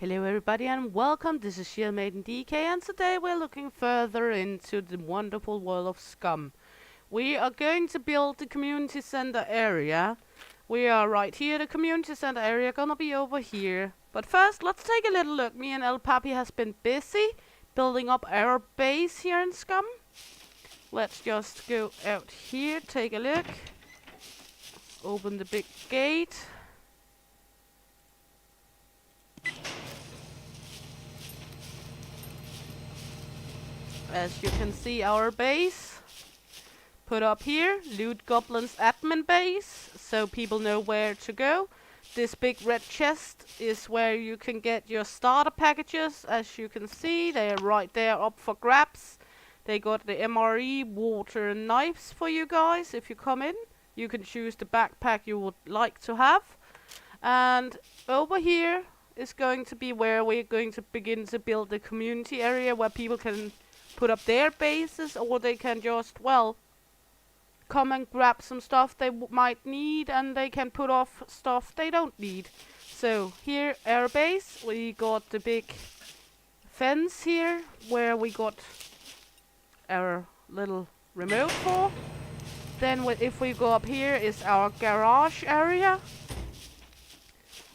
Hello everybody and welcome, this is Shield Maiden DK and today we're looking further into the wonderful world of Scum. We are going to build the community center area. We are right here, the community center area gonna be over here. But first, let's take a little look. Me and El Papi has been busy building up our base here in Scum. Let's just go out here, take a look. Open the big gate. As you can see, our base put up here, Loot Goblin's admin base, so people know where to go. This big red chest is where you can get your starter packages. As you can see, they are right there up for grabs. They got the MRE, water and knives for you guys. If you come in, you can choose the backpack you would like to have. And over here is going to be where we're going to begin to build the community area where people can put up their bases, or they can just, well, come and grab some stuff they might need, and they can put off stuff they don't need. So here, our base, we got the big fence here where we got our little remote for. Then if we go up here is our garage area,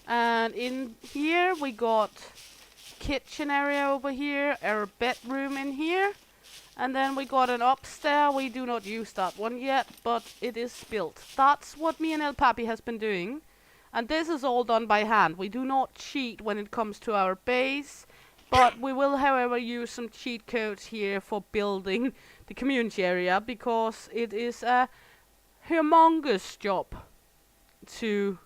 and in here we got kitchen area over here, our bedroom in here, and then we got an upstairs. We do not use that one yet, but it is built. That's what me and El Papi has been doing, and this is all done by hand. We do not cheat when it comes to our base, but we will however use some cheat codes here for building the community area, because it is a humongous job to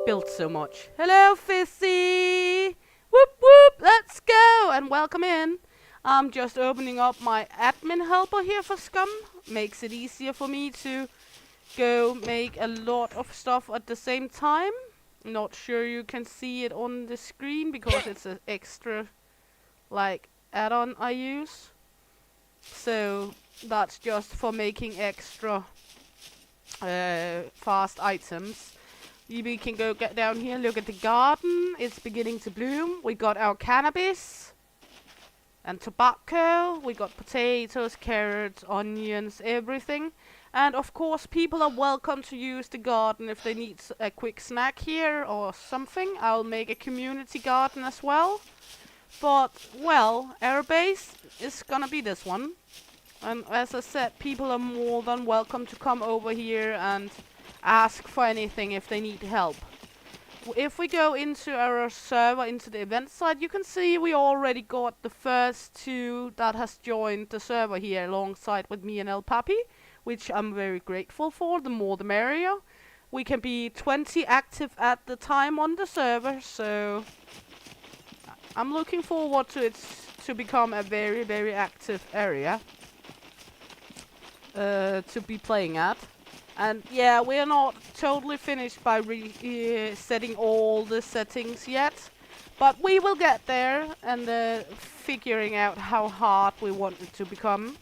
build so much. Hello Fizzy! Whoop whoop, let's go and welcome in. I'm just opening up my admin helper here for Scum. Makes it easier for me to go make a lot of stuff at the same time. Not sure you can see it on the screen because it's an extra like add-on I use. So that's just for making extra fast items. We can go get down here, look at the garden. It's beginning to bloom. We got our cannabis and tobacco. We got potatoes, carrots, onions, everything. And of course, people are welcome to use the garden if they need a quick snack here or something. I'll make a community garden as well. But, well, our base is gonna be this one. And as I said, people are more than welcome to come over here and ask for anything if they need help. If we go into our server, into the event side, you can see we already got the first two that has joined the server here alongside with me and El Papi, which I'm very grateful for. The more the merrier. We can be 20 active at the time on the server, so I'm looking forward to it to become a very, very active area to be playing at. And yeah, we're not totally finished by setting all the settings yet, but we will get there and figuring out how hard we want it to become.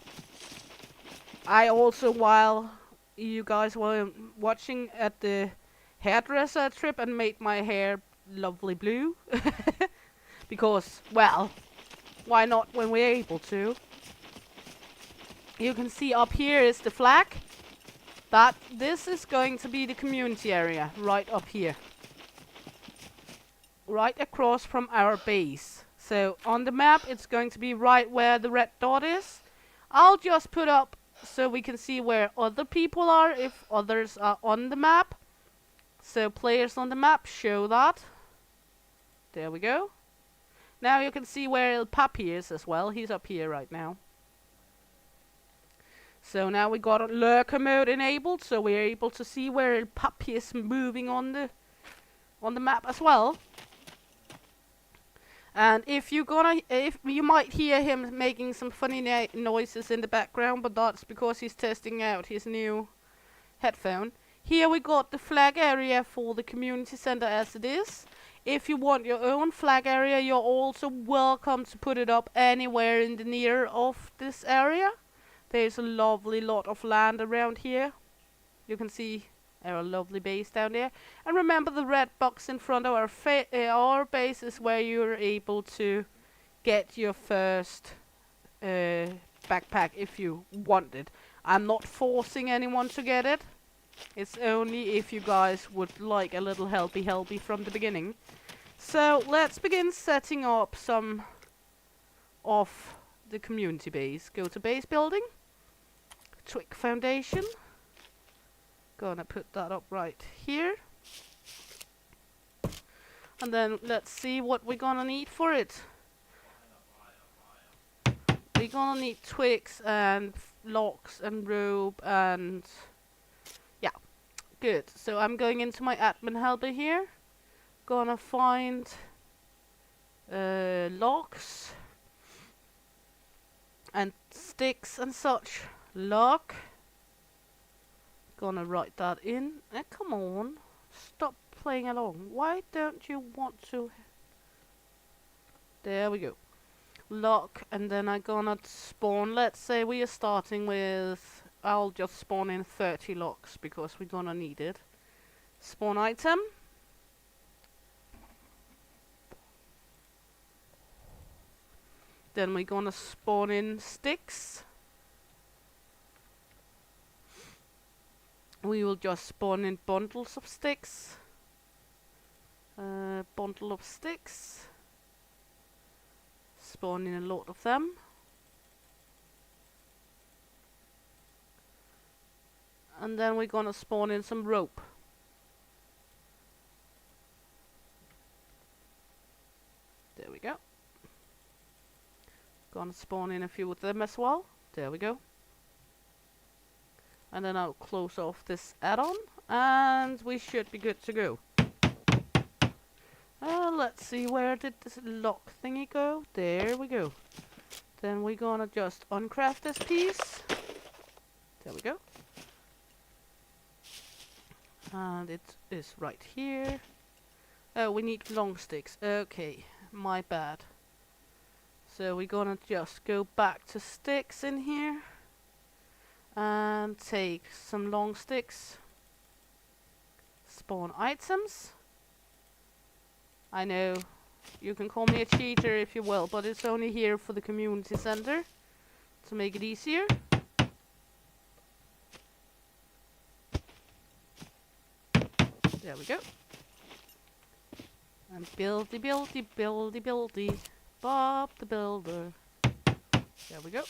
I also, while you guys were watching at the hairdresser trip, and made my hair lovely blue. Because, well, why not when we're able to? You can see up here is the flag. That this is going to be the community area right up here, right across from our base. So on the map it's going to be right where the red dot is. I'll just put up so we can see where other people are if others are on the map. So players on the map, show that. There we go. Now you can see where El Papi is as well. He's up here right now. So now we got a lurker mode enabled, so we're able to see where El Papi is moving on the map as well. And if you might hear him making some funny noises in the background, but that's because he's testing out his new headphone. Here we got the flag area for the community center as it is. If you want your own flag area, you're also welcome to put it up anywhere in the near of this area. There's a lovely lot of land around here. You can see our lovely base down there. And remember, the red box in front of our base is where you're able to get your first backpack if you want it. I'm not forcing anyone to get it. It's only if you guys would like a little helpy from the beginning. So let's begin setting up some of the community base. Go to base building, twig foundation. Gonna put that up right here. And then let's see what we're gonna need for it. We're gonna need twigs and logs and rope and yeah, good. So I'm going into my admin helper here. Gonna find logs and sticks and such. Log. Gonna write that in. Come on, stop playing along. Why don't you want to? There we go. Lock, and then I'm gonna spawn. Let's say we are starting with, I'll just spawn in 30 locks because we're gonna need it. Spawn item. Then we're gonna spawn in sticks. We will just spawn in bundles of sticks. Bundle of sticks. Spawn in a lot of them. And then we're gonna spawn in some rope. There we go. Gonna spawn in a few of them as well. There we go. And then I'll close off this add-on and we should be good to go. Let's see, where did this lock thingy go? There we go. Then we're gonna just uncraft this piece. There we go. And it is right here. Oh, we need long sticks. Okay, my bad. So we're gonna just go back to sticks in here. And take some long sticks. Spawn items. I know, you can call me a cheater if you will, but it's only here for the community center to make it easier. There we go. And buildy, Bob the Builder. There we go.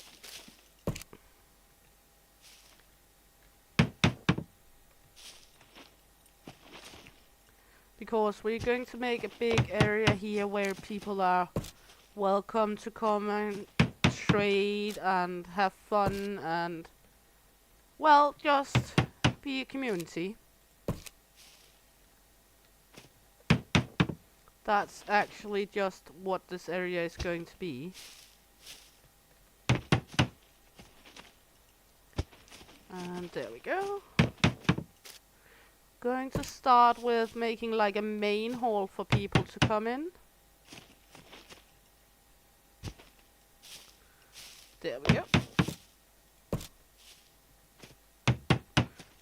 Because we're going to make a big area here where people are welcome to come and trade and have fun and, well, just be a community. That's actually just what this area is going to be. And there we go. Going to start with making like a main hall for people to come in. There we go.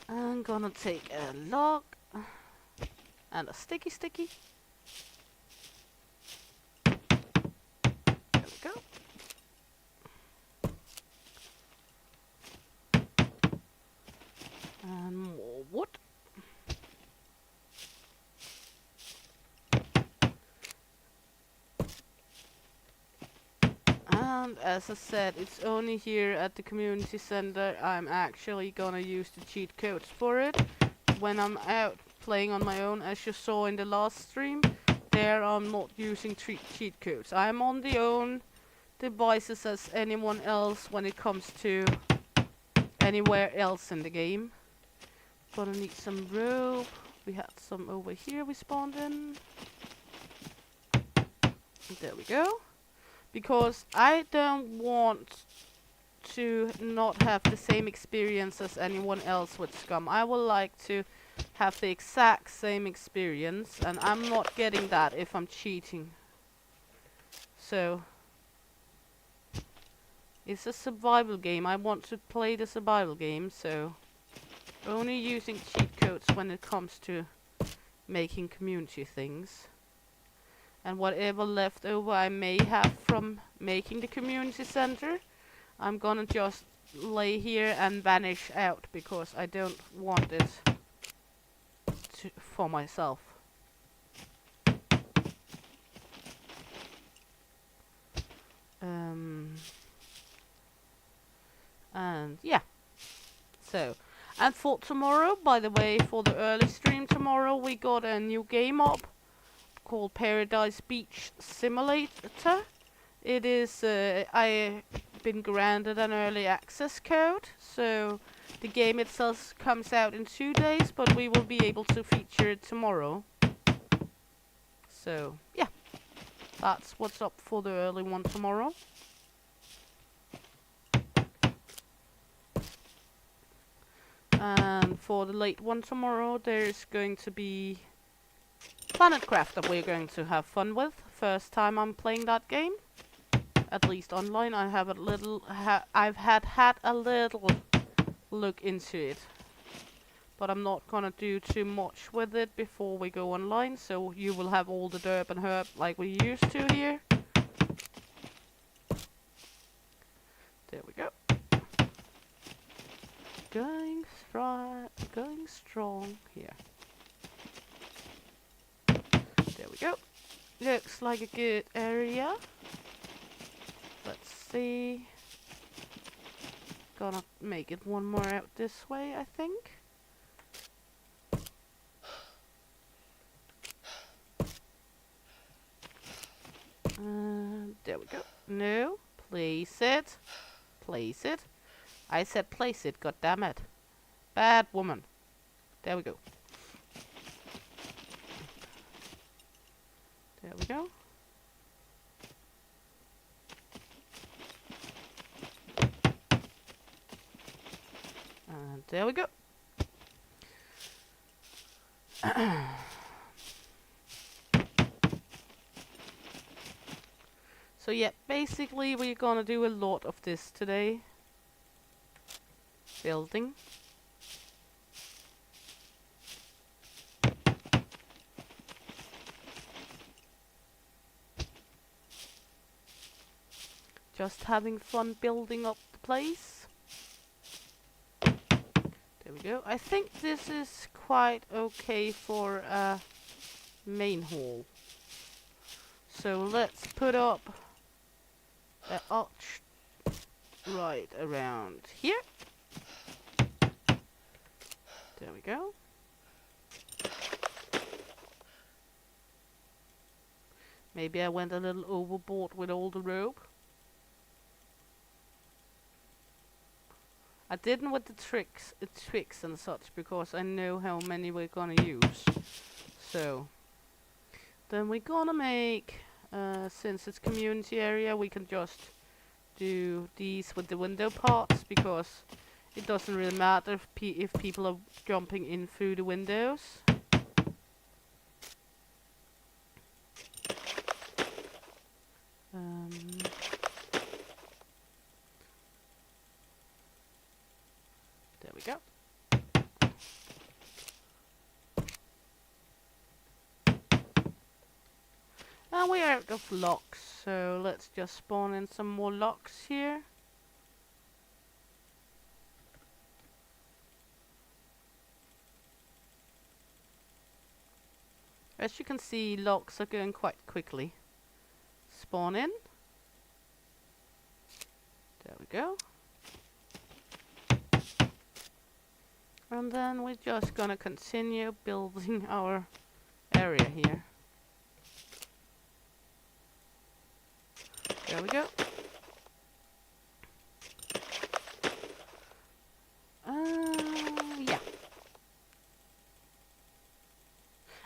I'm gonna take a log and a sticky. There we go. And more wood. And as I said, it's only here at the community center I'm actually gonna use the cheat codes for it. When I'm out playing on my own, as you saw in the last stream, there I'm not using cheat codes. I'm on the own devices as anyone else when it comes to anywhere else in the game. Gonna need some rope. We had some over here we spawned in. There we go. Because I don't want to not have the same experience as anyone else with Scum. I would like to have the exact same experience, and I'm not getting that if I'm cheating. So it's a survival game. I want to play the survival game, so Only using cheat codes when it comes to making community things. And whatever leftover I may have from making the community center, I'm gonna just lay here and vanish out because I don't want it for myself. And yeah. So, and for tomorrow, by the way, for the early stream tomorrow, we got a new game up called Paradise Beach Simulator. It is, I've been granted an early access code, so the game itself comes out in 2 days, but we will be able to feature it tomorrow. So, yeah, that's what's up for the early one tomorrow. And for the late one tomorrow, there's going to be PlanetCraft that we're going to have fun with. First time I'm playing that game, at least online. I have a little, I've had a little look into it, but I'm not gonna do too much with it before we go online. So you will have all the derp and herb like we used to here. There we go. Going strong here. There we go. Looks like a good area. Let's see. Gonna make it one more out this way, I think. There we go. No, place it. Place it. I said place it, goddammit. Bad woman. There we go. There we go. And there we go. So yeah, basically we're gonna do a lot of this today. Building. Just having fun building up the place. There we go. I think this is quite okay for a main hall. So let's put up an arch right around here. There we go. Maybe I went a little overboard with all the rope. I didn't with the tricks and such because I know how many we're gonna use. So then we're gonna make, since it's community area, we can just do these with the window parts because it doesn't really matter if people are jumping in through the windows. There we go. And we're out of locks, so let's just spawn in some more locks here. As you can see, locks are going quite quickly. Spawn in. There we go. And then we're just gonna continue building our area here. There we go. Yeah.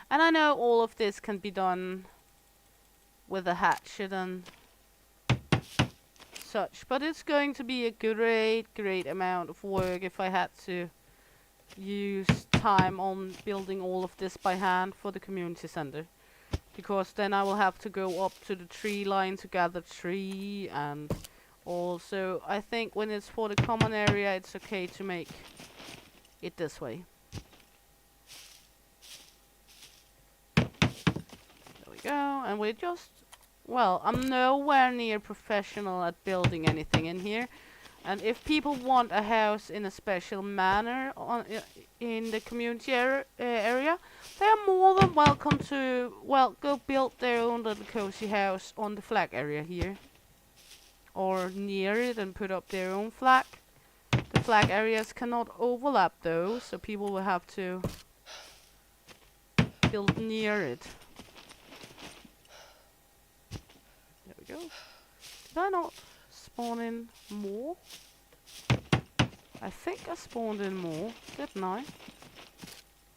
And I know all of this can be done with a hatchet and such, but it's going to be a great amount of work if I had to use time on building all of this by hand for the community center. Because then I will have to go up to the tree line to gather tree, and also I think when it's for the common area it's okay to make it this way. There we go, and we just... Well, I'm nowhere near professional at building anything in here. And if people want a house in a special manner in the community area, they are more than welcome to, well, go build their own little cozy house on the flag area here. Or near it and put up their own flag. The flag areas cannot overlap though, so people will have to build near it. There we go. Did I not spawn in more? I think I spawned in more, didn't I?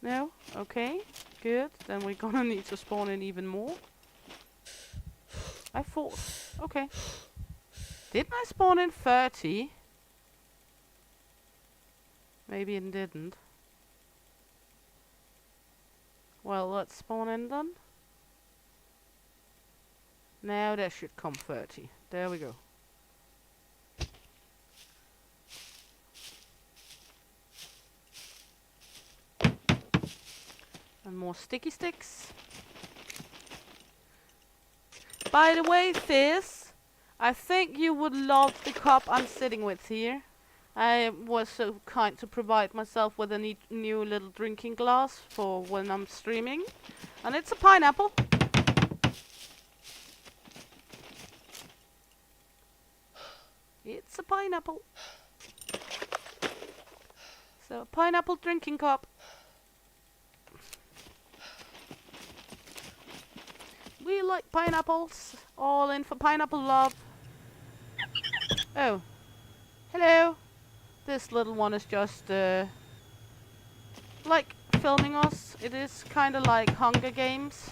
No? Okay, good. Then we're gonna need to spawn in even more. I thought... Okay. Didn't I spawn in 30? Maybe it didn't. Well, let's spawn in then. Now there should come 30. There we go. And more sticky sticks. By the way, Fizz, I think you would love the cup I'm sitting with here. I was so kind to provide myself with a new little drinking glass for when I'm streaming. And it's a pineapple. It's a pineapple. So, pineapple drinking cup. We like pineapples. All in for pineapple love. Oh. Hello. This little one is just, like, filming us. It is kind of like Hunger Games.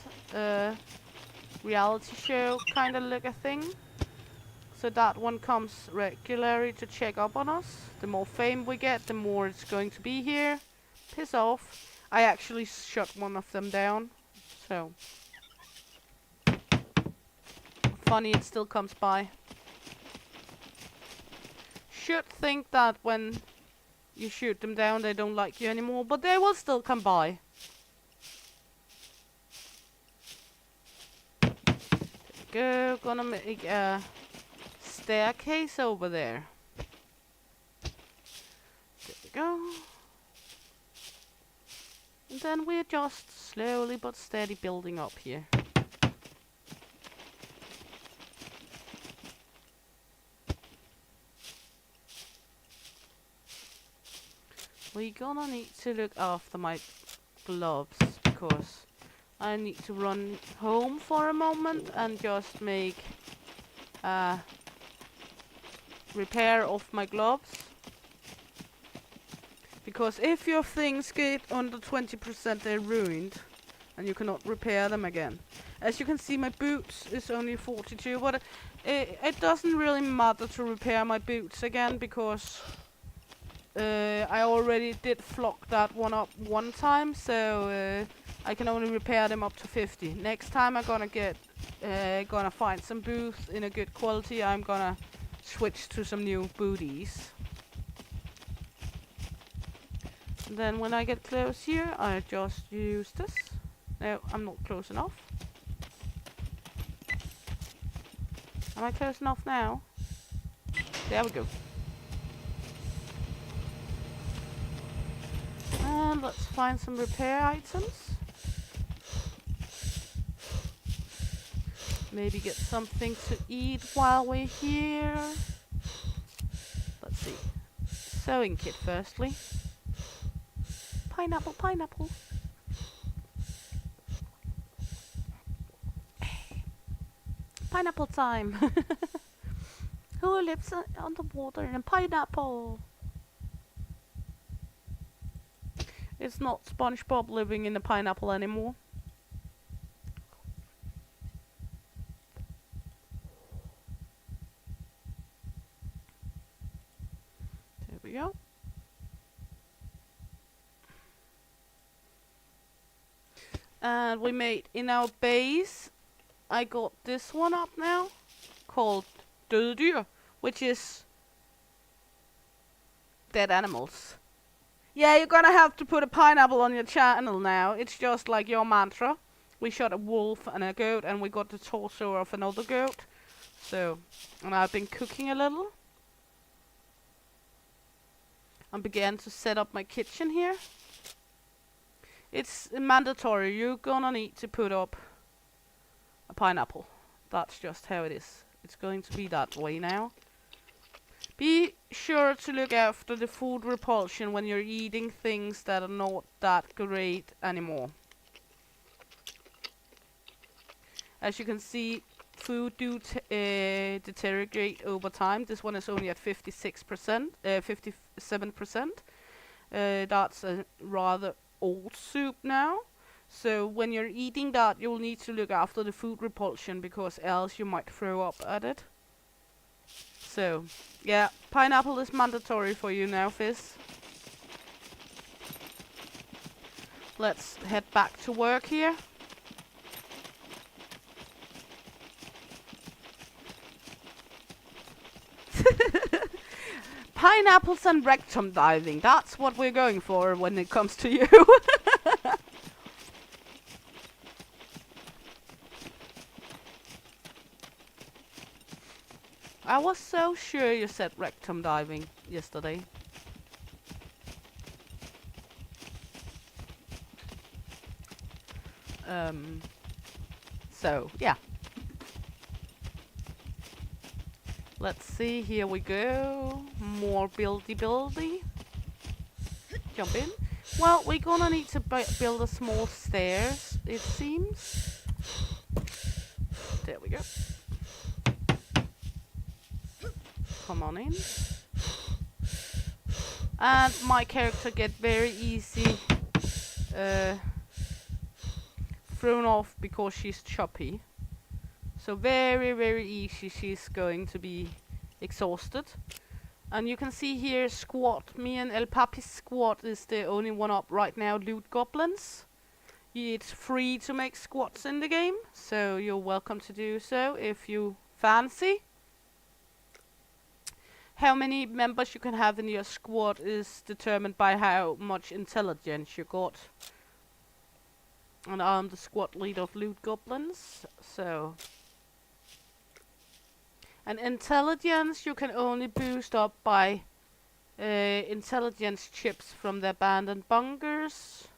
Reality show kind of like a thing. So that one comes regularly to check up on us. The more fame we get, the more it's going to be here. Piss off. I actually shot one of them down. So... funny it still comes by. Should think that when you shoot them down they don't like you anymore, but they will still come by. There we go, gonna make a staircase over there. There we go. And then we're just slowly but steady building up here. We're gonna need to look after my gloves because I need to run home for a moment and just make repair of my gloves. Because if your things get under 20%, they're ruined and you cannot repair them again. As you can see, my boots is only 42, but it doesn't really matter to repair my boots again because I already did flock that one up one time, so I can only repair them up to 50. Next time I'm gonna find some boots in a good quality. I'm gonna switch to some new booties. And then when I get close here, I just use this. No, I'm not close enough. Am I close enough now? There we go. And let's find some repair items. Maybe get something to eat while we're here. Let's see. Sewing kit firstly. Pineapple, pineapple. Pineapple time. Who lives on the water in a pineapple? It's not SpongeBob living in a pineapple anymore. There we go. And we made in our base, I got this one up now, called Døde, which is dead animals. Yeah, you're gonna have to put a pineapple on your channel now. It's just like your mantra. We shot a wolf and a goat, and we got the torso of another goat. So, and I've been cooking a little. And began to set up my kitchen here. It's mandatory. You're gonna need to put up a pineapple. That's just how it is. It's going to be that way now. Be sure to look after the food repulsion when you're eating things that are not that great anymore. As you can see, food do deteriorate over time. This one is only at 56%, 57%. That's a rather old soup now. So when you're eating that, you'll need to look after the food repulsion, because else you might throw up at it. So, yeah, pineapple is mandatory for you now, Fizz. Let's head back to work here. Pineapples and rectum diving. That's what we're going for when it comes to you. I was so sure you said rectum diving yesterday. So, yeah. Let's see, here we go. More buildy. Jump in. Well, we're gonna need to build a small stairs, it seems. There we go. Come on in. And my character get very easy thrown off because she's choppy. So very easy she's going to be exhausted. And you can see here squad. Me and El Papi's squad is the only one up right now. Loot goblins. It's free to make squads in the game, so you're welcome to do so if you fancy. How many members you can have in your squad is determined by how much intelligence you got. And I'm the squad leader of Loot Goblins, so... And intelligence you can only boost up by intelligence chips from the abandoned bunkers.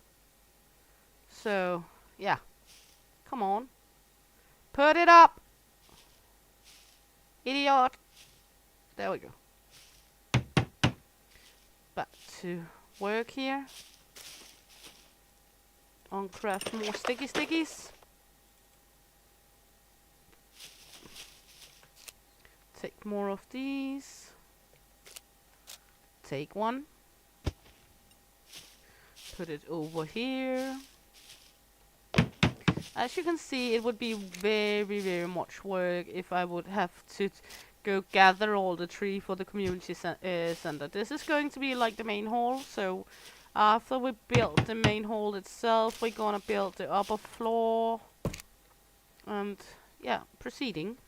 So, yeah. Come on. Put it up! Idiot! There we go. Back to work here. On craft more sticky stickies. Take more of these. Take one. Put it over here. As you can see, it would be very much work if I would have to go gather all the tree for the community center. This is going to be like the main hall, so after we build the main hall itself, we're gonna build the upper floor. And yeah, proceeding.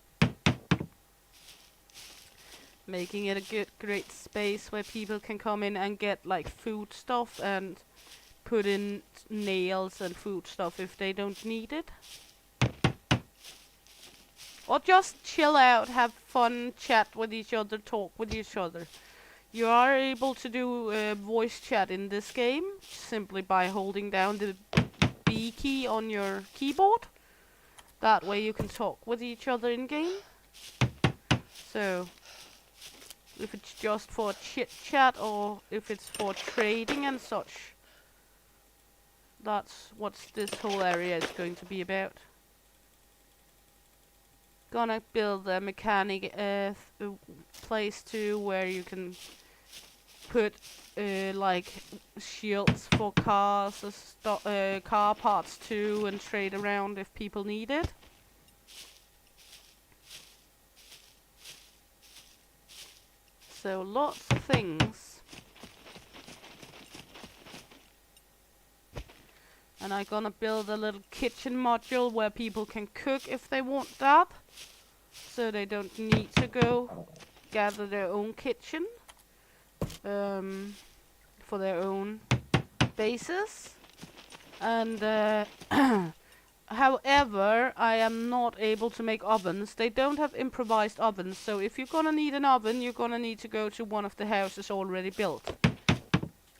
Making it a great space where people can come in and get like food stuff and put in nails and food stuff if they don't need it. Or just chill out, have fun, chat with each other, talk with each other. You are able to do voice chat in this game simply by holding down the B key on your keyboard. That way you can talk with each other in game. So, if it's just for chit chat or if it's for trading and such, that's what this whole area is going to be about. Gonna build a mechanic place too, where you can put like shields for cars, car parts too, and trade around if people need it. So lots of things. And I'm gonna build a little kitchen module where people can cook if they want that. So they don't need to go gather their own kitchen. for their own bases. And however, I am not able to make ovens. They don't have improvised ovens, so if you're gonna need an oven, you're gonna need to go to one of the houses already built.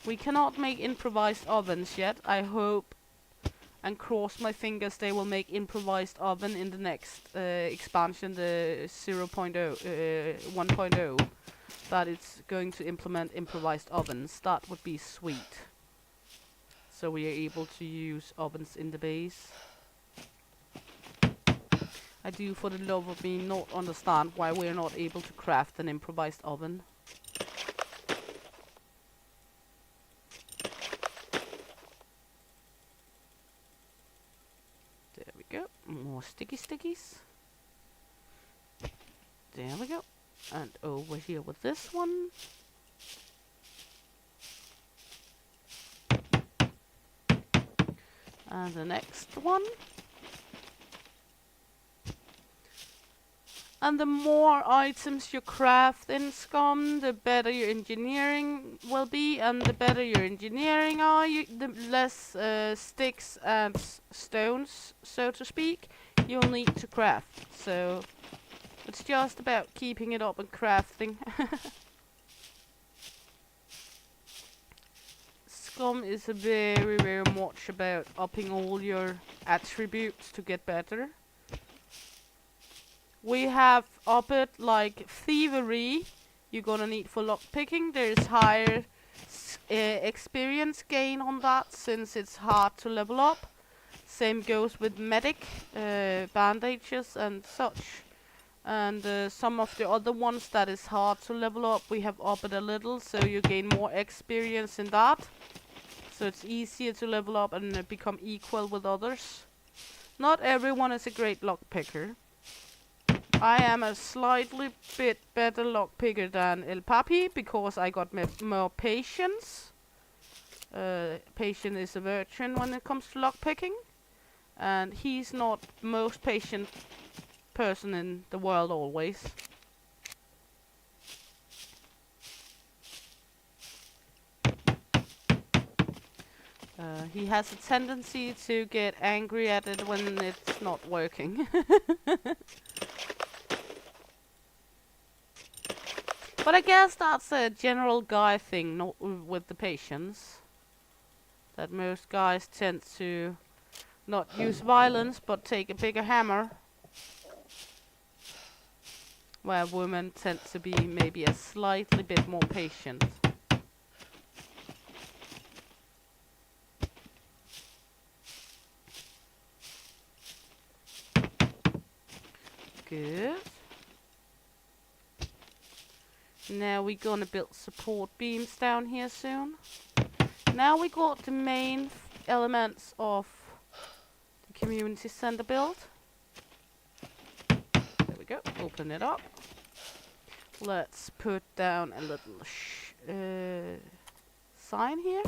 We cannot make improvised ovens yet. I hope and cross my fingers they will make improvised oven in the next expansion, the 1.0, that it's going to implement improvised ovens. That would be sweet. So we are able to use ovens in the base. I do, for the love of me, not understand why we're not able to craft an improvised oven. There we go. More sticky stickies. There we go. And over here with this one. And the next one. And the more items you craft in Scum, the better your engineering will be. And the better your engineering are, the less sticks and stones, so to speak, you'll need to craft. So it's just about keeping it up and crafting. Scum is very, very much about upping all your attributes to get better. We have up it like thievery, you're gonna need for lockpicking. There's higher experience gain on that since it's hard to level up. Same goes with medic, bandages and such. And some of the other ones that is hard to level up, we have upped it a little, so you gain more experience in that. So it's easier to level up and become equal with others. Not everyone is a great lockpicker. I am a slightly bit better lockpicker than El Papi because I got more patience. Patience is a virtue when it comes to lockpicking. And he's not the most patient person in the world always. He has a tendency to get angry at it when it's not working. But I guess that's a general guy thing, not with the patience. That most guys tend to not use violence, but take a bigger hammer. Where women tend to be maybe a slightly bit more patient. Good. Now we're gonna build support beams down here soon. Now we got the main elements of the community center build. There we go, open it up. Let's put down a little sign here.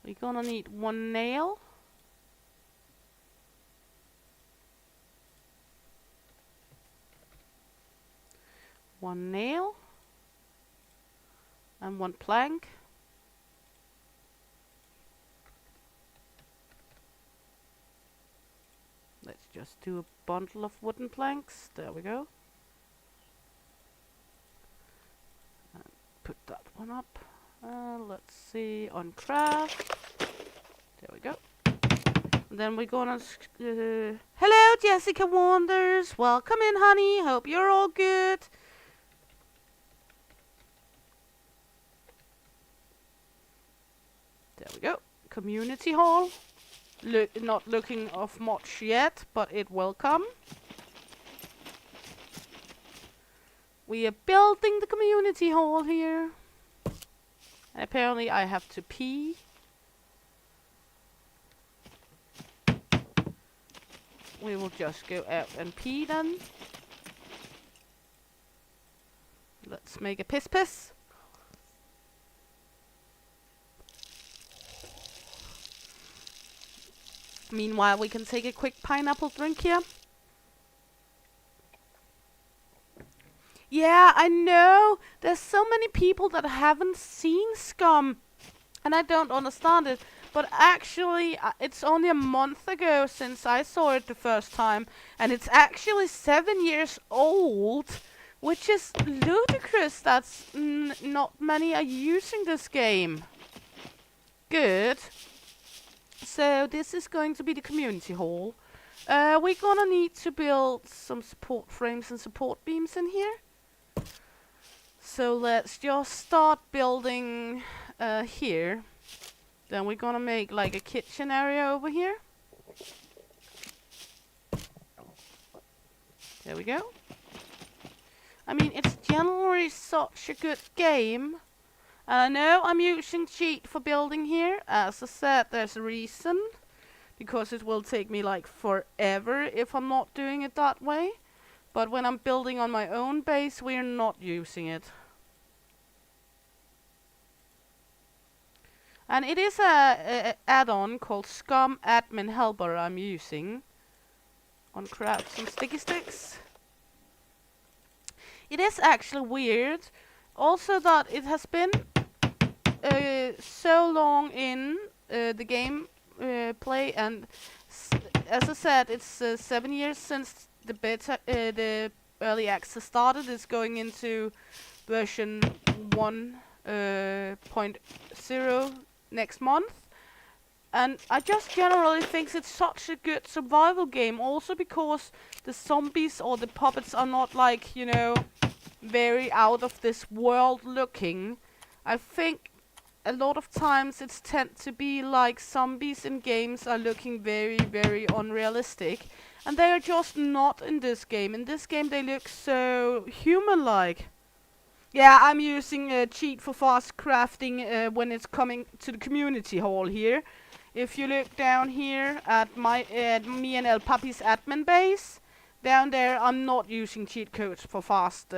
We're gonna need one nail. One nail. And one plank. Let's just do a bundle of wooden planks. There we go. And put that one up. Let's see, on craft. There we go. And then we're gonna... hello, Jessica Wanders. Welcome in, honey. Hope you're all good. There we go. Community hall. Not looking of much yet, but it will come. We are building the community hall here. And apparently I have to pee. We will just go out and pee then. Let's make a piss piss. Meanwhile, we can take a quick pineapple drink here. Yeah, I know. There's so many people that haven't seen Scum, and I don't understand it. But actually, it's only a month ago since I saw it the first time, and it's actually 7 years old, which is ludicrous. That's not many are using this game. Good. So this is going to be the community hall. We're gonna need to build some support frames and support beams in here. So let's just start building here. Then we're gonna make like a kitchen area over here. There we go. I mean, it's generally such a good game. I know I'm using cheat for building here. As I said, there's a reason. Because it will take me like forever if I'm not doing it that way. But when I'm building on my own base, we're not using it. And it is a add-on called Scum Admin Helper I'm using on Craft some sticky sticks. It is actually weird also that it has been so long in the game play, and as I said, it's 7 years since the beta, the early access started. It's going into version 1.0 next month, and I just generally think it's such a good survival game. Also because the zombies or the puppets are not like, you know, very out of this world looking. I think a lot of times it's tend to be like zombies in games are looking very, very unrealistic. And they are just not in this game. In this game they look so human-like. Yeah, I'm using a cheat for fast crafting when it's coming to the community hall here. If you look down here at me and El Papi's admin base, down there I'm not using cheat codes for fast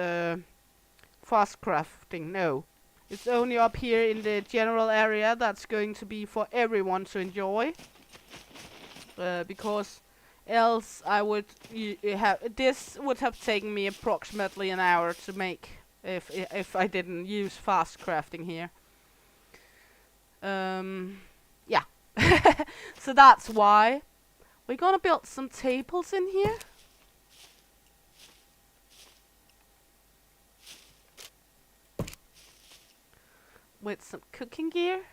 crafting, no. It's only up here in the general area that's going to be for everyone to enjoy. Because else I would this would have taken me approximately an hour to make if I didn't use fast crafting here. Yeah. So that's why we're gonna build some tables in here. With some cooking gear.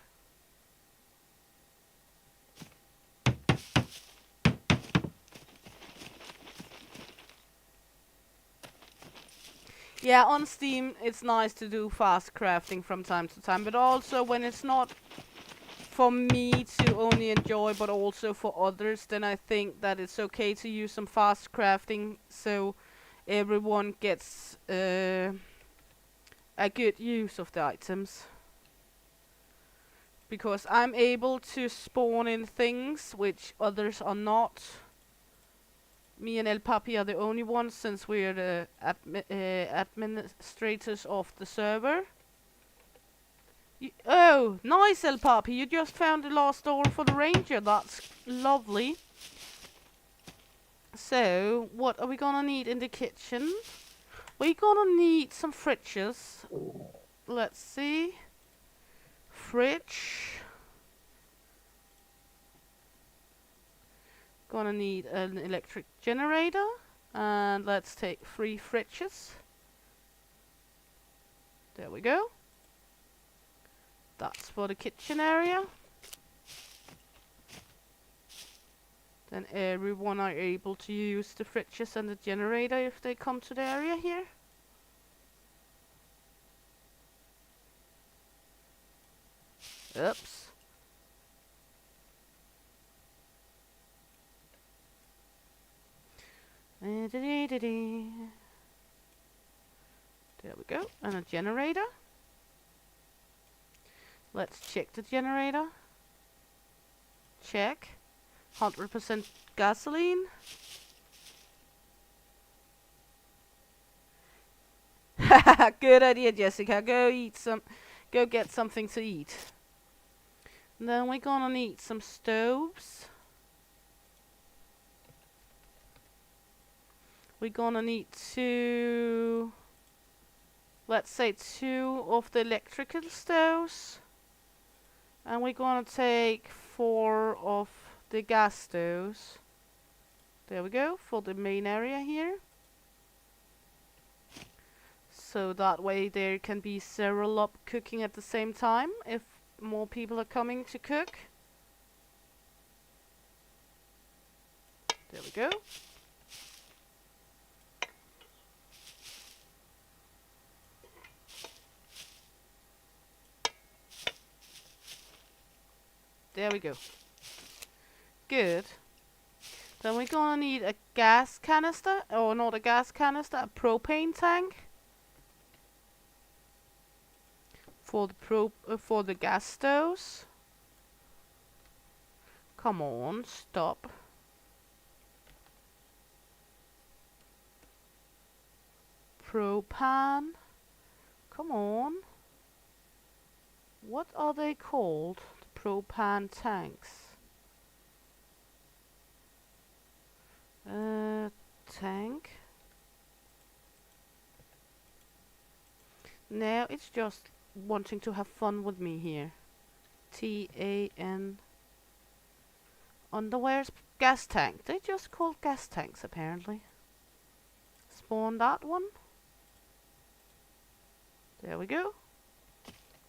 Yeah, on Steam it's nice to do fast crafting from time to time, but also when it's not for me to only enjoy but also for others, then I think that it's okay to use some fast crafting so everyone gets a good use of the items. Because I'm able to spawn in things which others are not. Me and El Papi are the only ones since we're the administrators of the server. Oh, nice El Papi, you just found the last door for the ranger. That's lovely. So, what are we gonna need in the kitchen? We're gonna need some fridges. Let's see. Fridge. Gonna need an electric generator. And let's take 3 fridges. There we go. That's for the kitchen area. Then everyone are able to use the fridges and the generator if they come to the area here. Oops. There we go. And a generator. Let's check the generator. Check. 100% gasoline. Good idea, Jessica. Go get something to eat. And then we're gonna need some stoves. We're gonna need to let's say 2 of the electrical stoves. And we're gonna take 4 of the gas stoves. There we go, for the main area here. So that way there can be several up cooking at the same time if more people are coming to cook. There we go. There we go. Good. Then we're gonna need a gas canister, or not a gas canister, a propane tank. For the gas stoves. Come on, stop. Propane. Come on. What are they called? The propane tanks. Tank. No, it's just wanting to have fun with me here. TAN. Underwear's gas tank. They just called gas tanks apparently. Spawn that one. There we go.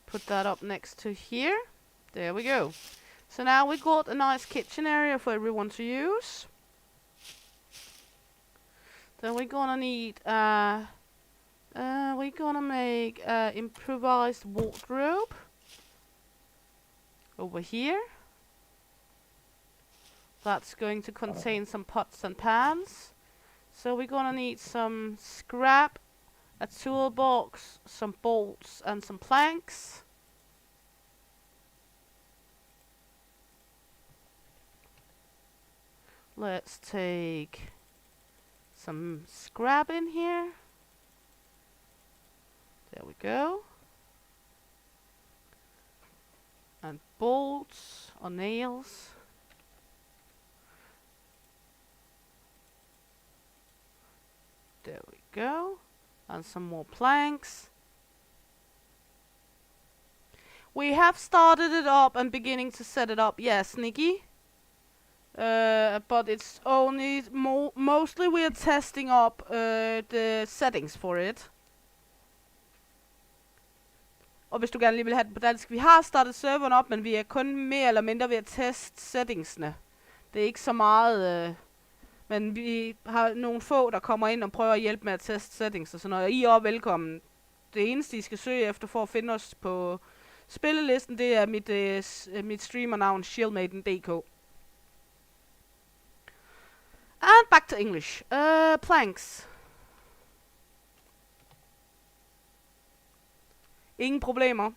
Put that up next to here. There we go. So now we got a nice kitchen area for everyone to use. Then we're gonna need we're gonna make improvised wardrobe over here. That's going to contain some pots and pans. So we're gonna need some scrap, a toolbox, some bolts and some planks. Let's take some scrap in here. There we go. And bolts or nails. There we go. And some more planks. We have started it up and beginning to set it up. Yes, Nikki. But it's only mostly we are testing up the settings for it. Og hvis du gerne lige vil have det på dansk, vi har startet serveren op, men vi er kun mere eller mindre ved at teste settingsene. Det er ikke så meget, men vi har nogle få, der kommer ind og prøver at hjælpe med at teste settings og sådan noget. Og I er velkommen. Det eneste, I skal søge efter for at finde os på spillelisten, det er mit streamernavn, shieldmaiden.dk. And back to English. Planks. Ingen problemer.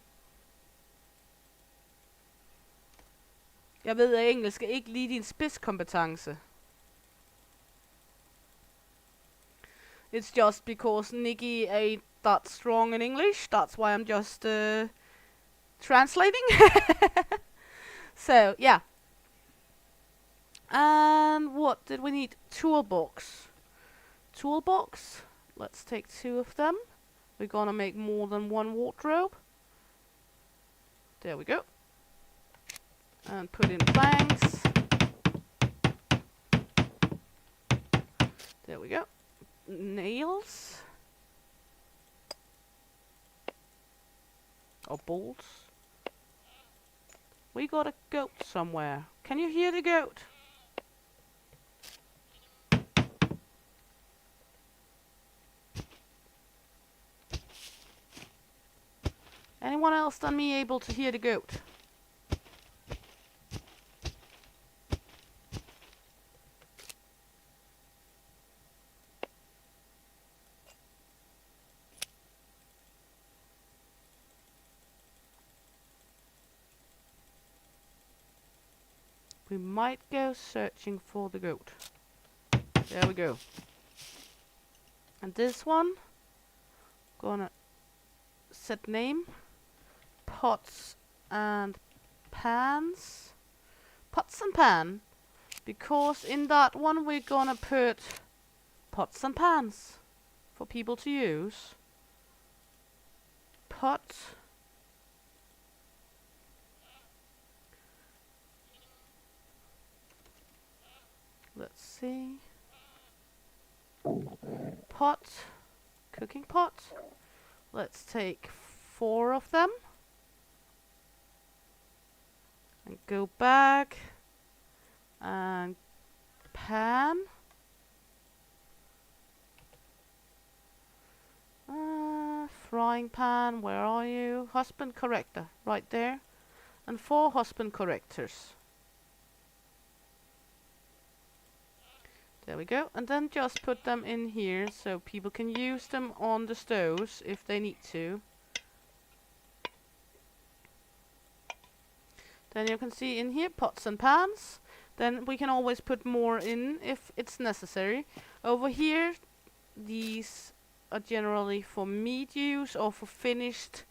Jeg ved, at engelsk er ikke lige din spidskompetence. It's just because Nikki ain't that strong in English. That's why I'm just translating. So, yeah. And what did we need? Toolbox. Toolbox. Let's take 2 of them. We're gonna make more than 1 wardrobe. There we go. And put in planks. There we go. Nails. Or bolts. We got a goat somewhere. Can you hear the goat? Anyone else than me able to hear the goat? We might go searching for the goat. There we go. And this one, gonna set name. Pots and pans. Pots and pan. Because in that one we're gonna put pots and pans for people to use. pot. Let's see. Pot. Cooking pot. Let's take 4 of them. And go back. And pan. Frying pan, where are you? Husband corrector, right there. And 4 husband correctors. There we go. And then just put them in here so people can use them on the stoves if they need to. Then you can see in here pots and pans. Then we can always put more in if it's necessary. Over here, these are generally for meat use or for finished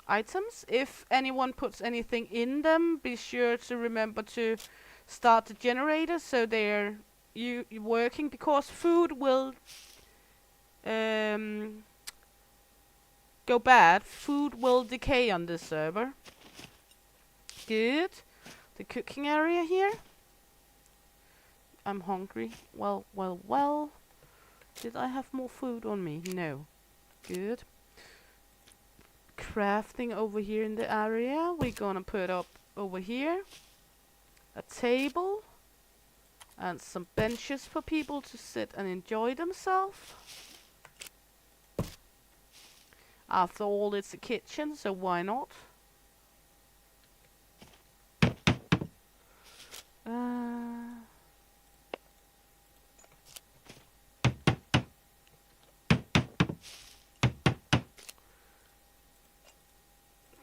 items. If anyone puts anything in them, be sure to remember to start the generator so they're working, because food will go bad. Food will decay on this server. Good. The cooking area here. I'm hungry. Well. Did I have more food on me? No. Good. Crafting over here in the area. We're gonna put up over here a table and some benches for people to sit and enjoy themselves. After all, it's a kitchen, so why not?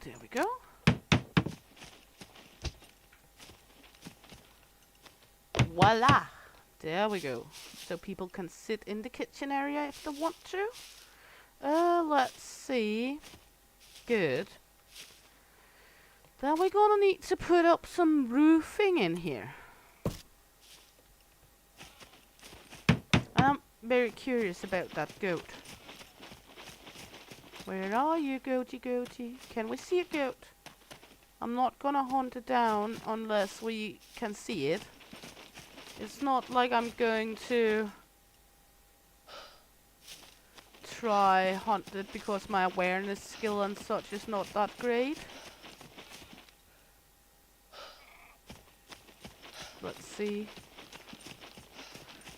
There we go. Voila! There we go. So people can sit in the kitchen area if they want to. Let's see. Good. Then we're gonna need to put up some roofing in here. I'm very curious about that goat. Where are you, goaty? Can we see a goat? I'm not gonna hunt it down unless we can see it. It's not like I'm going to try hunt it because my awareness skill and such is not that great. Let's see.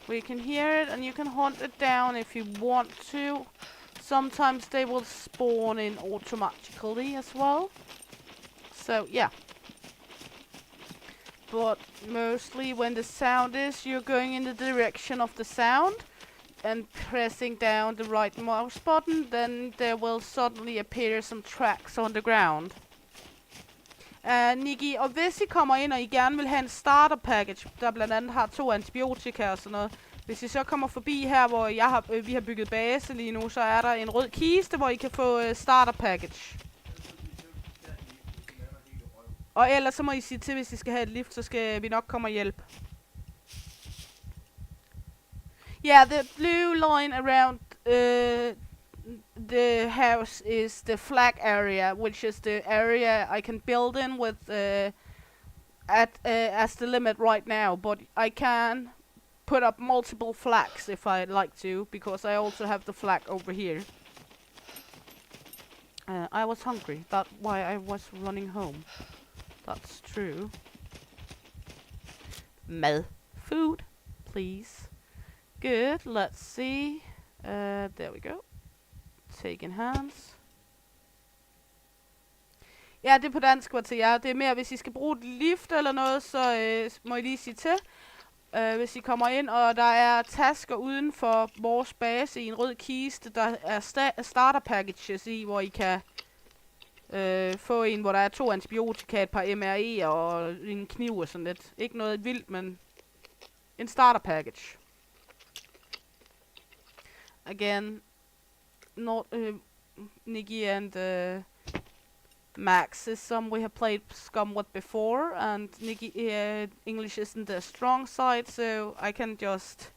We can hear it and you can hunt it down if you want to. Sometimes they will spawn in automatically as well. So yeah. But mostly when the sound is, you're going in the direction of the sound and pressing down the right mouse button, then there will suddenly appear some tracks on the ground. Nikki, og hvis I kommer ind, og I gerne vil have en starter package, der blandt andet har 2 antibiotika og sådan noget. Hvis I så kommer forbi her, hvor vi har bygget base lige nu, så er der en rød kiste, hvor I kan få starter package. Og ellers så må I sige til, hvis I skal have et lift, så skal vi nok komme og hjælpe. Yeah, the blue line around the house is the flag area, which is the area I can build in with as the limit right now. But I can put up multiple flags if I'd like to, because I also have the flag over here. I was hungry. That's why I was running home. That's true. Mad. Food, please. Good. Let's see. There we go. Taking hands. Ja, det er på dansk kvarter. Ja. Det er mere, hvis I skal bruge et lift eller noget, så må I lige sige til. Hvis I kommer ind, og der er tasker uden for vores base i en rød kiste, der er starter packages i, hvor I kan få en, hvor der er 2 antibiotika, et par MRE og en kniv og sådan lidt. Ikke noget vildt, men en starter package. Again, not Nikki and Max is some we have played Scum with before, and Nikki English isn't their strong side, so I can just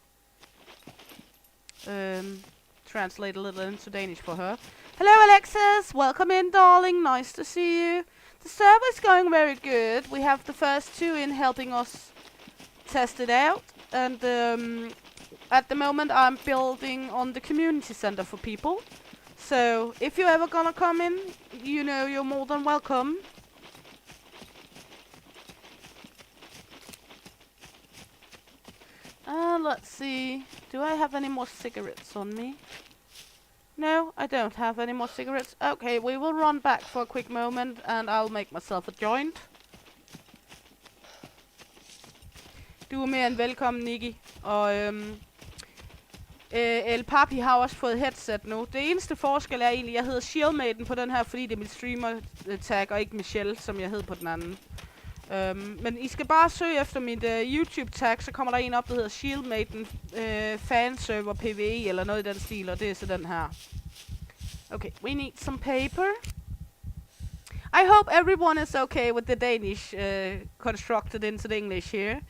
translate a little into Danish for her. Hello, Alexis. Welcome in, darling. Nice to see you. The server is going very good. We have the first two in helping us test it out. And at the moment, I'm building on the community center for people. So if you're ever gonna come in, you know you're more than welcome. Let's see. Do I have any more cigarettes on me? No, I don't have any more cigarettes. Okay, we will run back for a quick moment and I'll make myself a joint. Du er mere end velkommen, Nikki. Og El Papi har også fået headset nu. Det eneste forskel er egentlig, at jeg hedder Shieldmaiden på den her, fordi det er mit streamer-tag og ikke Michelle, som jeg hed på den anden. Men I skal bare søge efter mit YouTube-tag, så kommer der en op, der hedder Shieldmaiden fanserver PvE eller noget i den stil, og det er så den her. Okay, we need some paper. I hope everyone is okay with the Danish constructed into the English here.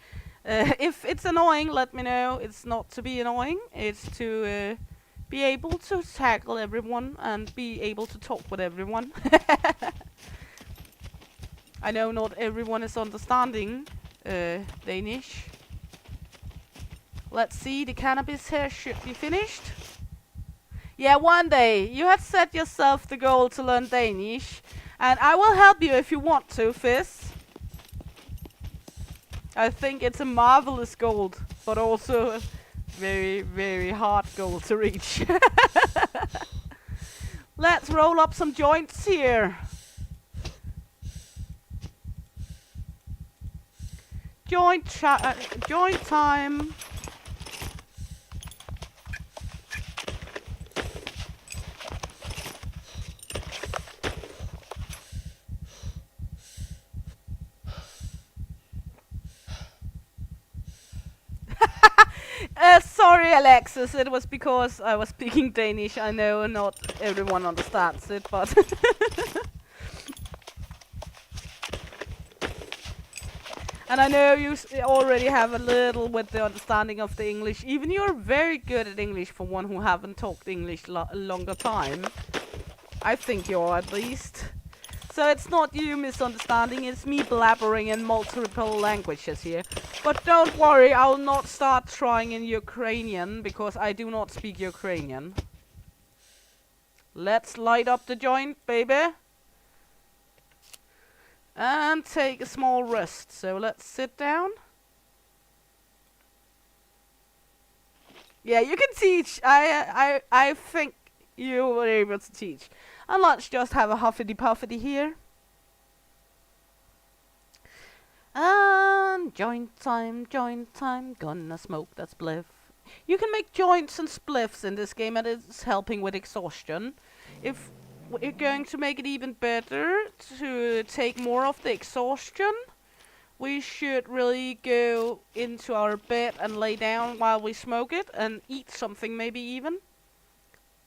If it's annoying, let me know. It's not to be annoying. It's to be able to tackle everyone and be able to talk with everyone. I know not everyone is understanding Danish. Let's see, the cannabis here should be finished. Yeah, one day. You have set yourself the goal to learn Danish. And I will help you if you want to, Fizz. I think it's a marvelous goal, but also a very, very hard goal to reach. Let's roll up some joints here. Joint time. Sorry, Alexis. It was because I was speaking Danish. I know not everyone understands it, but and I know you already have a little with the understanding of the English. Even you're very good at English for one who haven't talked English a longer time. I think you are, at least. So it's not you misunderstanding, it's me blabbering in multiple languages here. But don't worry, I'll not start trying in Ukrainian, because I do not speak Ukrainian. Let's light up the joint, baby. And take a small rest. So let's sit down. Yeah, you can teach. I think you were able to teach. And let's just have a huffity-puffity here. And joint time, gonna smoke that spliff. You can make joints and spliffs in this game, and it's helping with exhaustion. If we're going to make it even better to take more of the exhaustion, we should really go into our bed and lay down while we smoke it and eat something, maybe even.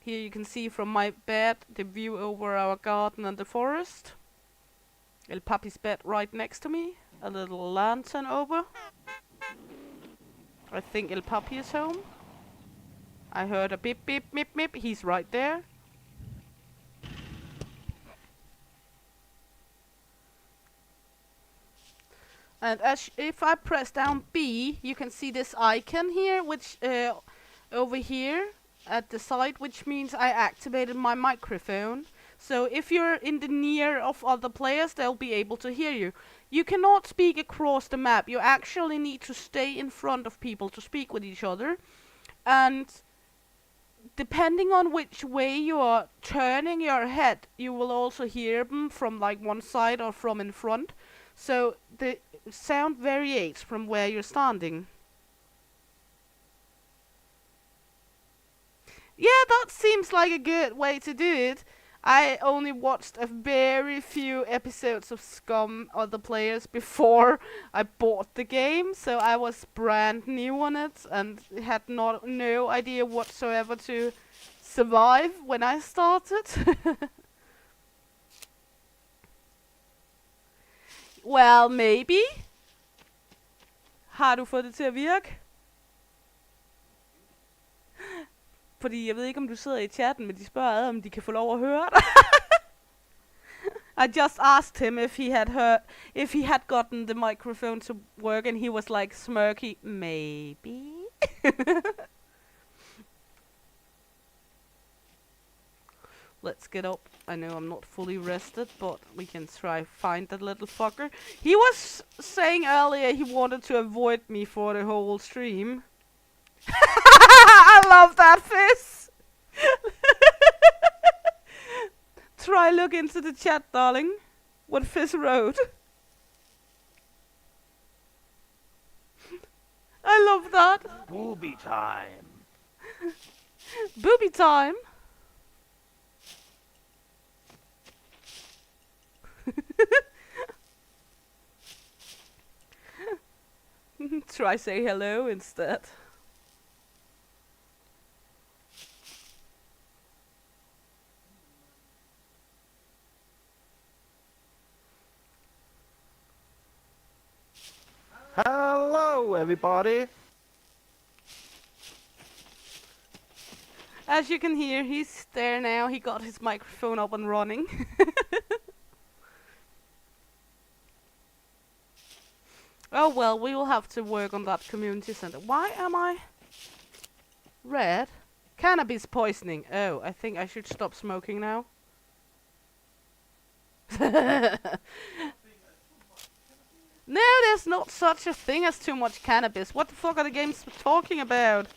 Here you can see from my bed the view over our garden and the forest. El Papi's bed right next to me. A little lantern over. I think El Papi is home. I heard a beep beep beep beep. He's right there. And if I press down B, you can see this icon here, which over here at the side, which means I activated my microphone. So if you're in the near of other players, they'll be able to hear you. You cannot speak across the map. You actually need to stay in front of people to speak with each other. And depending on which way you are turning your head, you will also hear them from like one side or from in front. So the sound varies from where you're standing. Yeah, that seems like a good way to do it. I only watched a very few episodes of Scum other players before I bought the game, so I was brand new on it and had no idea whatsoever to survive when I started. Well, maybe. Har du fået det til at virke? fordi jeg ved ikke, om du sidder i chatten, men de spørger ad, om de kan få lov at høre dig. I just asked him if he had gotten the microphone to work, and he was like smirky, maybe. Let's get up. I know I'm not fully rested, but we can try find that little fucker. He was saying earlier he wanted to avoid me for the whole stream. I love that face. Try look into the chat, darling. What Fizz wrote. I love that. Booby time. Booby time. Try say hello instead. Hello, everybody. As you can hear, he's there now. He got his microphone up and running. Oh well, we will have to work on that community center. Why am I red? Cannabis poisoning. Oh, I think I should stop smoking now. No, there's not such a thing as too much cannabis. What the fuck are the games talking about?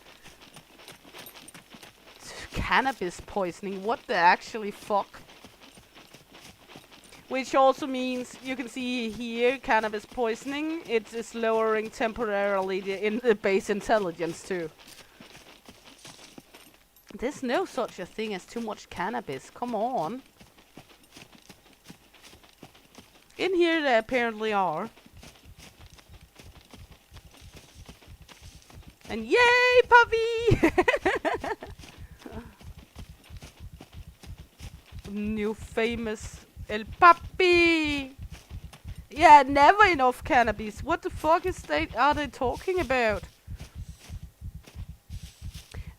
Cannabis poisoning. What the actually fuck? Which also means, you can see here, cannabis poisoning, it is lowering temporarily the base intelligence too. There's no such a thing as too much cannabis, come on. In here there apparently are. And yay, puppy! New famous El Papi! Yeah, never enough cannabis. What the fuck are they talking about?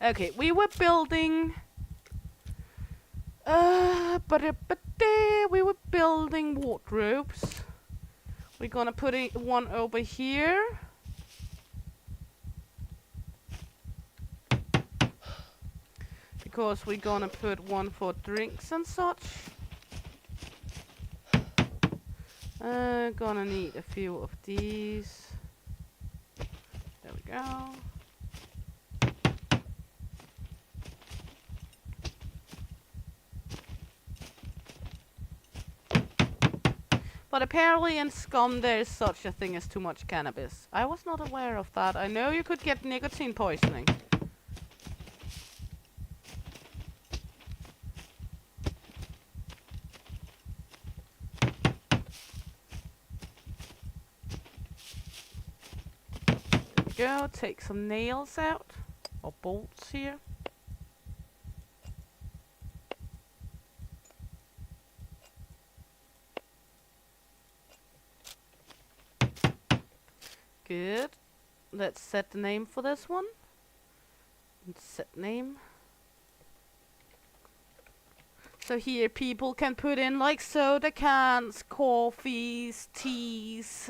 Okay, we were building... we were building wardrobes. We're gonna put one over here. Because we're gonna put one for drinks and such. Gonna need a few of these. There we go. But apparently in Scum there is such a thing as too much cannabis. I was not aware of that. I know you could get nicotine poisoning. Go, take some nails out, or bolts here. Good. Let's set the name for this one. Set name. So here people can put in like soda cans, coffees, teas,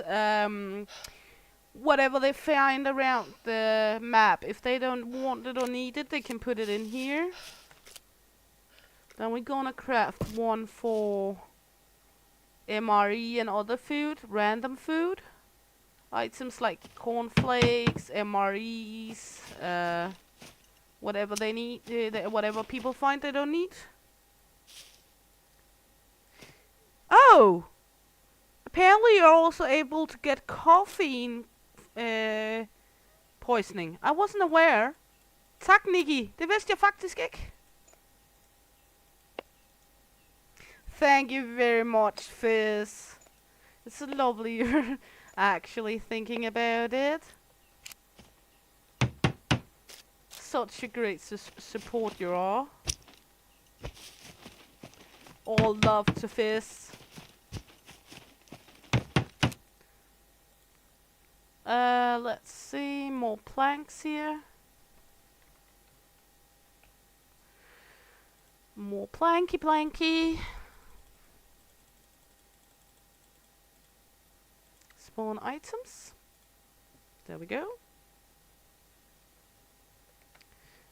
whatever they find around the map. If they don't want it or need it, they can put it in here. Then we're gonna craft one for MRE and other food, random food. Items like cornflakes, MREs, whatever they need, whatever people find they don't need. Oh! Apparently you're also able to get caffeine poisoning. I wasn't aware. Tak, Nikki. Det vidste jeg faktisk ikke. Thank you very much, Fizz. It's lovely you're actually thinking about it. Such a great support you are. All love to Fizz. Let's see, more planks here. More planky planky. Spawn items. There we go.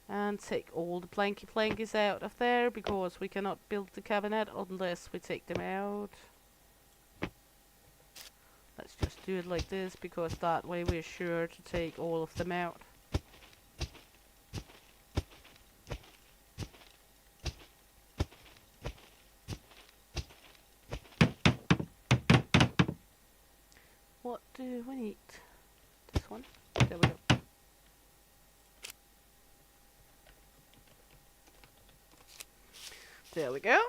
And take all the planky plankies out of there, because we cannot build the cabinet unless we take them out. Let's just do it like this, because that way we're sure to take all of them out. What do we need? This one. There we go. There we go.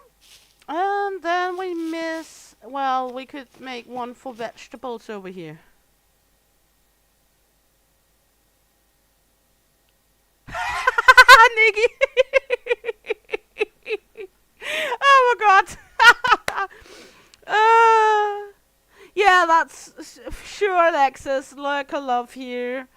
And then we miss... Well, we could make one for vegetables over here. Nikki! Oh my god! Yeah, that's sure, Alexis. Lurker love here.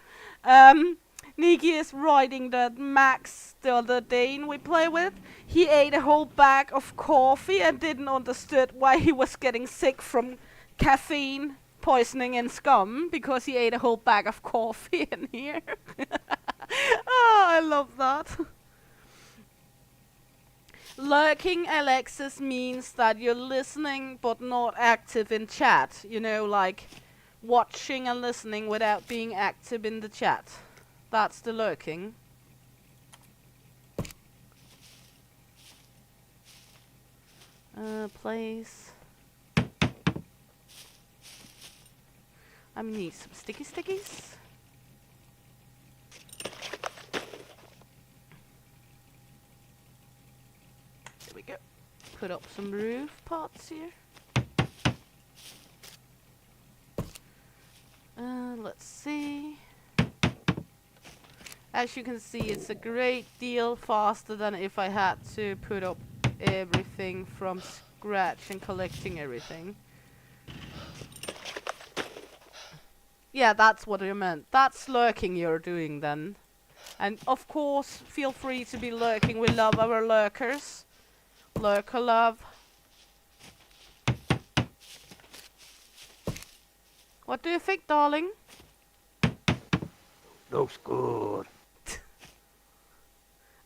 Nikki is riding that Max the other Dane we play with. He ate a whole bag of coffee and didn't understood why he was getting sick from caffeine poisoning in Scum, because he ate a whole bag of coffee in here. Oh, I love that. Lurking, Alexis, means that you're listening but not active in chat. You know, like watching and listening without being active in the chat. That's the lurking. Place. I need some sticky stickies. There we go. Put up some roof pots here. Let's see. As you can see, it's a great deal faster than if I had to put up everything from scratch and collecting everything. Yeah, that's what I meant. That's lurking you're doing then. And of course, feel free to be lurking. We love our lurkers. Lurker love. What do you think, darling? Looks good.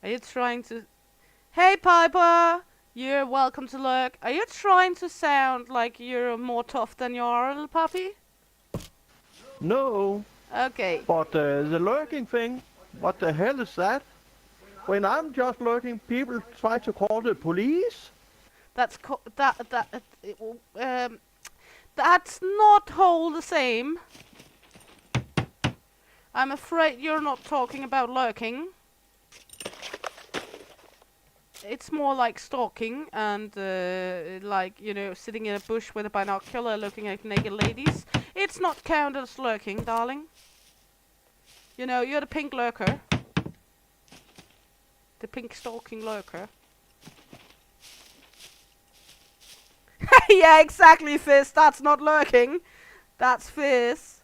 Are you trying to... Hey, Piper! You're welcome to lurk. Are you trying to sound like you're more tough than you are, little puppy? No, Okay. but the lurking thing, what the hell is that? When I'm just lurking, people try to call the police? That's that's not whole the same. I'm afraid you're not talking about lurking. It's more like stalking and like, you know, sitting in a bush with a binocular looking at naked ladies. It's not counted as lurking, darling. You know, you're the pink lurker. The pink stalking lurker. Yeah, exactly, Fizz. That's not lurking. That's Fizz.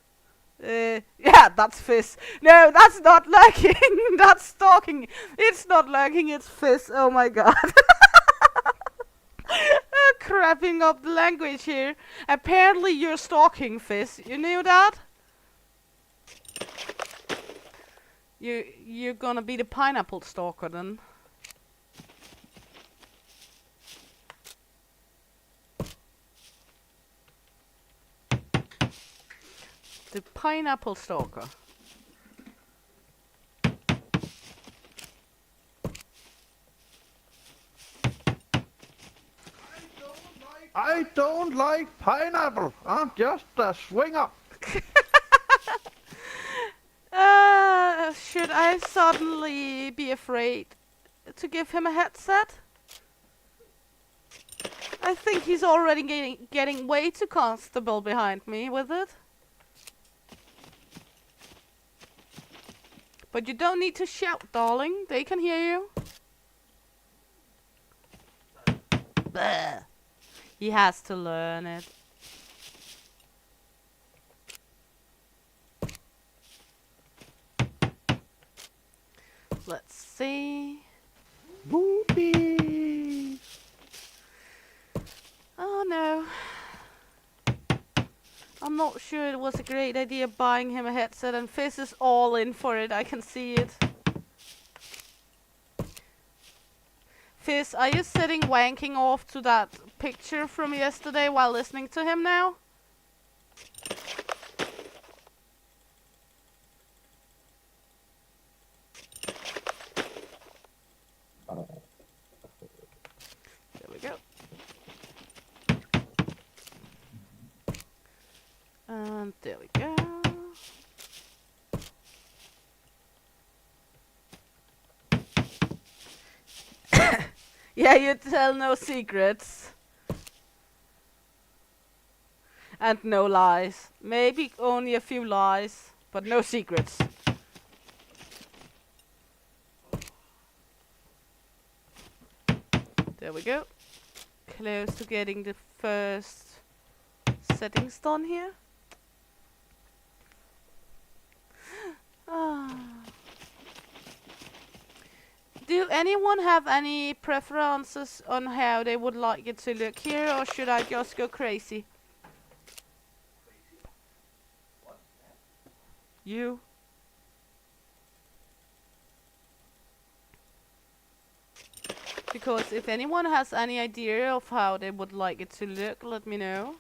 Yeah, that's Fizz. No, that's not lurking. That's stalking. It's not lurking, it's Fizz. Oh my god. Crapping up the language here. Apparently you're stalking, Fizz. You knew that? You're gonna be the pineapple stalker then. The pineapple stalker. I don't like pineapple. I'm just a swinger. Should I suddenly be afraid to give him a headset? I think he's already getting way too comfortable behind me with it. But you don't need to shout, darling. They can hear you. Bleh. He has to learn it. Let's see. Booby. I'm not sure it was a great idea buying him a headset, and Fizz is all in for it. I can see it. Fizz, are you sitting wanking off to that picture from yesterday while listening to him now? There we go. And there we go. Yeah, you tell no secrets. And no lies. Maybe only a few lies, but no secrets. There we go. Close to getting the first settings done here. Do anyone have any preferences on how they would like it to look here, or should I just go crazy? You? Because if anyone has any idea of how they would like it to look, let me know.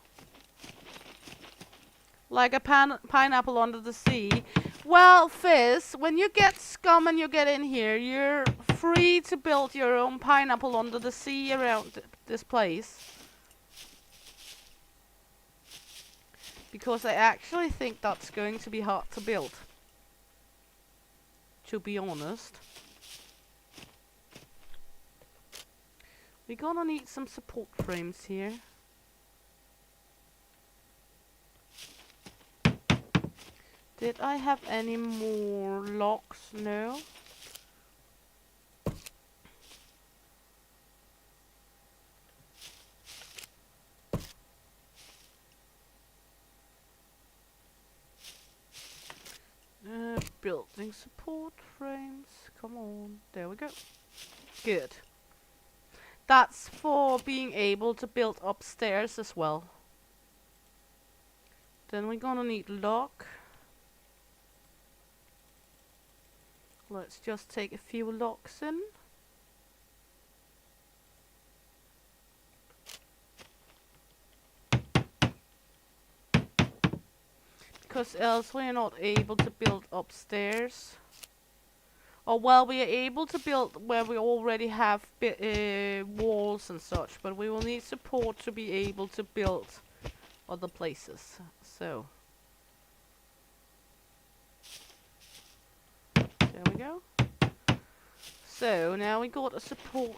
Like a pineapple under the sea. Well, Fizz, when you get Scum and you get in here, you're free to build your own pineapple under the sea around this place. Because I actually think that's going to be hard to build. To be honest. We're gonna need some support frames here. Did I have any more locks? No. Building support frames. Come on. There we go. Good. That's for being able to build upstairs as well. Then we're gonna need lock. Let's just take a few locks in. Because else we're not able to build upstairs. Or well, we are able to build where we already have walls and such, but we will need support to be able to build other places. So there we go. So now we got a support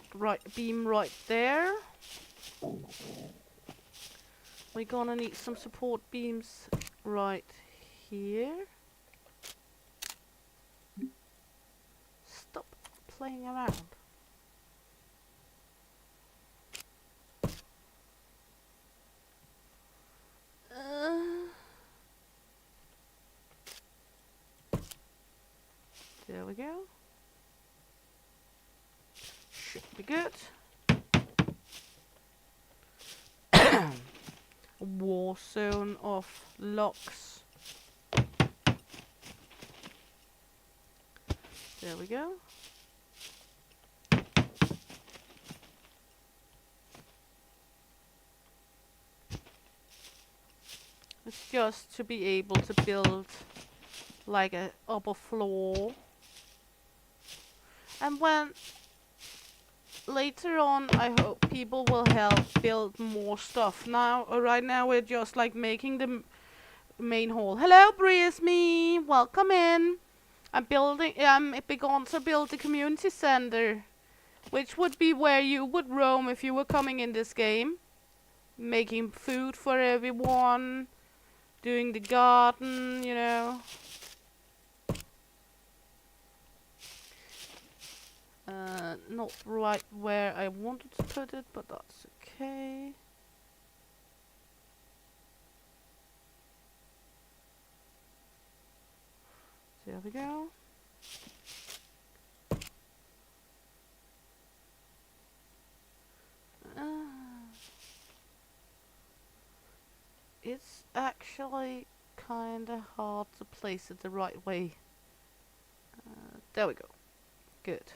beam right there. We're gonna need some support beams right here. Stop playing around. There we go. Should be good. A war zone of locks. There we go. It's just to be able to build like a upper floor. And when later on, I hope people will help build more stuff. Now, right now, we're just like making the main hall. Hello, Breeze me. Welcome in. I'm building. Begun to build the community center, which would be where you would roam if you were coming in this game, making food for everyone, doing the garden, you know. Not right where I wanted to put it, but that's okay. There we go. it's actually kinda hard to place it the right way. There we go. Good.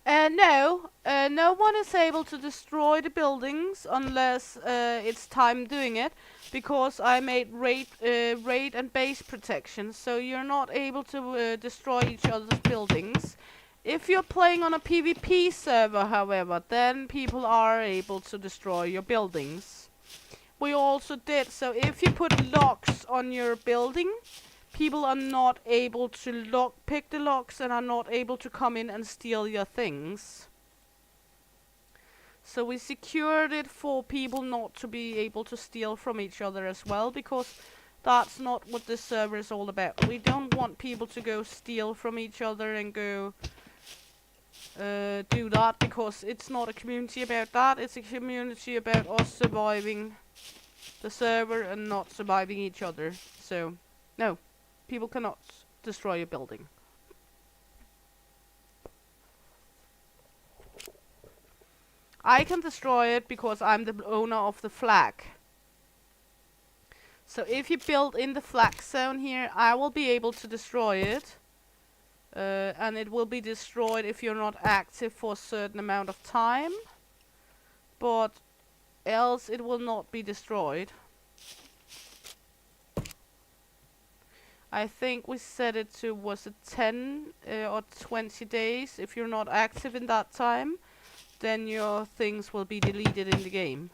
No, no one is able to destroy the buildings unless it's time doing it, because I made raid and base protection, so you're not able to destroy each other's buildings. If you're playing on a PvP server, however, then people are able to destroy your buildings. We also did, so if you put locks on your building, people are not able to lockpick the locks and are not able to come in and steal your things. So we secured it for people not to be able to steal from each other as well, because that's not what this server is all about. We don't want people to go steal from each other and go do that, because it's not a community about that. It's a community about us surviving the server and not surviving each other. So, no. People cannot destroy a building. I can destroy it because I'm the owner of the flag. So if you build in the flag zone here, I will be able to destroy it. And it will be destroyed if you're not active for a certain amount of time. But else it will not be destroyed. I think we set it to, was it 10 or 20 days? If you're not active in that time, then your things will be deleted in the game.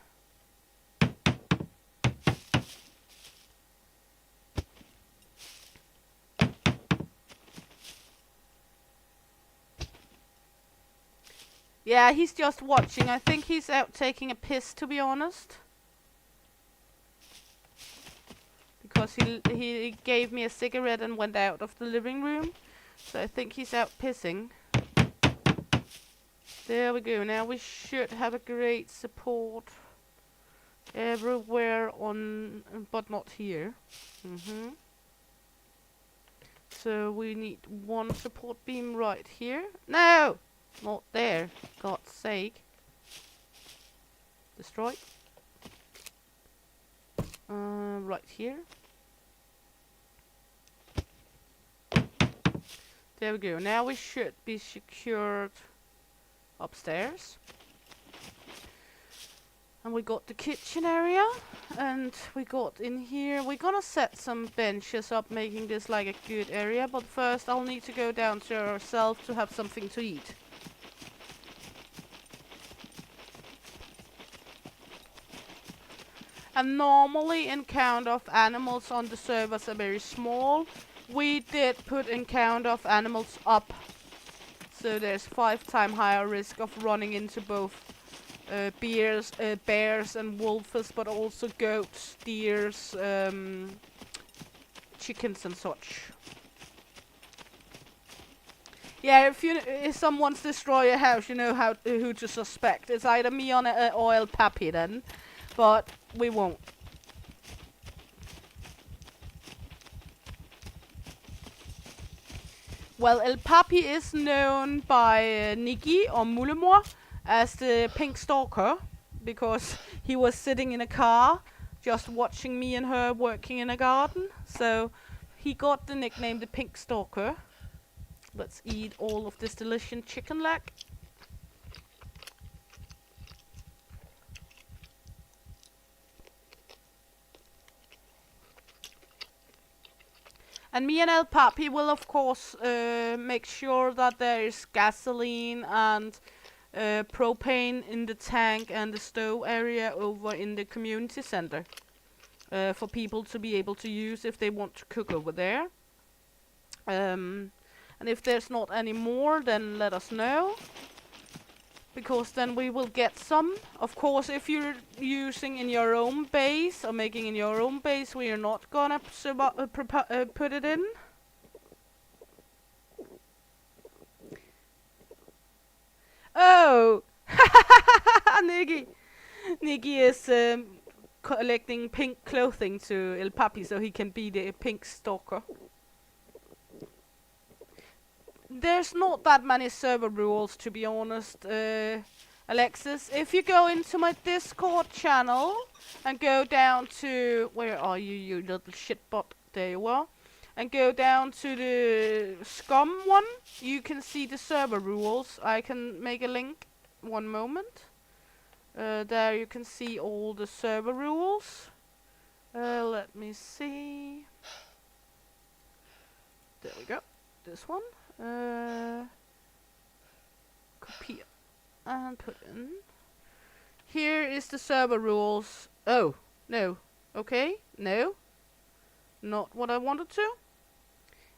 Yeah, he's just watching. I think he's out taking a piss, to be honest. Because he gave me a cigarette and went out of the living room. So I think he's out pissing. There we go. Now we should have a great support everywhere on, but not here. So we need one support beam right here. No! Not there. God's sake. Destroy. Right here. There we go. Now we should be secured upstairs. And we got the kitchen area. And we got in here. We're gonna set some benches up, making this like a good area. But first I'll need to go down to ourselves to have something to eat. And normally in count of animals on the servers are very small. We did put in count of animals up. So there's 5 times higher risk of running into both bears and wolves, but also goats, deers, chickens and such. Yeah, if someone's destroy a house, you know who to suspect. It's either me on an oil puppy then, but we won't. Well, El Papi is known by Nikki or Mulemor as the Pink Stalker, because he was sitting in a car just watching me and her working in a garden. So he got the nickname the Pink Stalker. Let's eat all of this delicious chicken leg. And me and El Papi will of course make sure that there is gasoline and propane in the tank and the stove area over in the community center for people to be able to use if they want to cook over there. And if there's not any more, then let us know, because then we will get some. Of course, if you're using in your own base or making in your own base, we are not gonna put it in. Oh! Nikki is collecting pink clothing to El Papi so he can be the Pink Stalker. There's not that many server rules, to be honest. Alexis, if you go into my Discord channel and go down to, where are you, you little shitbot? There you are. And go down to the Scum one, you can see the server rules. I can make a link. One moment. There you can see all the server rules. Let me see. There we go. This one. Copy and put in. Here is the server rules. Oh, no. Okay, no. Not what I wanted to.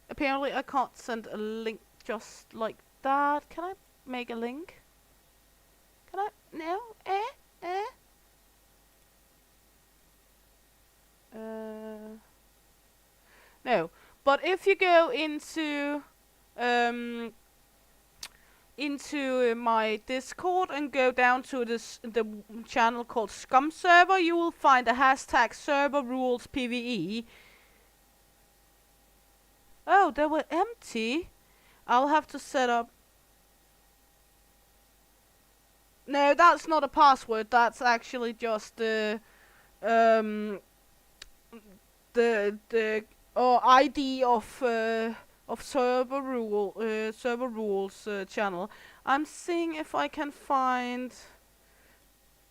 Apparently I can't send a link just like that. Can I make a link? Can I? No? No. But if you go into my Discord and go down to the channel called Scum server, you will find a hashtag server rules PvE. Oh, they were empty. I'll have to set up. No, that's not a password. That's actually just the ID of server rules channel. I'm seeing if I can find,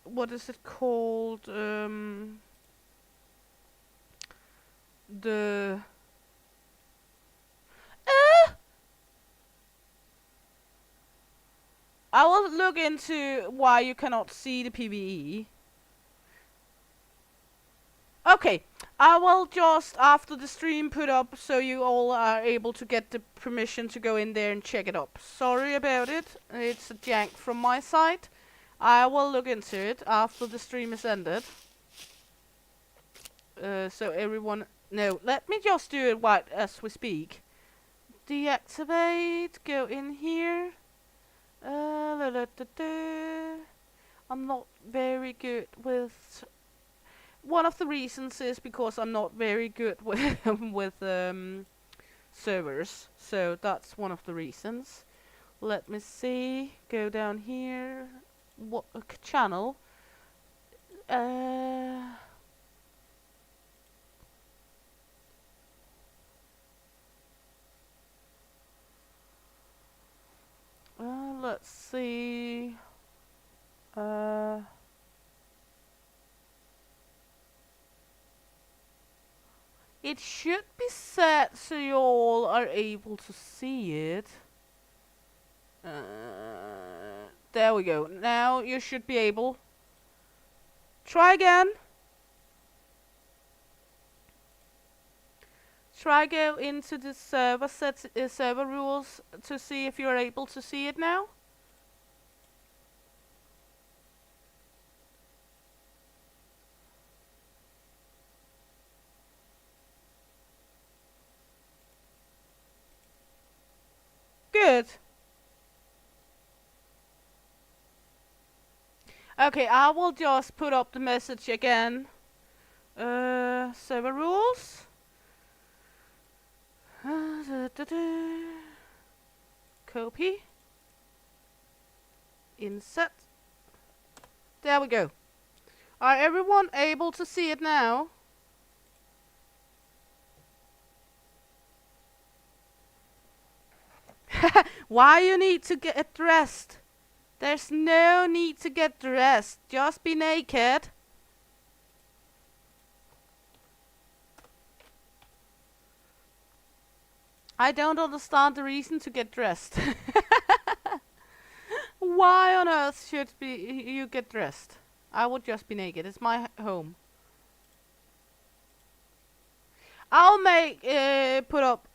what is it called? The I will look into why you cannot see the PvE. Okay, I will just, after the stream, put up so you all are able to get the permission to go in there and check it up. Sorry about it, it's a jank from my side. I will look into it after the stream is ended. So everyone... No, let me just do it right as we speak. Deactivate, go in here. I'm not very good with... One of the reasons is because I'm not very good with servers, so that's one of the reasons. Let me see. Go down here. What channel? Let's see. It should be set so you all are able to see it. There we go. Now you should be able. Try again. Try go into the server server rules to see if you're able to see it now. Good. Okay, I will just put up the message again. Server rules. Copy. Insert. There we go. Are everyone able to see it now? Why you need to get dressed? There's no need to get dressed. Just be naked. I don't understand the reason to get dressed. Why on earth should you get dressed? I would just be naked. It's my home. I'll put up.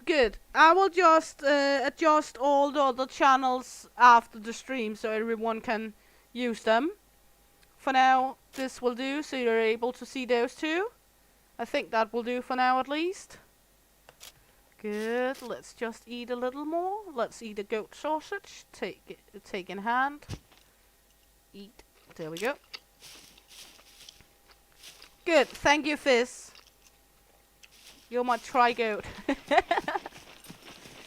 Good. I will just adjust all the other channels after the stream so everyone can use them. For now, this will do, so you're able to see those two. I think that will do for now at least. Good. Let's just eat a little more. Let's eat a goat sausage. Take in hand. Eat. There we go. Good. Thank you, Fizz. You're my tri-goat.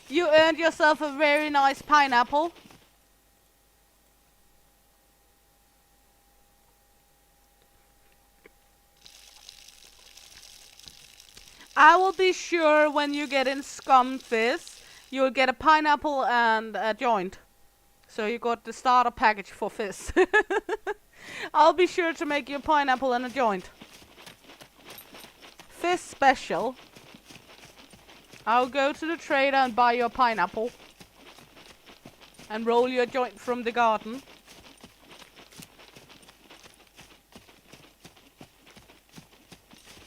You earned yourself a very nice pineapple. I will be sure when you get in Scum Fizz, you'll get a pineapple and a joint. So you got the starter package for Fizz. I'll be sure to make you a pineapple and a joint. Fizz special. I'll go to the trader and buy you a pineapple. And roll you a joint from the garden.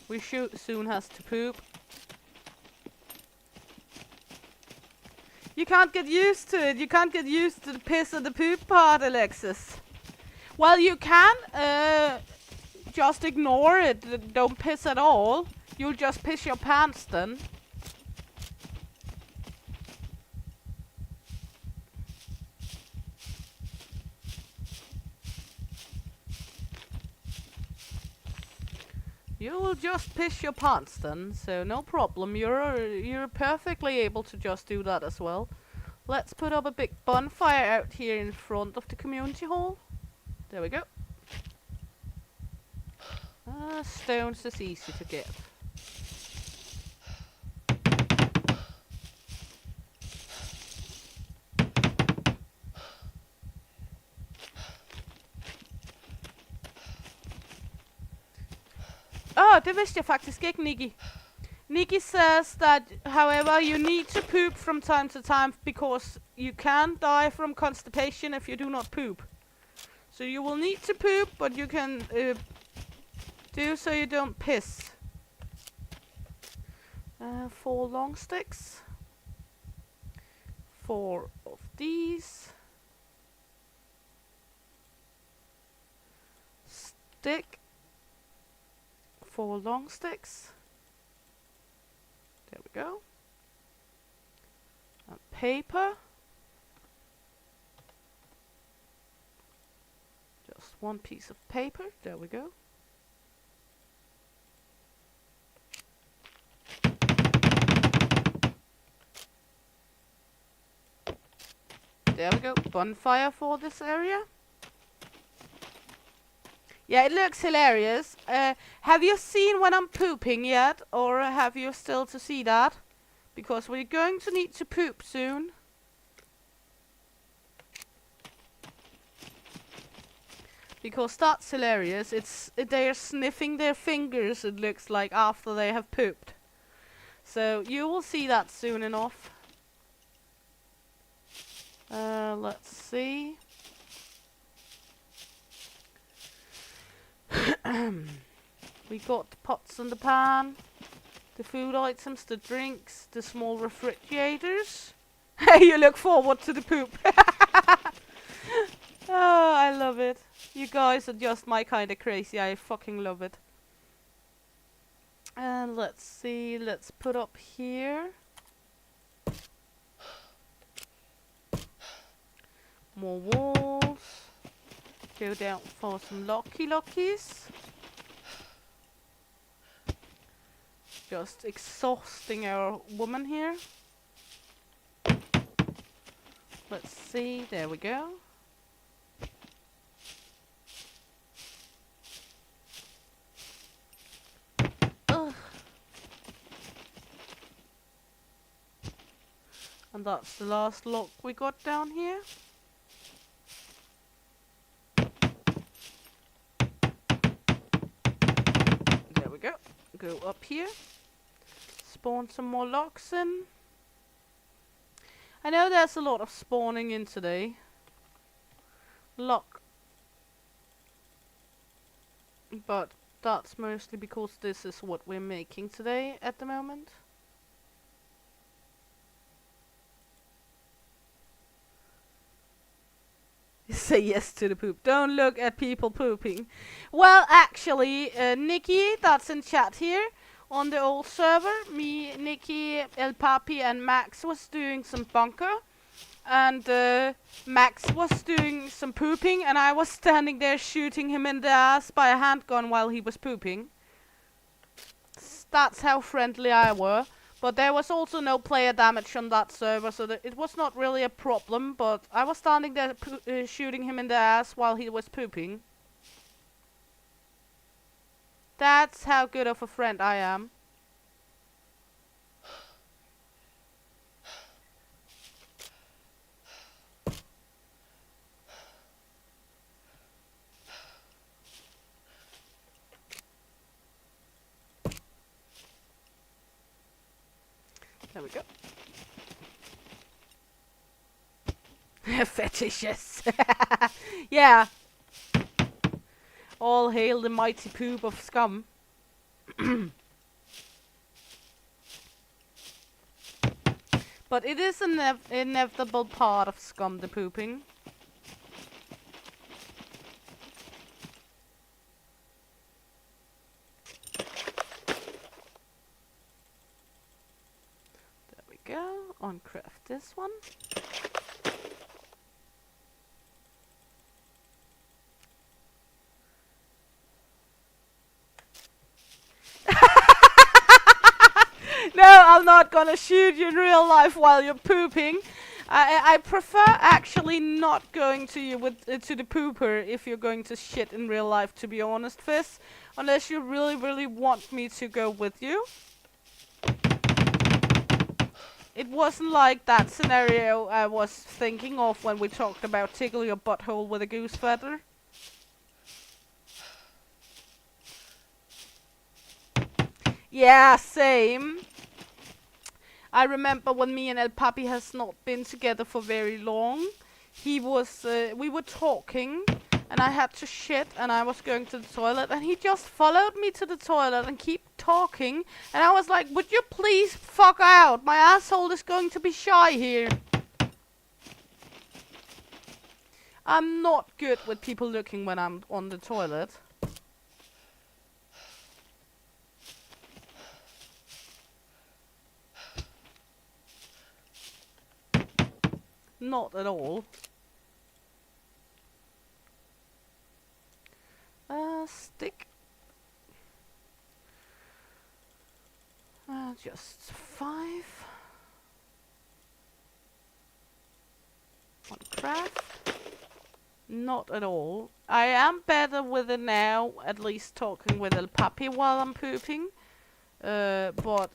We soon has to poop. You can't get used to it. You can't get used to the piss and the poop part, Alexis. Well, you can just ignore it. Don't piss at all. You'll just piss your pants then. You will just piss your pants then, so no problem. You're perfectly able to just do that as well. Let's put up a big bonfire out here in front of the community hall. There we go. Stones is easy to get. Det vidste jeg faktisk ikke, Nikki. Nikki says that, however, you need to poop from time to time because you can die from constipation if you do not poop. So you will need to poop, but you can do so you don't piss. 4 long sticks. 4 of these. Stick. 4 long sticks. There we go. And paper. Just 1 piece of paper. There we go. There we go. Bonfire for this area. Yeah, it looks hilarious. Have you seen when I'm pooping yet? Or have you still to see that? Because we're going to need to poop soon. Because that's hilarious. They're sniffing their fingers, it looks like, after they have pooped. So you will see that soon enough. Let's see. We got the pots and the pan, the food items, the drinks, the small refrigerators. You look forward to the poop. Oh, I love it. You guys are just my kind of crazy. I fucking love it. And let's see, let's put up here. More walls. Go down for some lockies. Just exhausting our woman here. Let's see, there we go. Ugh. And that's the last lock we got down here. There we go. Go up here. Spawn some more locks in. I know there's a lot of spawning in today. Lock. But that's mostly because this is what we're making today at the moment. Say yes to the poop. Don't look at people pooping. Well, actually, Nikki, that's in chat here, on the old server, me, Nikki, El Papi, and Max was doing some bunker. And Max was doing some pooping, and I was standing there shooting him in the ass by a handgun while he was pooping. That's how friendly I were. But there was also no player damage on that server, so it was not really a problem. But I was standing there shooting him in the ass while he was pooping. That's how good of a friend I am. There we go. Fetishes. Yeah. All hail the mighty poop of scum. But it is an inevitable part of scum, the pooping. There we go. Uncraft this one. No, I'm not gonna shoot you in real life while you're pooping. I prefer actually not going to you with to the pooper if you're going to shit in real life, to be honest, Fizz. Unless you really, really want me to go with you. It wasn't like that scenario I was thinking of when we talked about tickle your butthole with a goose feather. Yeah, same. I remember when me and El Papi has not been together for very long. We were talking, and I had to shit, and I was going to the toilet, and he just followed me to the toilet and keep talking, and I was like, would you please fuck out? My asshole is going to be shy here. I'm not good with people looking when I'm on the toilet. Not at all. Stick. Just 5. One craft. Not at all. I am better with it now, at least talking with El Papi while I'm pooping. But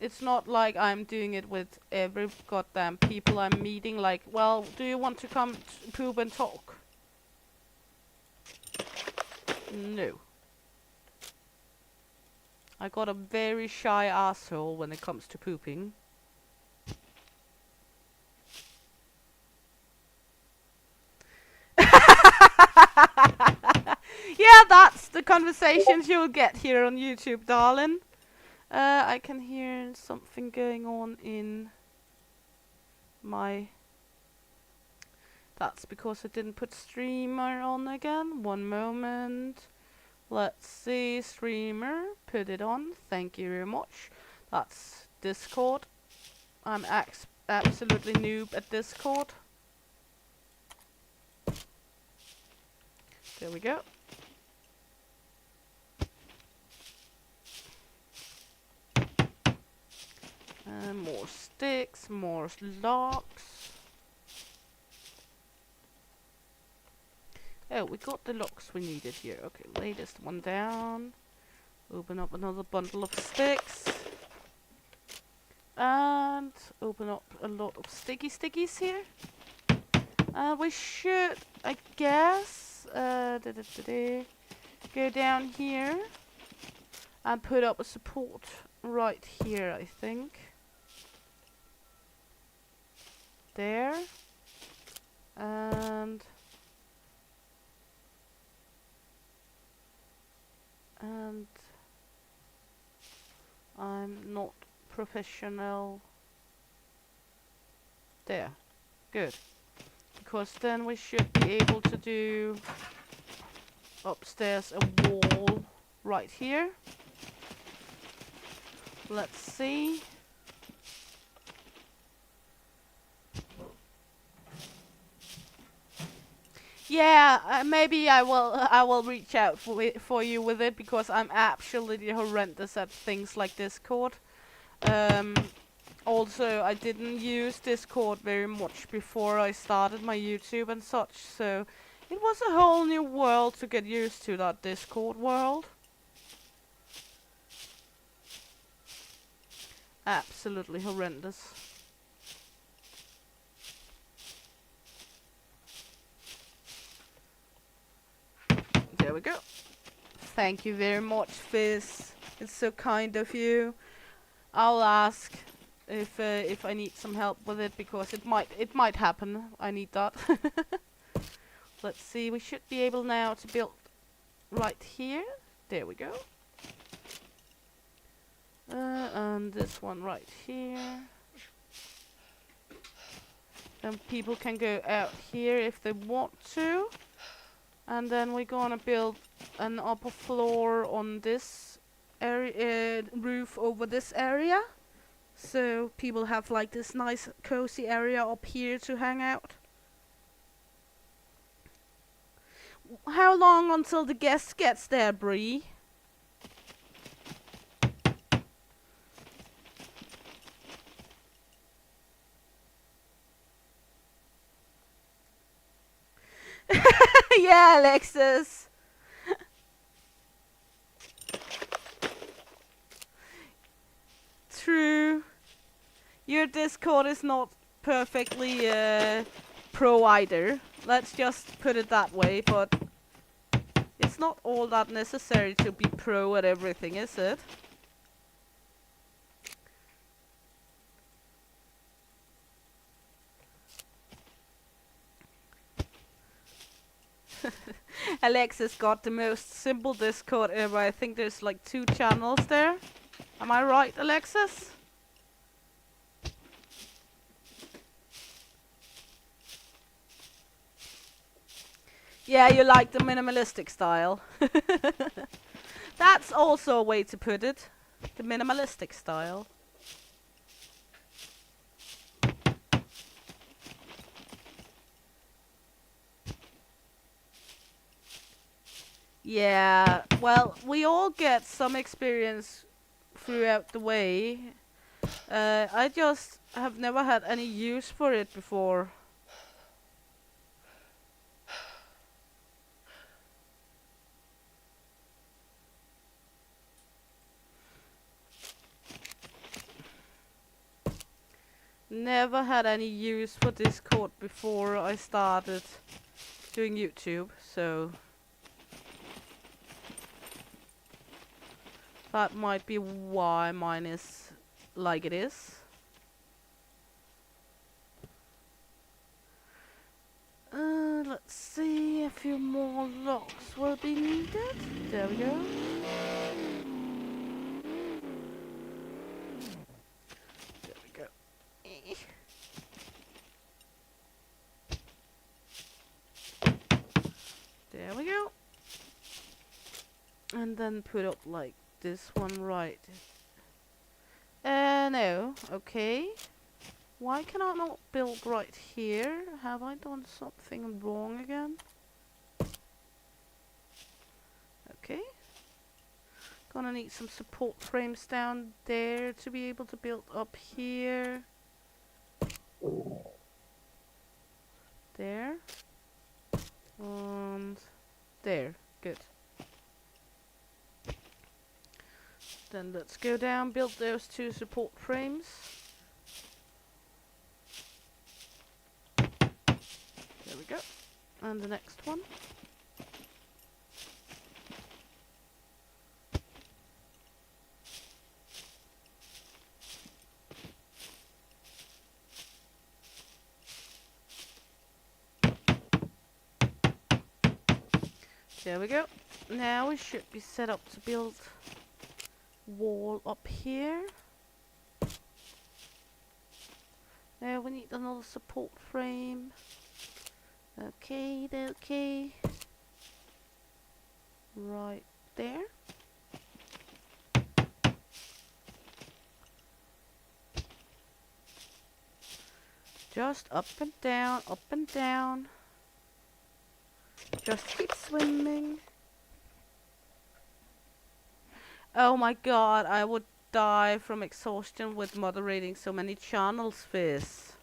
it's not like I'm doing it with every goddamn people I'm meeting. Like, well, do you want to come poop and talk? No. I got a very shy asshole when it comes to pooping. Yeah, that's the conversations you'll get here on YouTube, darling. I can hear something going on in my... That's because I didn't put streamer on again. One moment. Let's see, streamer, put it on. Thank you very much. That's Discord. I'm absolutely noob at Discord. There we go. More sticks, more locks. Oh, we got the locks we needed here. Okay, lay this one down. Open up another bundle of sticks. And open up a lot of sticky stickies here. We should, I guess, go down here and put up a support right here, I think. There. And I'm not professional. There. Good. Because then we should be able to do upstairs a wall right here. Let's see. Yeah, maybe I will reach out for you with it, because I'm absolutely horrendous at things like Discord. Also, I didn't use Discord very much before I started my YouTube and such, so it was a whole new world to get used to, that Discord world. Absolutely horrendous. There we go. Thank you very much, Fizz. It's so kind of you. I'll ask if I need some help with it, because it might happen. I need that. Let's see. We should be able now to build right here. There we go. And this one right here. Then people can go out here if they want to. And then we're gonna build an upper floor on this area, roof over this area. So people have like this nice cozy area up here to hang out. How long until the guest gets there, Bree? Yeah, Alexis. True. Your Discord is not perfectly pro either. Let's just put it that way, but it's not all that necessary to be pro at everything, is it? Alexis got the most simple Discord ever. I think there's like 2 channels there. Am I right, Alexis? Yeah, you like the minimalistic style. That's also a way to put it. The minimalistic style. Yeah, well, we all get some experience throughout the way. I just have never had any use for it before. Never had any use for Discord before I started doing YouTube, so that might be why mine is like it is. Let's see, a few more logs will be needed. There we go. There we go. There we go. And then put up like this one right. No. Okay. Why can I not build right here? Have I done something wrong again? Okay. Gonna need some support frames down there to be able to build up here. There. And there. Good. Then let's go down, build those 2 support frames. There we go. And the next one. There we go. Now we should be set up to build wall up here. Now we need another support frame. Okay, okay. Right there. Just up and down, up and down. Just keep swimming. Oh my god, I would die from exhaustion with moderating so many channels, Fizz.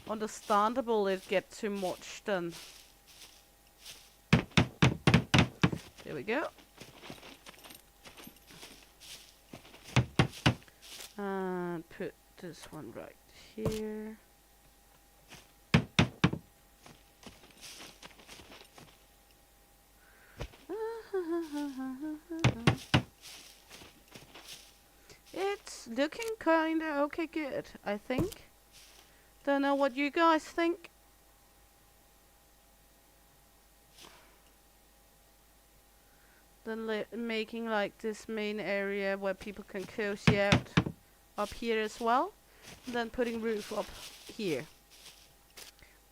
Understandable, it gets too much then. There we go. And put this one right here. It's looking kinda okay good, I think. Don't know what you guys think. Then making like this main area where people can cozy out up here as well. And then putting roof up here.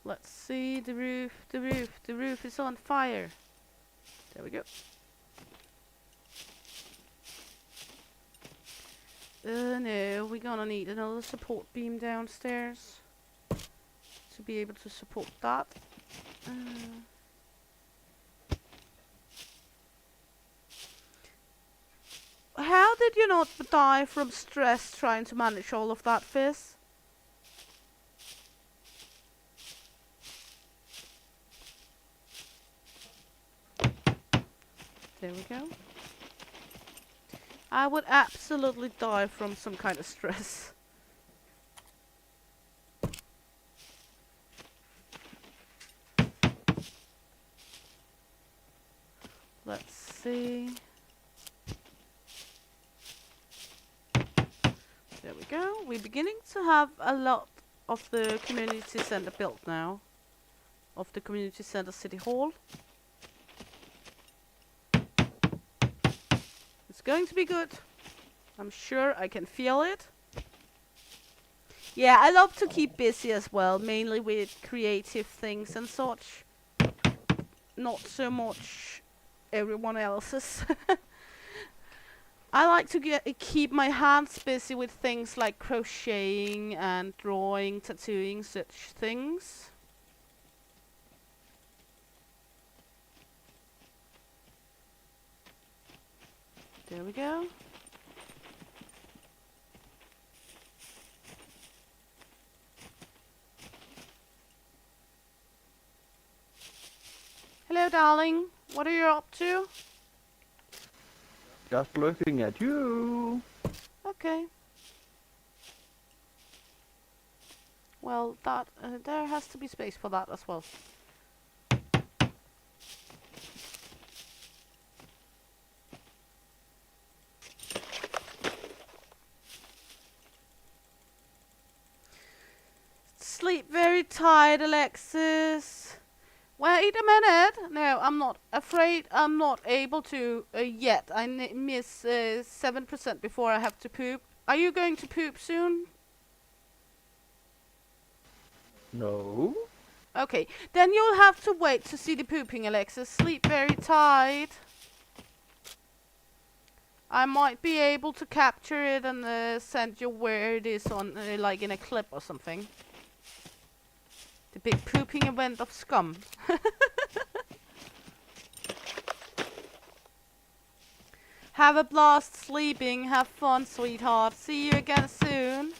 Let's see the roof, the roof, the roof is on fire. There we go. No, we're gonna need another support beam downstairs to be able to support that. How did you not die from stress trying to manage all of that, Fizz? There we go. I would absolutely die from some kind of stress. Let's see. There we go. We're beginning to have a lot of the community center built now. Of the community center city hall. It's going to be good. I'm sure I can feel it. Yeah, I love to keep busy as well, mainly with creative things and such. Not so much everyone else's. I like to keep my hands busy with things like crocheting and drawing, tattooing, such things. There we go. Hello, darling. What are you up to? Just looking at you. Okay. Well, that there has to be space for that as well. Sleep very tired, Alexis. Wait a minute. No, I'm not afraid. I'm not able to yet. I miss 7% before I have to poop. Are you going to poop soon? No. Okay, then you'll have to wait to see the pooping, Alexis. Sleep very tight. I might be able to capture it and send you where it is on, like in a clip or something. The big pooping event of Scum. Have a blast sleeping. Have fun, sweetheart. See you again soon.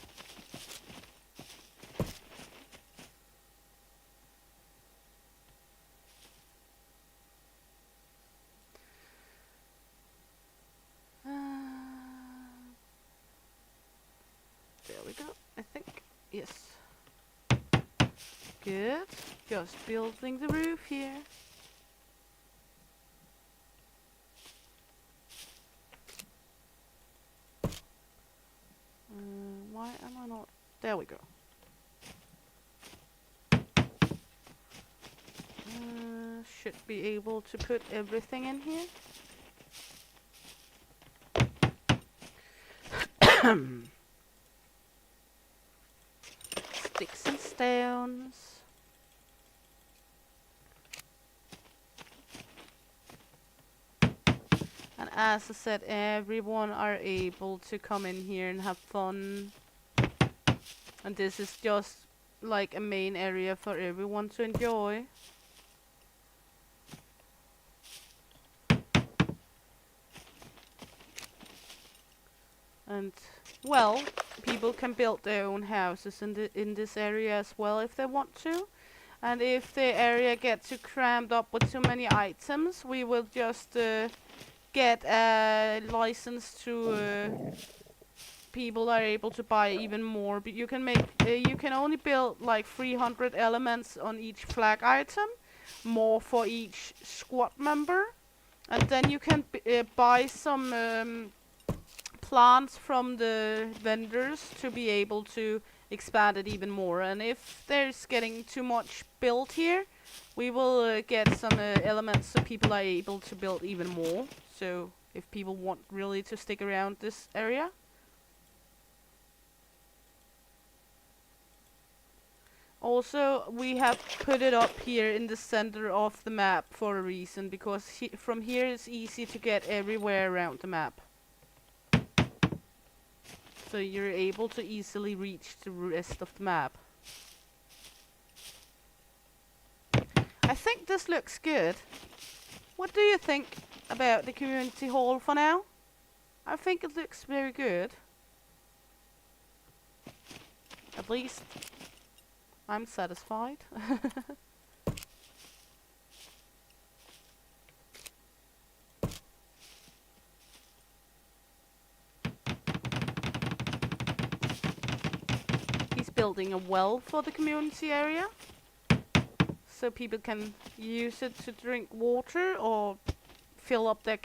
There we go, I think. Yes. Good. Just building the roof here. Why am I not? There we go. Should be able to put everything in here. Sticks and stones. And as I said, everyone are able to come in here and have fun. And this is just like a main area for everyone to enjoy. And well, people can build their own houses in this area as well if they want to. And if the area gets too crammed up with too many items, we will just get a license to people are able to buy even more. But you can make you can only build like 300 elements on each flag item, more for each squad member, and then you can buy some plants from the vendors to be able to expand it even more. And if there's getting too much built here, we will get some elements so people are able to build even more. So if people want really to stick around this area. Also, we have put it up here in the center of the map for a reason, because from here it's easy to get everywhere around the map. So you're able to easily reach the rest of the map. I think this looks good. What do you think about the community hall for now? I think it looks very good. At least I'm satisfied. He's building a well for the community area, so people can use it to drink water or fill up their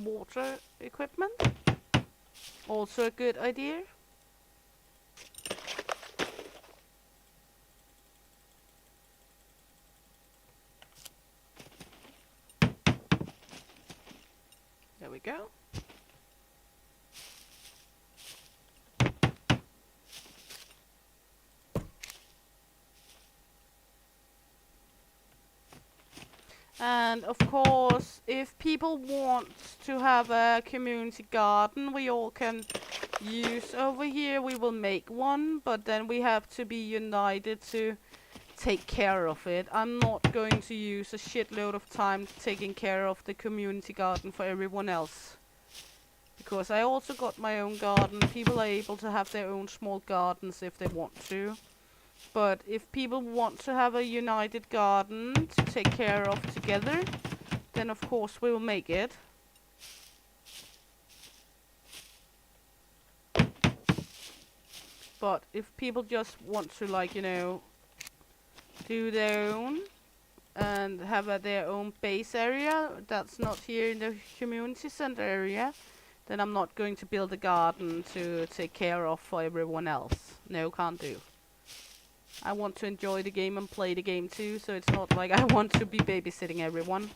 water equipment. Also a good idea. There we go. And of course, if people want to have a community garden we all can use over here, we will make one, but then we have to be united to take care of it. I'm not going to use a shitload of time taking care of the community garden for everyone else, because I also got my own garden. People are able to have their own small gardens if they want to. But if people want to have a united garden to take care of together, then of course we will make it. But if people just want to, like, you know, do their own and have their own base area that's not here in the community center area, then I'm not going to build a garden to take care of for everyone else. No, can't do. I want to enjoy the game and play the game too, so it's not like I want to be babysitting everyone.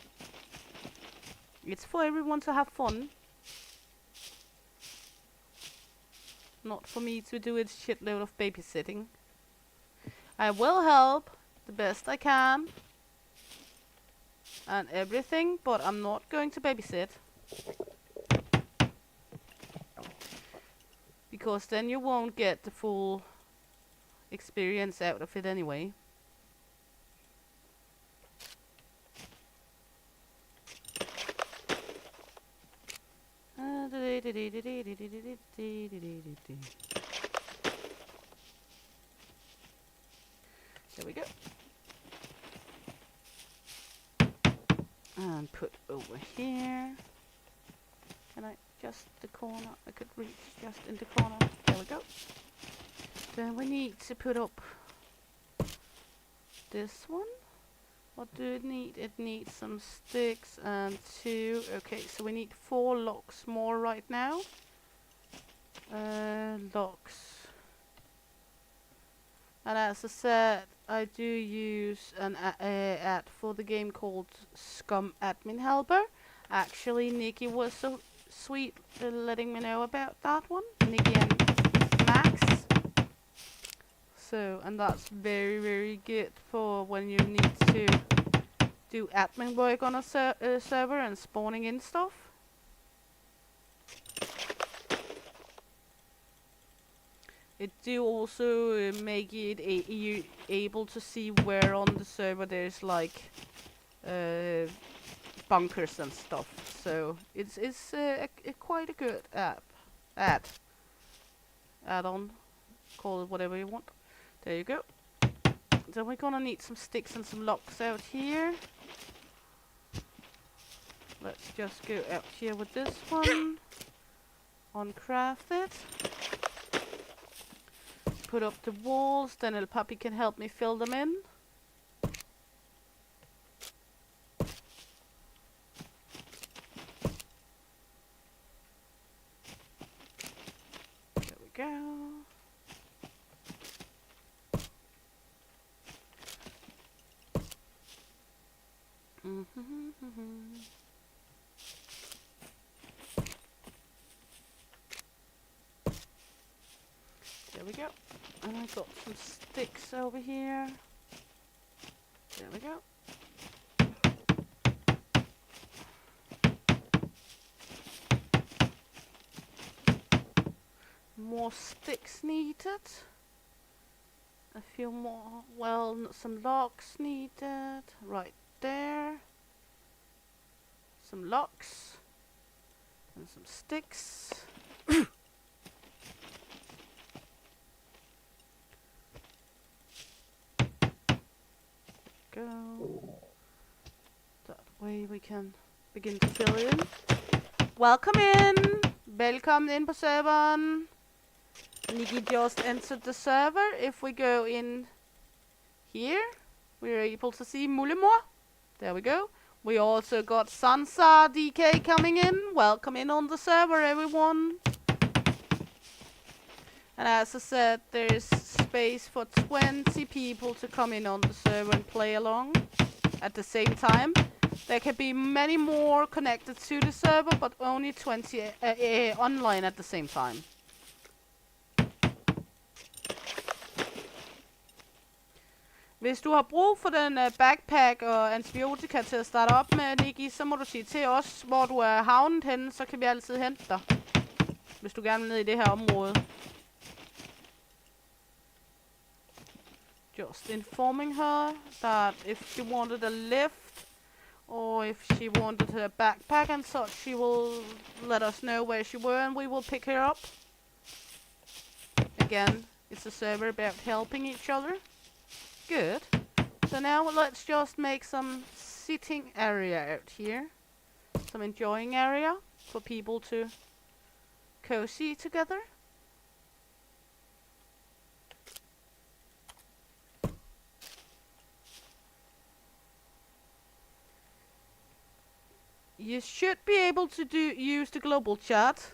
It's for everyone to have fun. Not for me to do a shitload of babysitting. I will help the best I can and everything, but I'm not going to babysit. Because then you won't get the full experience out of it anyway. There we go. And put over here. Can I just the corner? I could reach just in the corner. There we go. Then we need to put up this one. What do it need? It needs some sticks and 2. Okay, so we need 4 logs more right now. Logs. And as I said, I do use an ad for the game called Scum Admin Helper. Actually, Nikki was so sweet letting me know about that one. Nikki and Max. So, and that's very, very good for when you need to do admin work on a server and spawning in stuff. It do also make it you able to see where on the server there's like bunkers and stuff. So it's quite a good add-on. Call it whatever you want. There you go. Then we're gonna need some sticks and some logs out here. Let's just go out here with this one. Uncraft it. Put up the walls, then El Papi can help me fill them in. go. There we go. And I got some sticks over here. There we go. More sticks needed. A few more, well, some logs needed. Right there. Some logs. And some sticks. Go. That way we can begin to fill in. Welcome in! Velkommen ind på serveren. Nikki just entered the server. If we go in here, we're able to see Mullemor. There we go. We also got Sansa DK coming in. Welcome in on the server, everyone. And as I said, there's space for 20 people to come in on the server and play along at the same time. There can be many more connected to the server, but only 20 online at the same time. Hvis du har brug for den backpack og antibiotika til at starte op med, Nikki, så må du sige til os, hvor du er havnet henne, så kan vi altid hente dig. Hvis du gerne vil ned i det her område. Just informing her that if she wanted a lift, or if she wanted a backpack and such, she will let us know where she were and we will pick her up. Again, it's a server about helping each other. Good. So now let's just make some sitting area out here. Some enjoying area for people to cozy together. You should be able to use the global chat.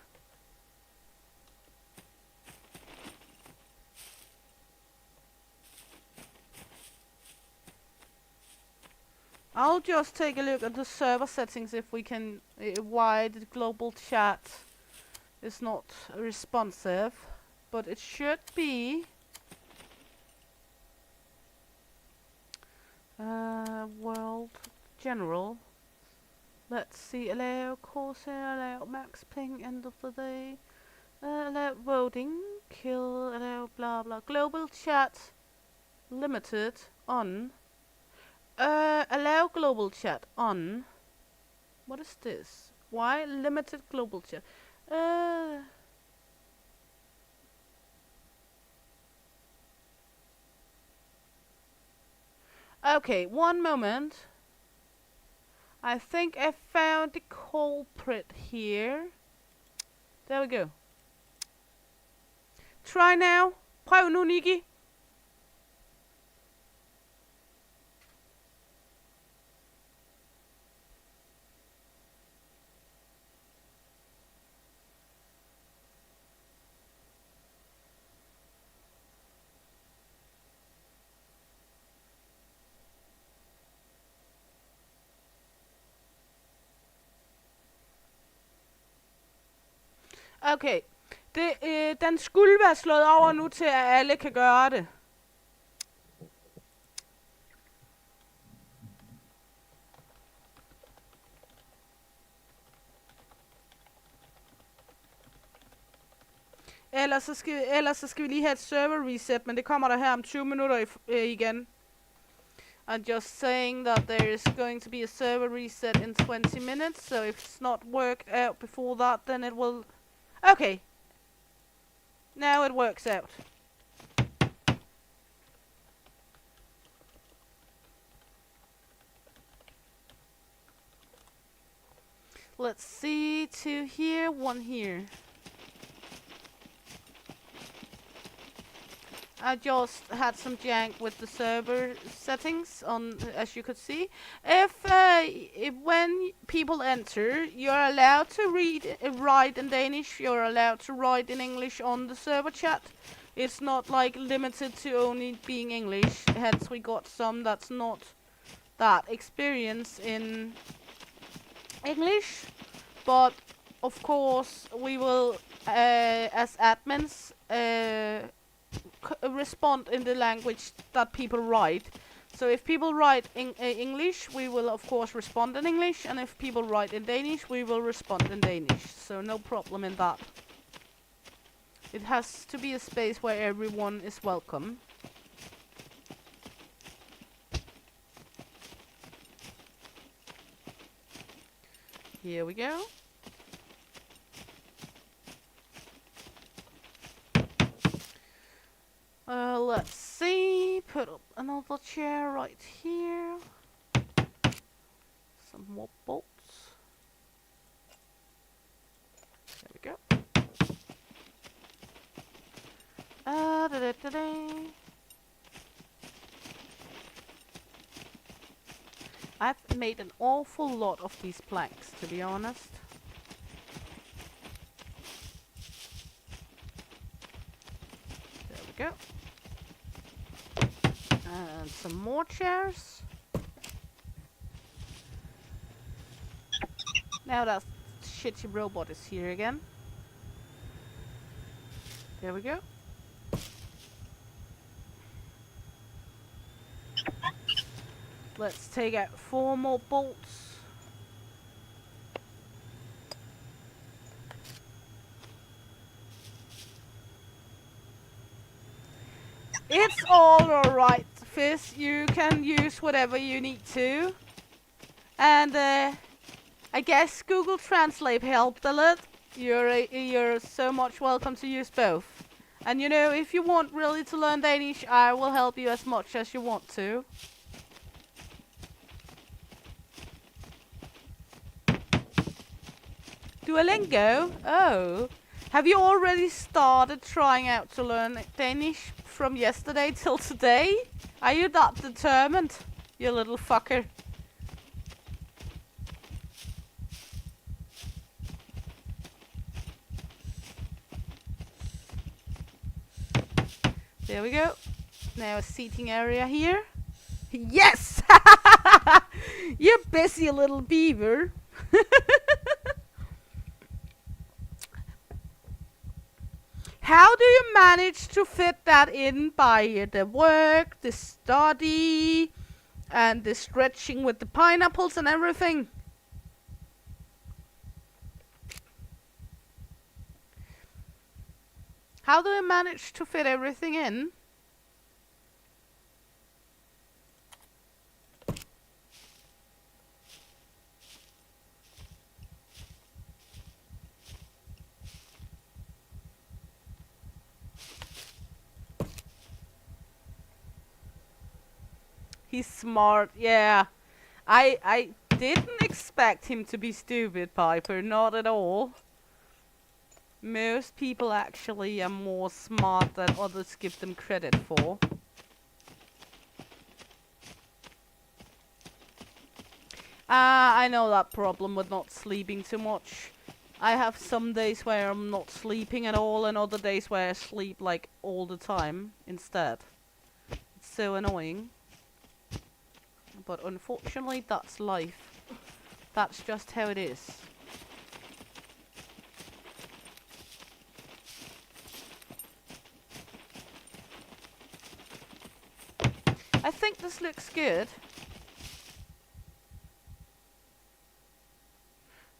I'll just take a look at the server settings if we can, why the global chat is not responsive, but it should be world general. Let's see, allow Corsair, allow max ping, end of the day, allow voting, kill, allow blah blah, global chat, limited, on. Allow global chat on. What is this? Why limited global chat? Okay, one moment. I think I found the culprit here. There we go. Try now. Prøv nu, Nikki. Okay, den skulle være slået over nu til, at alle kan gøre det. Ellers så skal vi lige have et server reset, men det kommer der her om 20 minutter igen. I'm just saying that there is going to be a server reset in 20 minutes, so if it's not worked out before that, then it will... Okay. Now it works out. Let's see, 2 here, 1 here. I just had some jank with the server settings on, as you could see. If when people enter, you're allowed to write in Danish. You're allowed to write in English on the server chat. It's not like limited to only being English. Hence, we got some that's not that experienced in English, but of course we will, as admins, respond in the language that people write. So if people write in English, we will of course respond in English, and if people write in Danish, we will respond in Danish. So no problem in that. It has to be a space where everyone is welcome. Here we go. Let's see. Put up another chair right here. Some more bolts. There we go. I've made an awful lot of these planks, to be honest. There we go. And some more chairs. Now that shitty robot is here again. There we go. Let's take out 4 more bolts. It's all alright, Fizz. You can use whatever you need to. And I guess Google Translate helped a lot. You're so much welcome to use both. And you know, if you want really to learn Danish, I will help you as much as you want to. Duolingo? Oh. Have you already started trying out to learn Danish from yesterday till today? Are you that determined, you little fucker? There we go. Now a seating area here. Yes! You busy little beaver. How do you manage to fit that in by the work, the study, and the stretching with the pineapples and everything? How do you manage to fit everything in? He's smart, yeah. I didn't expect him to be stupid, Piper, not at all. Most people actually are more smart than others give them credit for. I know that problem with not sleeping too much. I have some days where I'm not sleeping at all and other days where I sleep like all the time instead. It's so annoying. But unfortunately, that's life. That's just how it is. I think this looks good.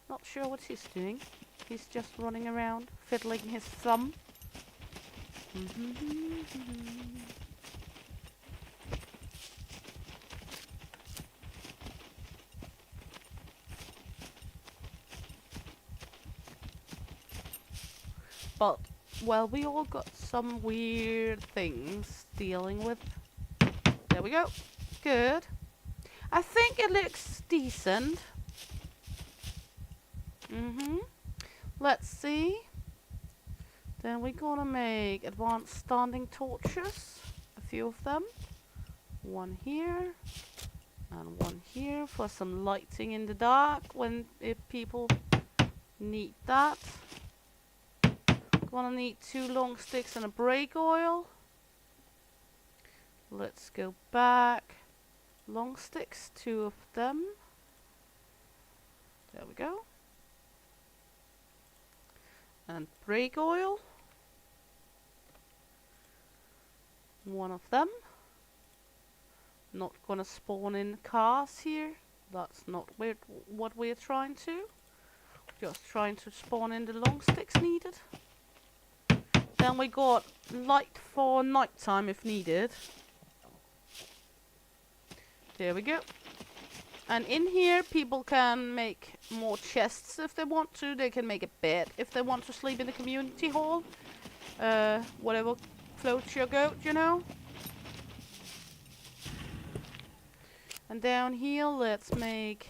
Not sure what he's doing. He's just running around, fiddling his thumb. But, well, we all got some weird things dealing with. There we go. Good. I think it looks decent. Let's see. Then we're gonna make advanced standing torches. A few of them. One here. And one here for some lighting in the dark if people need that. Gonna need 2 long sticks and a brake oil. Let's go back. Long sticks, 2 of them. There we go. And brake oil. 1 of them. Not gonna spawn in cars here. That's not what we're trying to. Just trying to spawn in the long sticks needed. Then we got light for nighttime if needed. There we go. And in here people can make more chests if they want to. They can make a bed if they want to sleep in the community hall. Whatever floats your goat, you know. And down here let's make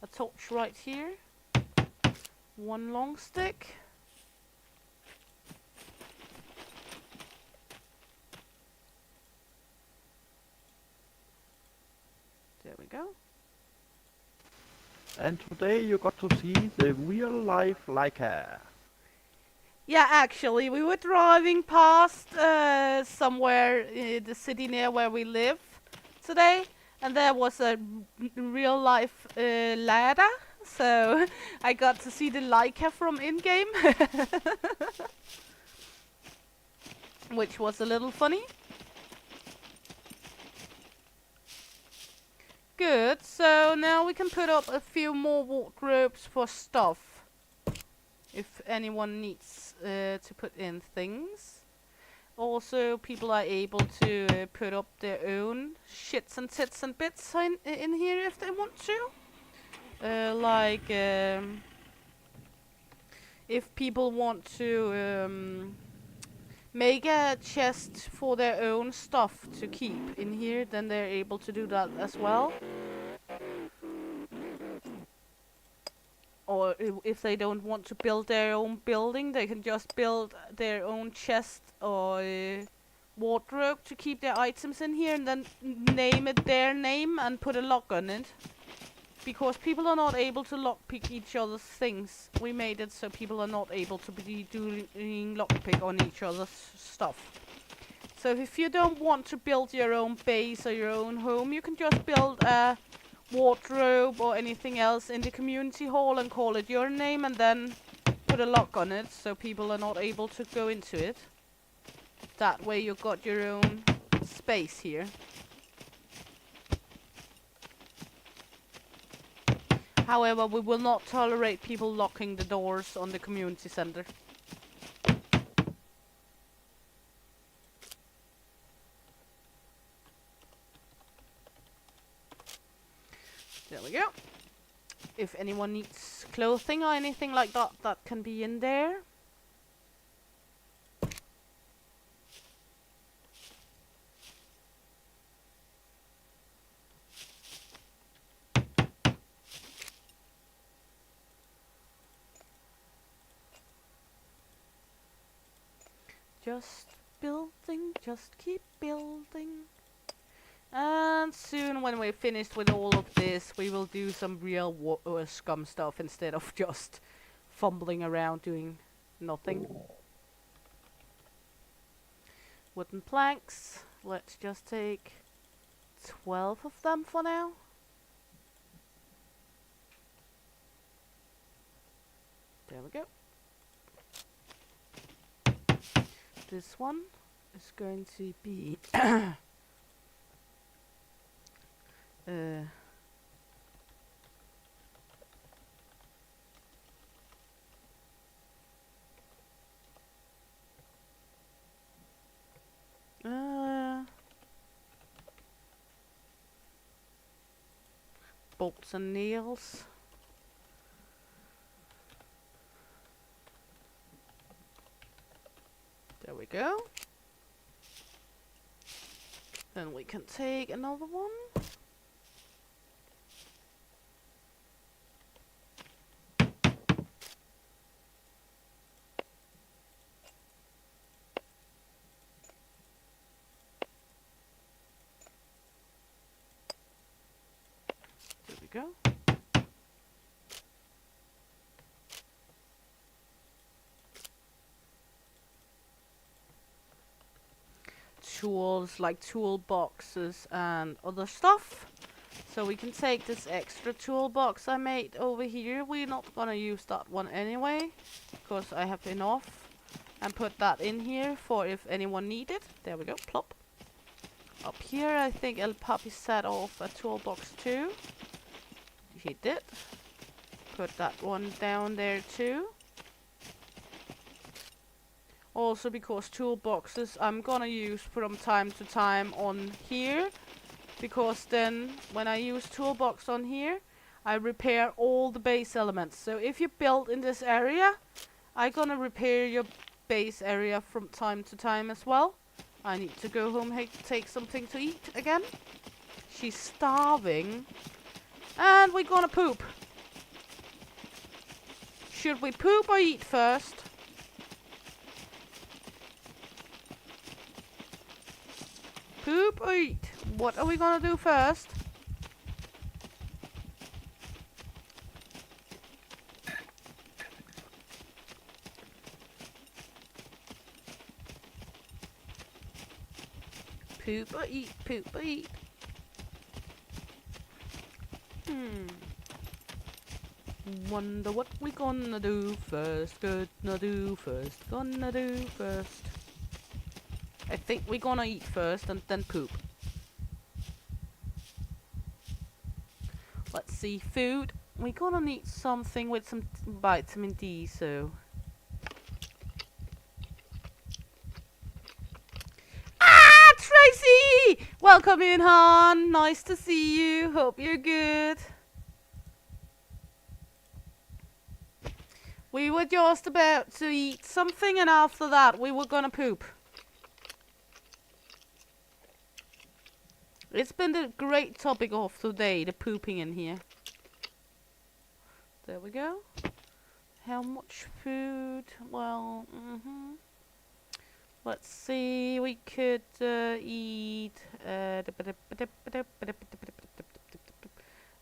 a torch right here. 1 long stick. There we go. And today you got to see the real life Leica. Yeah, actually, we were driving past somewhere in the city near where we live today, and there was a real life ladder, so I got to see the Leica from in-game, which was a little funny. Good, so now we can put up a few more wardrobes for stuff. If anyone needs to put in things. Also, people are able to put up their own shits and tits and bits in here if they want to. If people want to make a chest for their own stuff to keep in here, then they're able to do that as well. Or if they don't want to build their own building, they can just build their own chest or wardrobe to keep their items in here and then name it their name and put a lock on it. Because people are not able to lockpick each other's things. We made it so people are not able to be doing lockpick on each other's stuff. So if you don't want to build your own base or your own home, you can just build a wardrobe or anything else in the community hall and call it your name and then put a lock on it so people are not able to go into it. That way you got your own space here. However, we will not tolerate people locking the doors on the community center. There we go. If anyone needs clothing or anything like that, that can be in there. Just building, just keep building. And soon when we're finished with all of this, we will do some real Scum stuff instead of just fumbling around doing nothing. Wooden planks. Let's just take 12 of them for now. There we go. This one is going to be bolts and nails. There we go. Then we can take another one. we go. Tools like toolboxes and other stuff. So we can take this extra toolbox I made over here. We're not gonna use that one anyway, because I have enough. And put that in here for if anyone needed. There we go, plop. Up here I think El Papi set off a toolbox too. He did. Put that one down there too. Also because toolboxes I'm gonna use from time to time on here. Because then when I use toolbox on here, I repair all the base elements. So if you build in this area, I'm gonna repair your base area from time to time as well. I need to go home and take something to eat again. She's starving. And we're gonna poop. Should we poop or eat first? Poop or eat? What are we gonna do first? Poop or eat? Poop or eat? Wonder what we gonna do first. Gonna do first. Gonna do first. I think we're gonna eat first and then poop. Let's see, food. We're gonna need something with some vitamin D, so. Ah, Tracy! Welcome in, hon. Nice to see you. Hope you're good. We were just about to eat something, and after that, we were gonna poop. It's been the great topic of today, the pooping in here. There we go. How much food? Well, let's see. We could eat.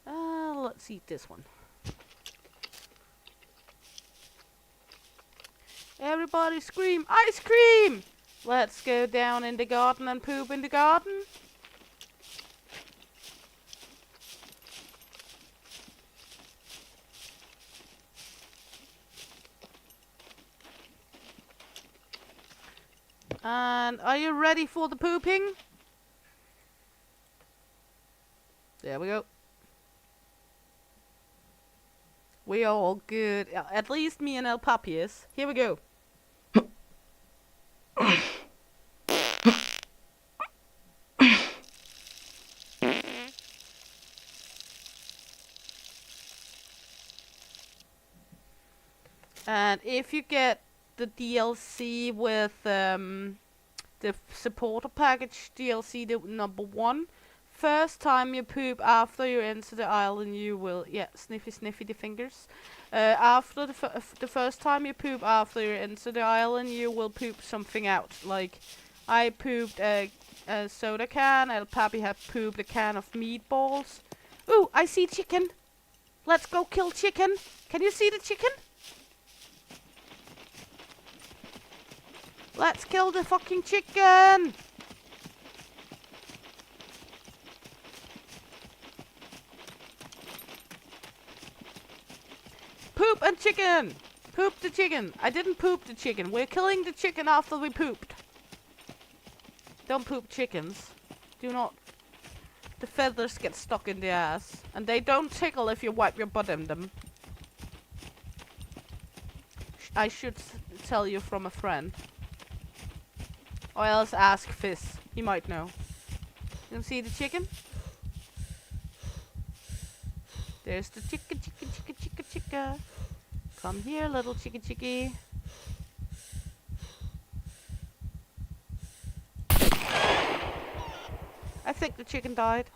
Let's eat this one. Everybody scream, ice cream! Let's go down in the garden and poop in the garden. And are you ready for the pooping? There we go. We are all good. At least me and El Papi is. Here we go. And if you get the DLC with the supporter package DLC, the number 1, first time you poop after you enter the island, you will sniffy the fingers. After the first time you poop after you enter the island, you will poop something out. Like I pooped a soda can. El Papi had pooped a can of meatballs. Ooh, I see chicken. Let's go kill chicken. Can you see the chicken? Let's kill the fucking chicken! Poop and chicken! Poop the chicken! I didn't poop the chicken. We're killing the chicken after we pooped. Don't poop chickens. Do not. The feathers get stuck in the ass. And they don't tickle if you wipe your butt in them. I should tell you from a friend. Or else ask Fizz. He might know. You can see the chicken? There's the chicken. Come here, little chickie. I think the chicken died.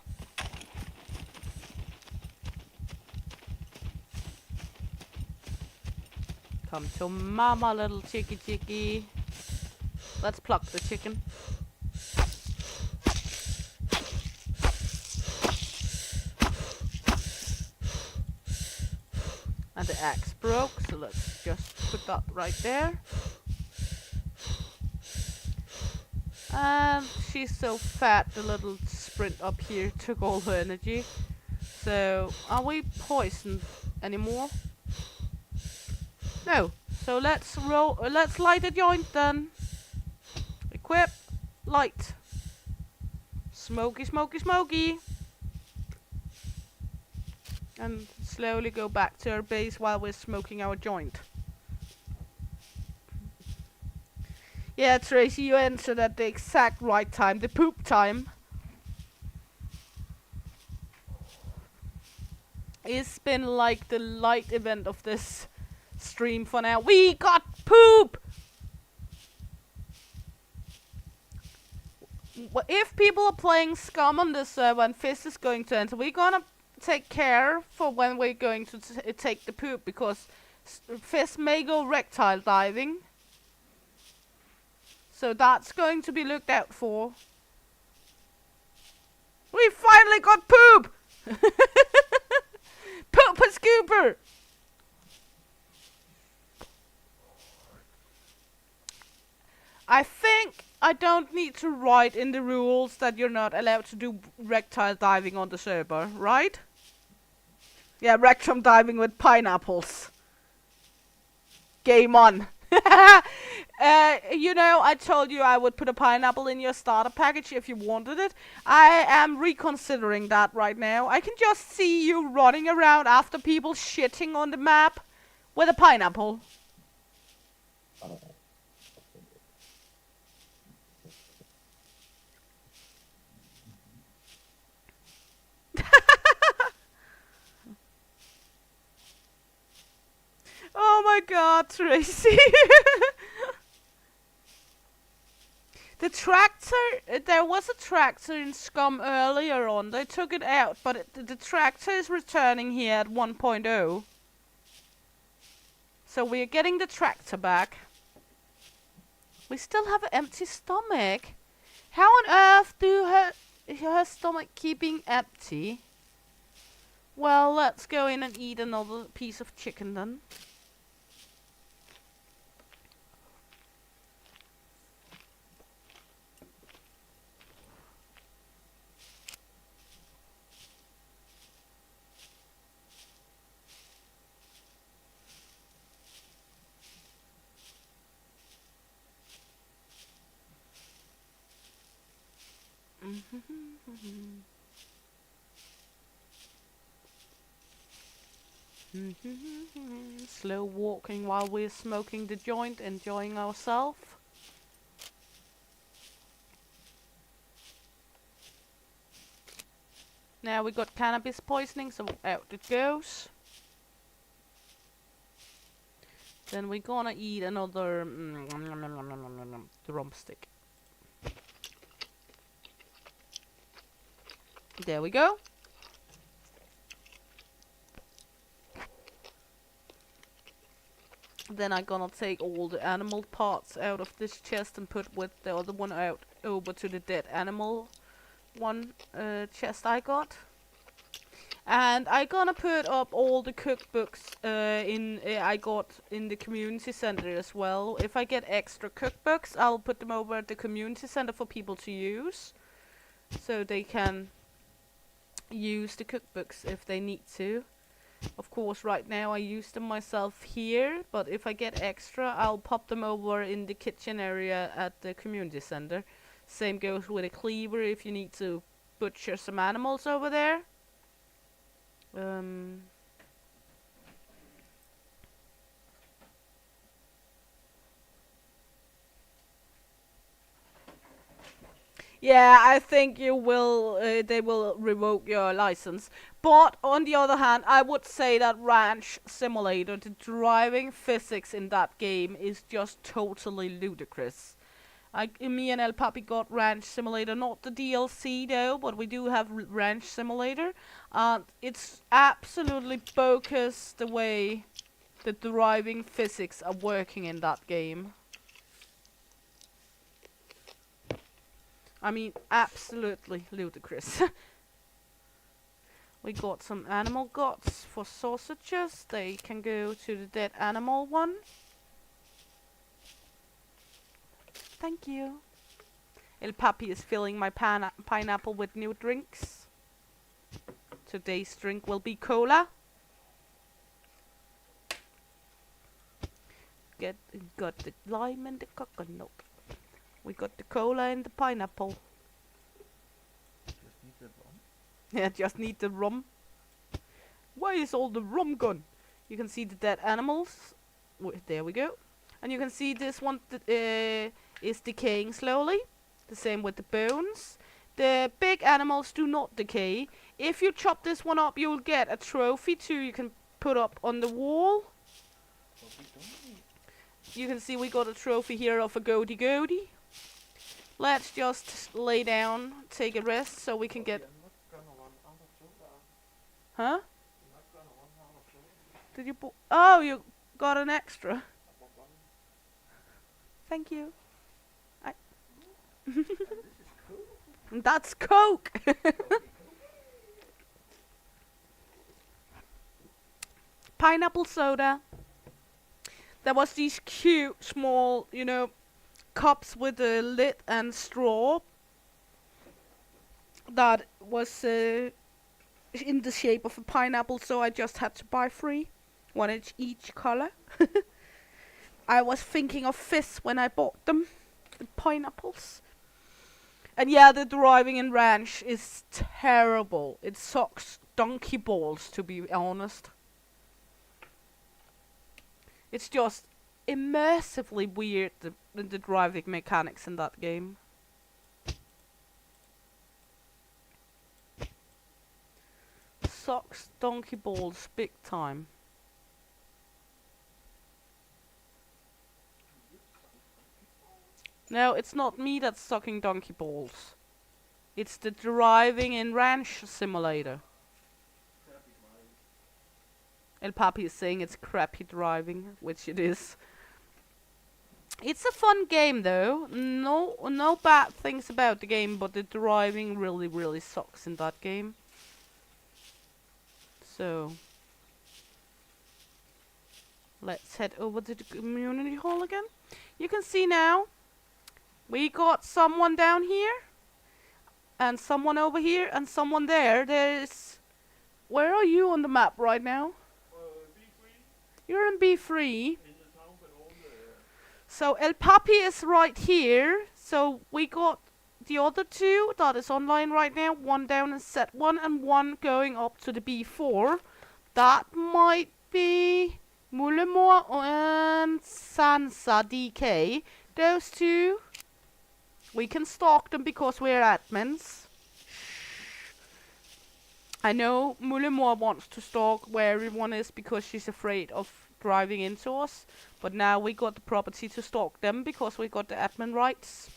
Come to mama, little chickie. Let's pluck the chicken. axe broke, so let's just put that right there. And she's so fat, the little sprint up here took all her energy. So, are we poisoned anymore? No. So let's light a joint then. Equip, light. Smoky, smoky, smoky. And slowly go back to our base while we're smoking our joint. Yeah, Tracy, you answered at the exact right time, the poop time. It's been like the light event of this stream for now. We got poop! If people are playing Scum on this server and Fizz is going to enter, we're gonna take care for when we're going to take the poop, because Fizz may go reptile diving. So that's going to be looked out for. We finally got poop! Poop and scooper! I think I don't need to write in the rules that you're not allowed to do reptile diving on the server, right? Yeah, rectum diving with pineapples. Game on. You know, I told you I would put a pineapple in your starter package if you wanted it. I am reconsidering that right now. I can just see you running around after people shitting on the map with a pineapple. Oh my god, Tracy. The tractor, there was a tractor in Scum earlier on. They took it out, but the tractor is returning here at 1.0. So we're getting the tractor back. We still have an empty stomach. How on earth do her stomach keeping empty? Well, let's go in and eat another piece of chicken then. Slow walking while we're smoking the joint, enjoying ourselves. Now we got cannabis poisoning, so out it goes. Then we're gonna eat another drumstick. There we go. Then I'm gonna take all the animal parts out of this chest and put with the other one out over to the dead animal chest I got. And I'm gonna put up all the cookbooks I got in the community center as well. If I get extra cookbooks, I'll put them over at the community center for people to use, so they can use the cookbooks if they need to. Of course, right now I use them myself here, but if I get extra, I'll pop them over in the kitchen area at the community center. Same goes with a cleaver if you need to butcher some animals over there. Yeah, I think you will. They will revoke your license. But on the other hand, I would say that Ranch Simulator, the driving physics in that game is just totally ludicrous. Me and El Papi got Ranch Simulator, not the DLC though, but we do have Ranch Simulator. It's absolutely bogus the way the driving physics are working in that game. I mean, absolutely ludicrous. We got some animal guts for sausages. They can go to the dead animal one. Thank you. El Papi is filling my pineapple with new drinks. Today's drink will be cola. Got the lime and the coconut. We got the cola and the pineapple. Just need the rum. Yeah, just need the rum. Where is all the rum gone? You can see the dead animals. There we go. And you can see this one is decaying slowly. The same with the bones. The big animals do not decay. If you chop this one up, you'll get a trophy too. You can put up on the wall. You can see we got a trophy here of a goaty goaty. Let's just lay down, take a rest, so we can get. Huh? Did you? Oh, you got an extra. Thank you. That's Coke. Pineapple soda. There was these cute small, cups with a lid and straw that was in the shape of a pineapple, so I just had to buy 3, one each color. I was thinking of fish when I bought them, the pineapples. And yeah, the driving in ranch is terrible. It sucks donkey balls, to be honest. It's just immersively weird, the driving mechanics in that game. Sucks donkey balls big time. No, it's not me that's sucking donkey balls. It's the driving in ranch simulator. El Papi is saying it's crappy driving, which it is. It's a fun game though. No bad things about the game, but the driving really sucks in that game. So let's head over to the community hall again. You can see now we got someone down here and someone over here and someone there. Where are you on the map right now? B3. You're in B3. So El Papi is right here. So we got the other 2 that is online right now. One down in set 1 and one going up to the B4. That might be Mulemor and Sansa DK. Those 2, we can stalk them because we're admins. I know Mulemor wants to stalk where everyone is because she's afraid of driving into us. But now we got the property to stalk them because we got the admin rights.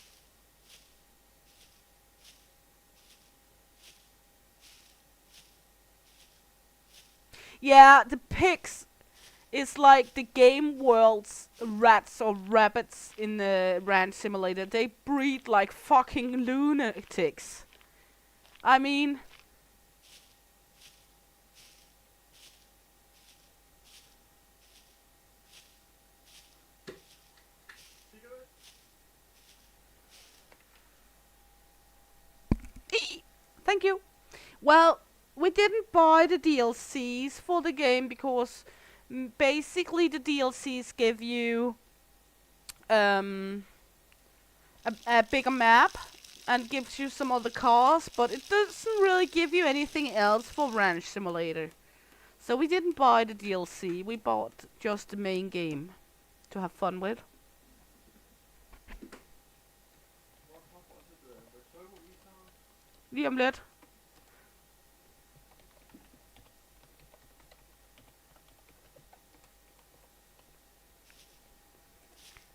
Yeah, the pigs is like the game world's rats or rabbits in the ranch simulator. They breed like fucking lunatics. I mean, thank you. Well, we didn't buy the DLCs for the game because basically the DLCs give you a bigger map and gives you some other cars, but it doesn't really give you anything else for Ranch Simulator. So we didn't buy the DLC, we bought just the main game to have fun with. Lige om lidt.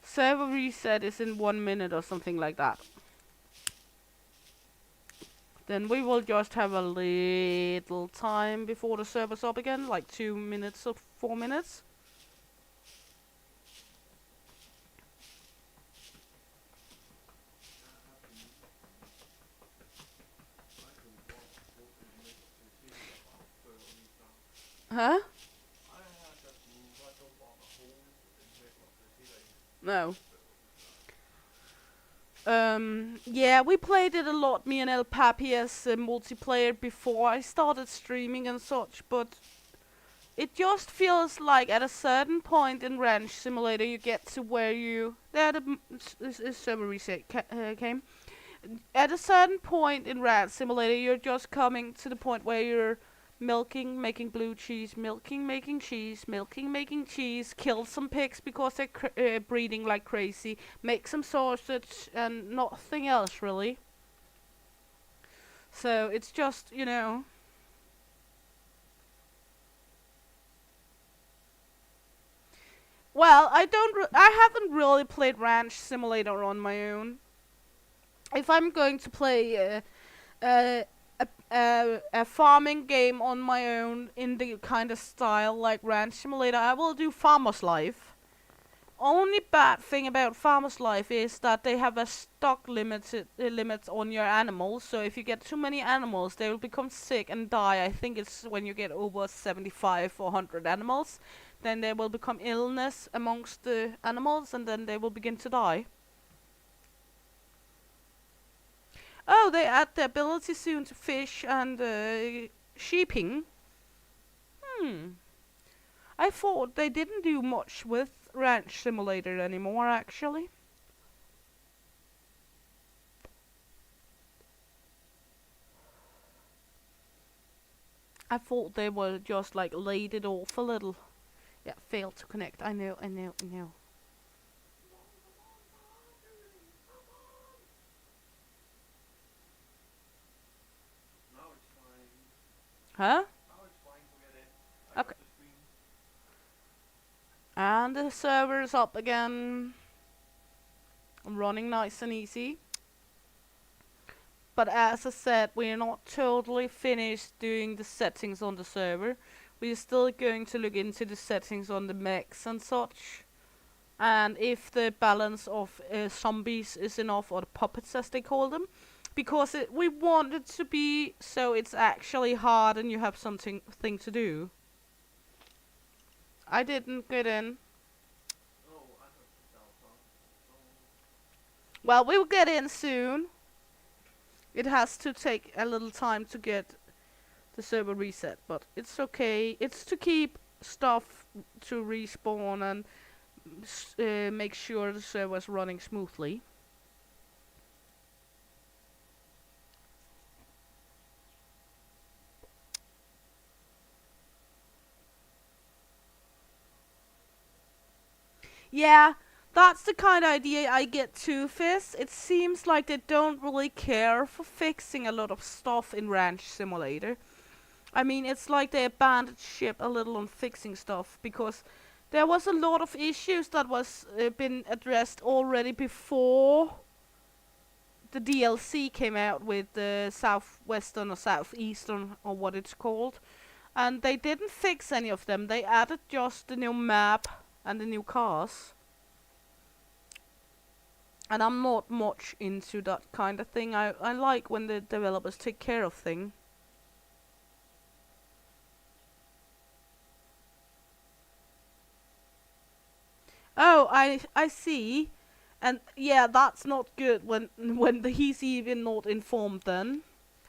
Server reset is in 1 minute or something like that. Then we will just have a little time before the server's up again, like 2 minutes or 4 minutes. Huh? No. Yeah, we played it a lot, me and El Papi, as multiplayer before I started streaming and such, but it just feels like at a certain point in Ranch Simulator you get to where you... There the server reset came. At a certain point in Ranch Simulator you're just coming to the point where you're milking, making blue cheese, milking, making cheese, milking, making cheese, kill some pigs because they're breeding like crazy, make some sausage, and nothing else really. So it's just, you know... Well, I haven't really played Ranch Simulator on my own. If I'm going to play a farming game on my own in the kind of style like Ranch Simulator, I will do Farmer's Life. Only bad thing about Farmer's Life is that they have a stock limit on your animals. So if you get too many animals, they will become sick and die. I think it's when you get over 75 or 100 animals, then there will become illness amongst the animals, and then they will begin to die. Oh, they add the ability soon to fish and sheeping. I thought they didn't do much with Ranch Simulator anymore, actually. I thought they were just like laid it off a little. Yeah, failed to connect. I know. Huh? Okay. And the server's up again. I'm running nice and easy. But as I said, we're not totally finished doing the settings on the server. We're still going to look into the settings on the mechs and such. And if the balance of zombies is enough, or the puppets as they call them. Because we want it to be so it's actually hard and you have something to do. I didn't get in. Well, we'll get in soon. It has to take a little time to get the server reset, but it's okay. It's to keep stuff to respawn and make sure the server's running smoothly. Yeah, that's the kind of idea I get too, Fizz. It seems like they don't really care for fixing a lot of stuff in Ranch Simulator. I mean, it's like they abandoned ship a little on fixing stuff, because there was a lot of issues that was been addressed already before the DLC came out with the Southwestern or Southeastern or what it's called. And they didn't fix any of them. They added just the new map and the new cars. And I'm not much into that kind of thing. I like when the developers take care of things. Oh, I see. And yeah, that's not good when he's even not informed then.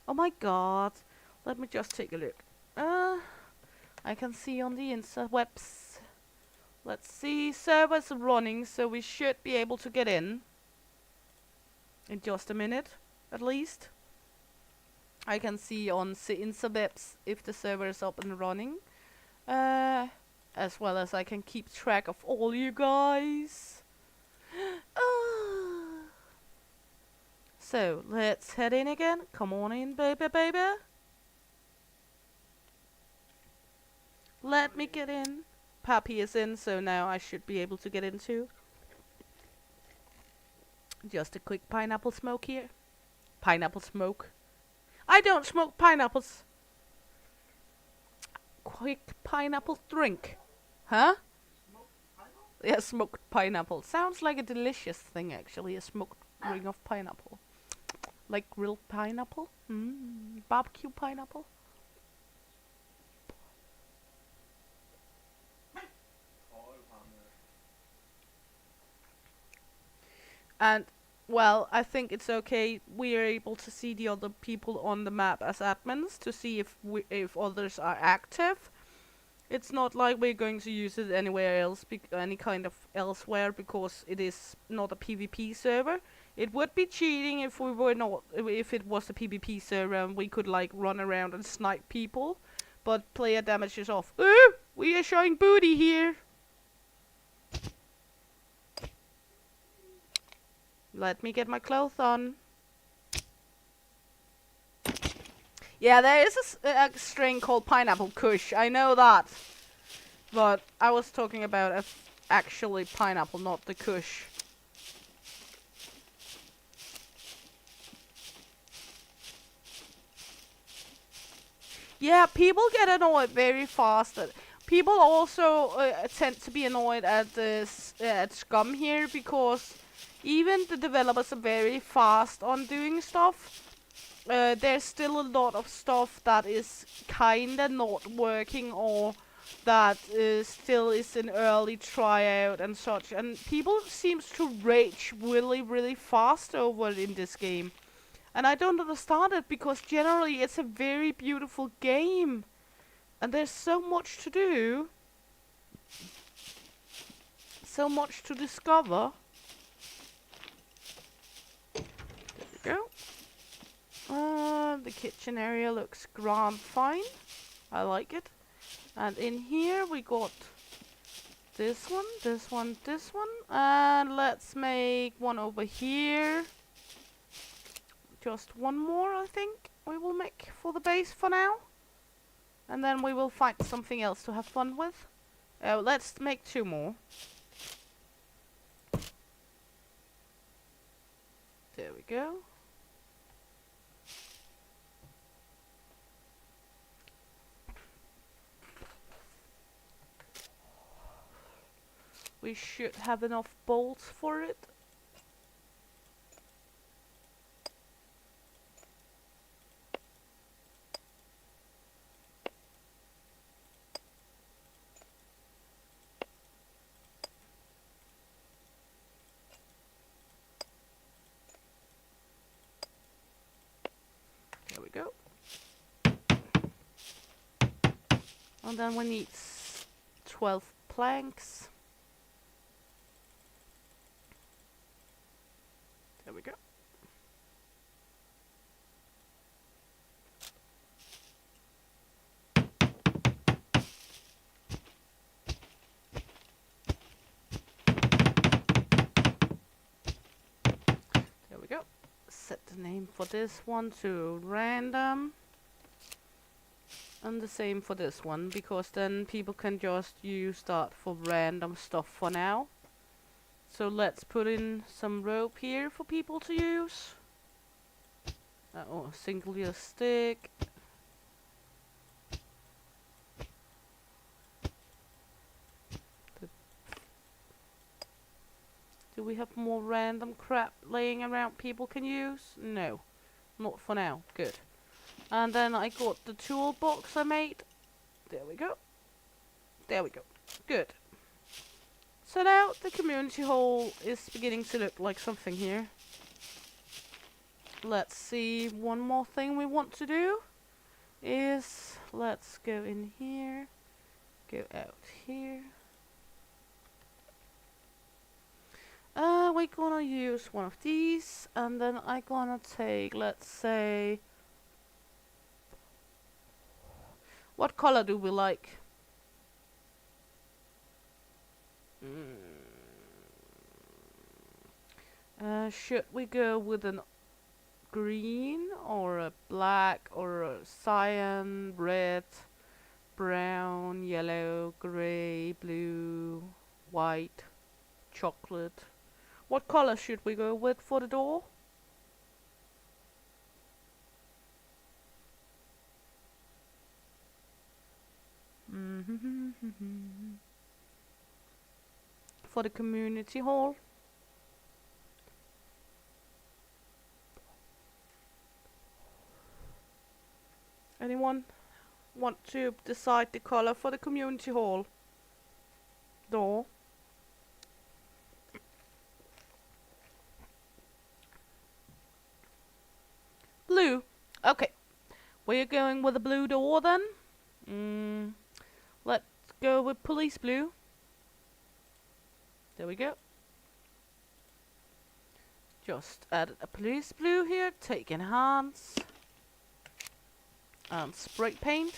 Oh my god. Let me just take a look. I can see on the interwebs. Let's see, servers are running, so we should be able to get in just a minute, at least. I can see on the interwebs if the server is up and running. As well as I can keep track of all you guys. So, let's head in again. Come on in, baby. Let me get in. Pappy is in, so now I should be able to get in too. Just a quick pineapple smoke here. Pineapple smoke. I don't smoke pineapples. Quick pineapple drink. Huh? Yeah, smoked pineapple. Sounds like a delicious thing, actually. A smoked ring of pineapple. Like grilled pineapple? Barbecue pineapple? And, well, I think it's okay. We are able to see the other people on the map as admins to see if others are active. It's not like we're going to use it anywhere else, any kind of elsewhere, because it is not a PvP server. It would be cheating if we were not, if it was a PvP server and we could like run around and snipe people. But player damage is off. Ooh, we are showing booty here. Let me get my clothes on. Yeah, there is a strain called Pineapple Kush. I know that. But I was talking about actually pineapple, not the Kush. Yeah, people get annoyed very fast. People also tend to be annoyed at at Scum here, because even the developers are very fast on doing stuff. There's still a lot of stuff that is kinda not working, or that still is in early tryout and such, and people seems to rage really fast over it in this game. And I don't understand it, because generally it's a very beautiful game. And there's so much to do. So much to discover. There we go. The kitchen area looks grand fine. I like it. And in here we got this one, this one, this one. And let's make one over here. Just one more, I think, we will make for the base for now. And then we will find something else to have fun with. Let's make 2 more. There we go. We should have enough bolts for it. There we go. And then we need 12 planks. There we go. There we go. Set the name for this one to random. And the same for this one, because then people can just use that for random stuff for now. So let's put in some rope here for people to use. Single use stick. Do we have more random crap laying around people can use? No, not for now. Good. And then I got the toolbox I made. There we go. There we go. Good. So now the community hall is beginning to look like something here. Let's see, one more thing we want to do is, let's go in here, go out here. We're gonna use one of these, and then I'm gonna take, let's say, what color do we like? Should we go with an green or a black or a cyan, red, brown, yellow, grey, blue, white, chocolate? What color should we go with for the door? For the community hall. Anyone want to decide the color for the community hall door? We're going with the blue door then. Let's go with police blue. There we go. Just added a police blue here. Take enhance. And spray paint.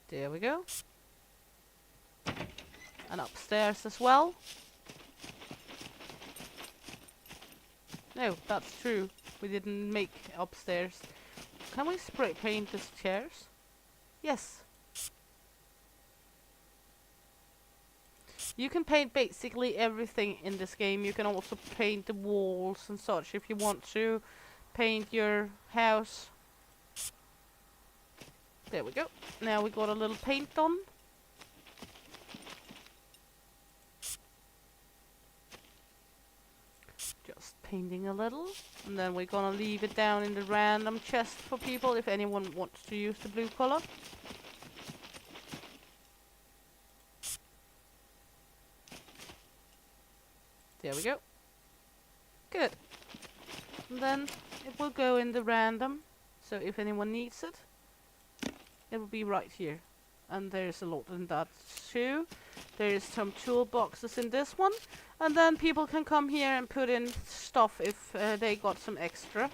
There we go. And upstairs as well. No, that's true. We didn't make upstairs. Can we spray paint these chairs? Yes. You can paint basically everything in this game. You can also paint the walls and such if you want to. Paint your house. There we go. Now we got a little paint on. Just painting a little. And then we're gonna leave it down in the random chest for people if anyone wants to use the blue color. There we go. Good. And then it will go in the random. So if anyone needs it, it will be right here. And there's a lot in that too. There's some toolboxes in this one. And then people can come here and put in stuff if they got some extra.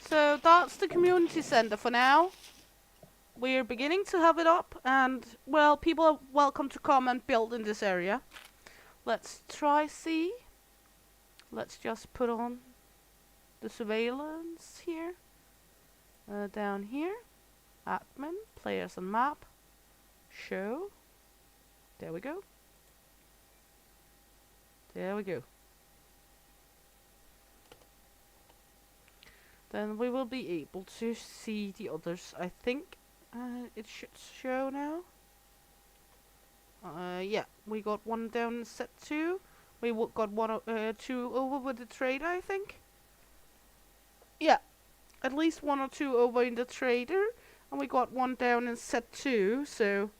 So that's the community center for now. We're beginning to have it up. And, well, people are welcome to come and build in this area. Let's try see. Let's just put on the surveillance here. Down here. Admin, players and map. Show. There we go. There we go. Then we will be able to see the others. I think it should show now. Yeah, we got one down in set 2. We got one, 2 over with the trader, I think. Yeah, at least 1 or 2 over in the trader. And we got one down in set 2, so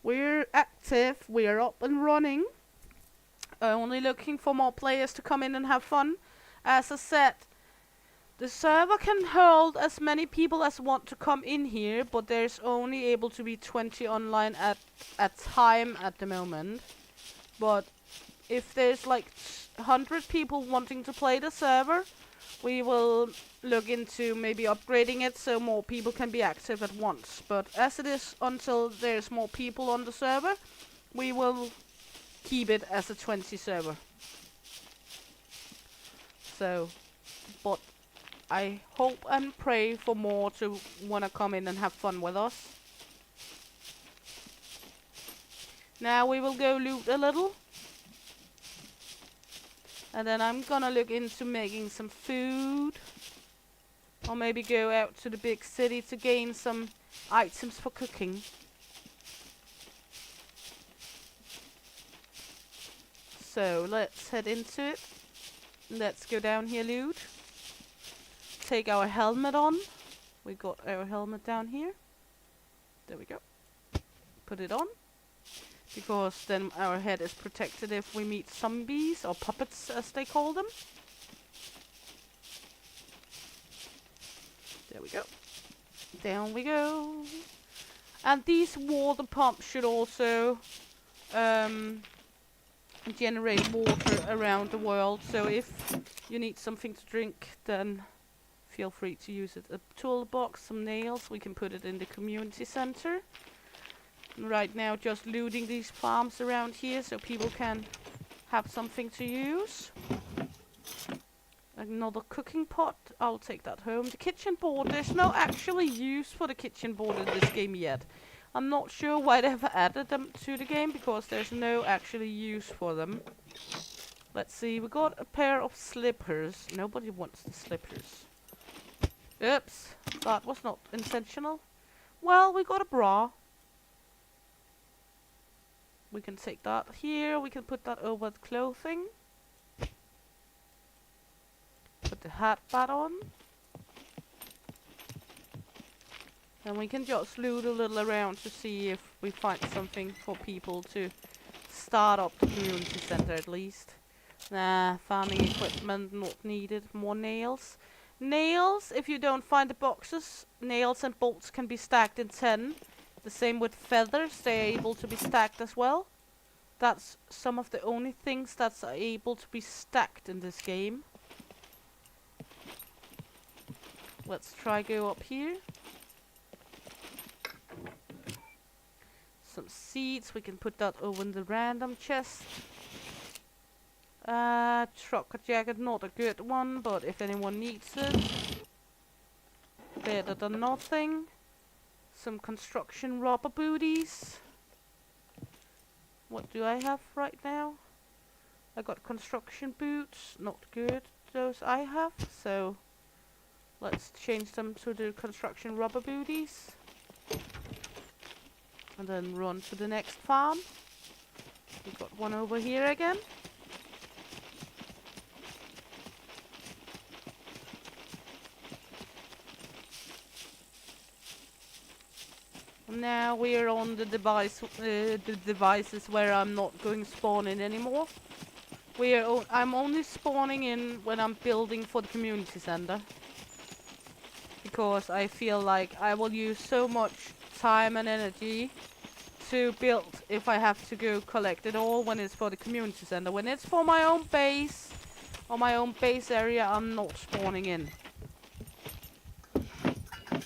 we're active, we're up and running. Only looking for more players to come in and have fun. As I said, the server can hold as many people as want to come in here, but there's only able to be 20 online at a time at the moment. But if there's like 100 people wanting to play the server, we will look into maybe upgrading it so more people can be active at once. But as it is until there's more people on the server, we will keep it as a 20 server. So, but I hope and pray for more to wanna come in and have fun with us. Now we will go loot a little. And then I'm gonna look into making some food. Or maybe go out to the big city to gain some items for cooking. So let's head into it. Let's go down here, loot. Take our helmet on. We got our helmet down here. There we go. Put it on. Because then our head is protected if we meet zombies or puppets as they call them. There we go. Down we go. And these water pumps should also generate water around the world. So if you need something to drink, then feel free to use it. A toolbox, some nails, we can put it in the community center. Right now just looting these farms around here so people can have something to use. Another cooking pot, I'll take that home. The kitchen board, there's no actually use for the kitchen board in this game yet. I'm not sure why they've added them to the game because there's no actually use for them. Let's see, we got a pair of slippers. Nobody wants the slippers. Oops, that was not intentional. Well, we got a bra. We can take that here, we can put that over the clothing. Put the hat back on. And we can just loot a little around to see if we find something for people to start up the community center at least. Nah, farming equipment not needed. More nails. Nails, if you don't find the boxes, nails and bolts can be stacked in 10. The same with feathers, they're able to be stacked as well. That's some of the only things that's able to be stacked in this game. Let's try go up here. Some seeds, we can put that over in the random chest. Trucker jacket, not a good one, but if anyone needs it, better than nothing. Some construction rubber booties. What do I have right now? I got construction boots, not good, those I have, so let's change them to the construction rubber booties. And then run to the next farm. We got one over here again. Now we're on the devices where I'm not going spawning anymore. I'm only spawning in when I'm building for the community center. Because I feel like I will use so much time and energy to build if I have to go collect it all when it's for the community center. When it's for my own base or my own base area, I'm not spawning in.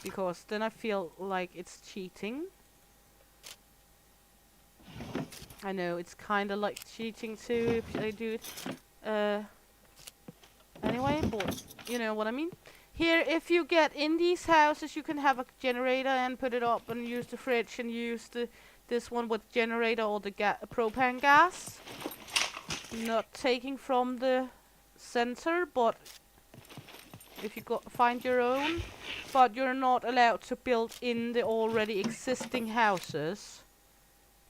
Because then I feel like it's cheating. I know, it's kinda like cheating too if I do it. Anyway, but you know what I mean. Here, if you get in these houses, you can have a generator and put it up and use the fridge and use this one with generator or the propane gas. Not taking from the center, but if you find your own. But you're not allowed to build in the already existing houses.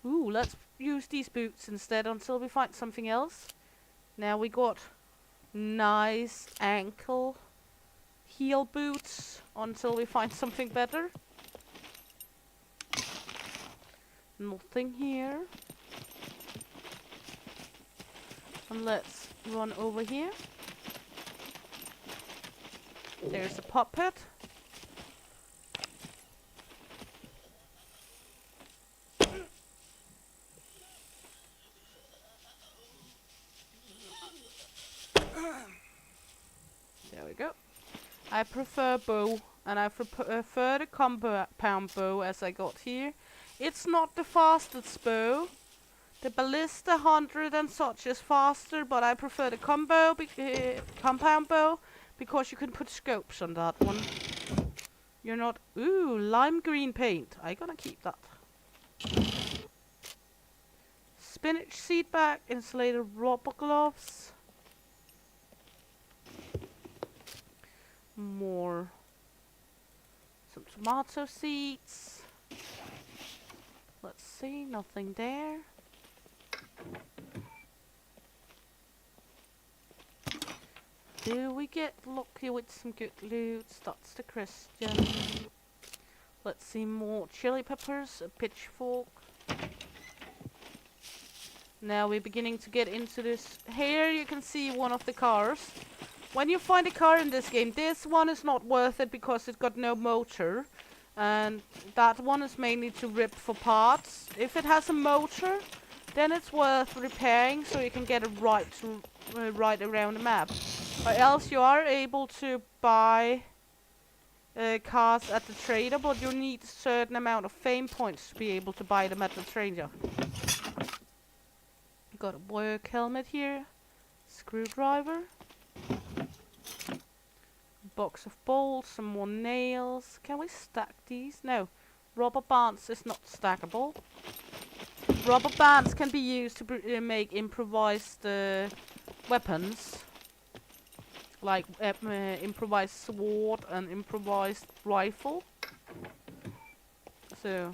Ooh, let's use these boots instead until we find something else. Now we got nice ankle heel boots until we find something better. Nothing here. And let's run over here. There's a puppet. There we go. I prefer bow, and I prefer the compound bow as I got here. It's not the fastest bow. The ballista 100 and such is faster, but I prefer the compound bow because you can put scopes on that one. You're not... Ooh, lime green paint. I'm gonna keep that. Spinach seed bag, insulated rubber gloves. More. Some tomato seeds. Let's see, nothing there. Do we get lucky with some good loot? That's the question. Let's see, more chili peppers, a pitchfork. Now we're beginning to get into this. Here you can see one of the cars. When you find a car in this game, this one is not worth it because it's got no motor. And that one is mainly to rip for parts. If it has a motor, then it's worth repairing so you can get it right around the map. Or else you are able to buy cars at the trader, but you need a certain amount of fame points to be able to buy them at the trader. Got a work helmet here, screwdriver, box of bolts, some more nails. Can we stack these? No, rubber bands is not stackable. Rubber bands can be used to make improvised weapons, like improvised sword and improvised rifle. So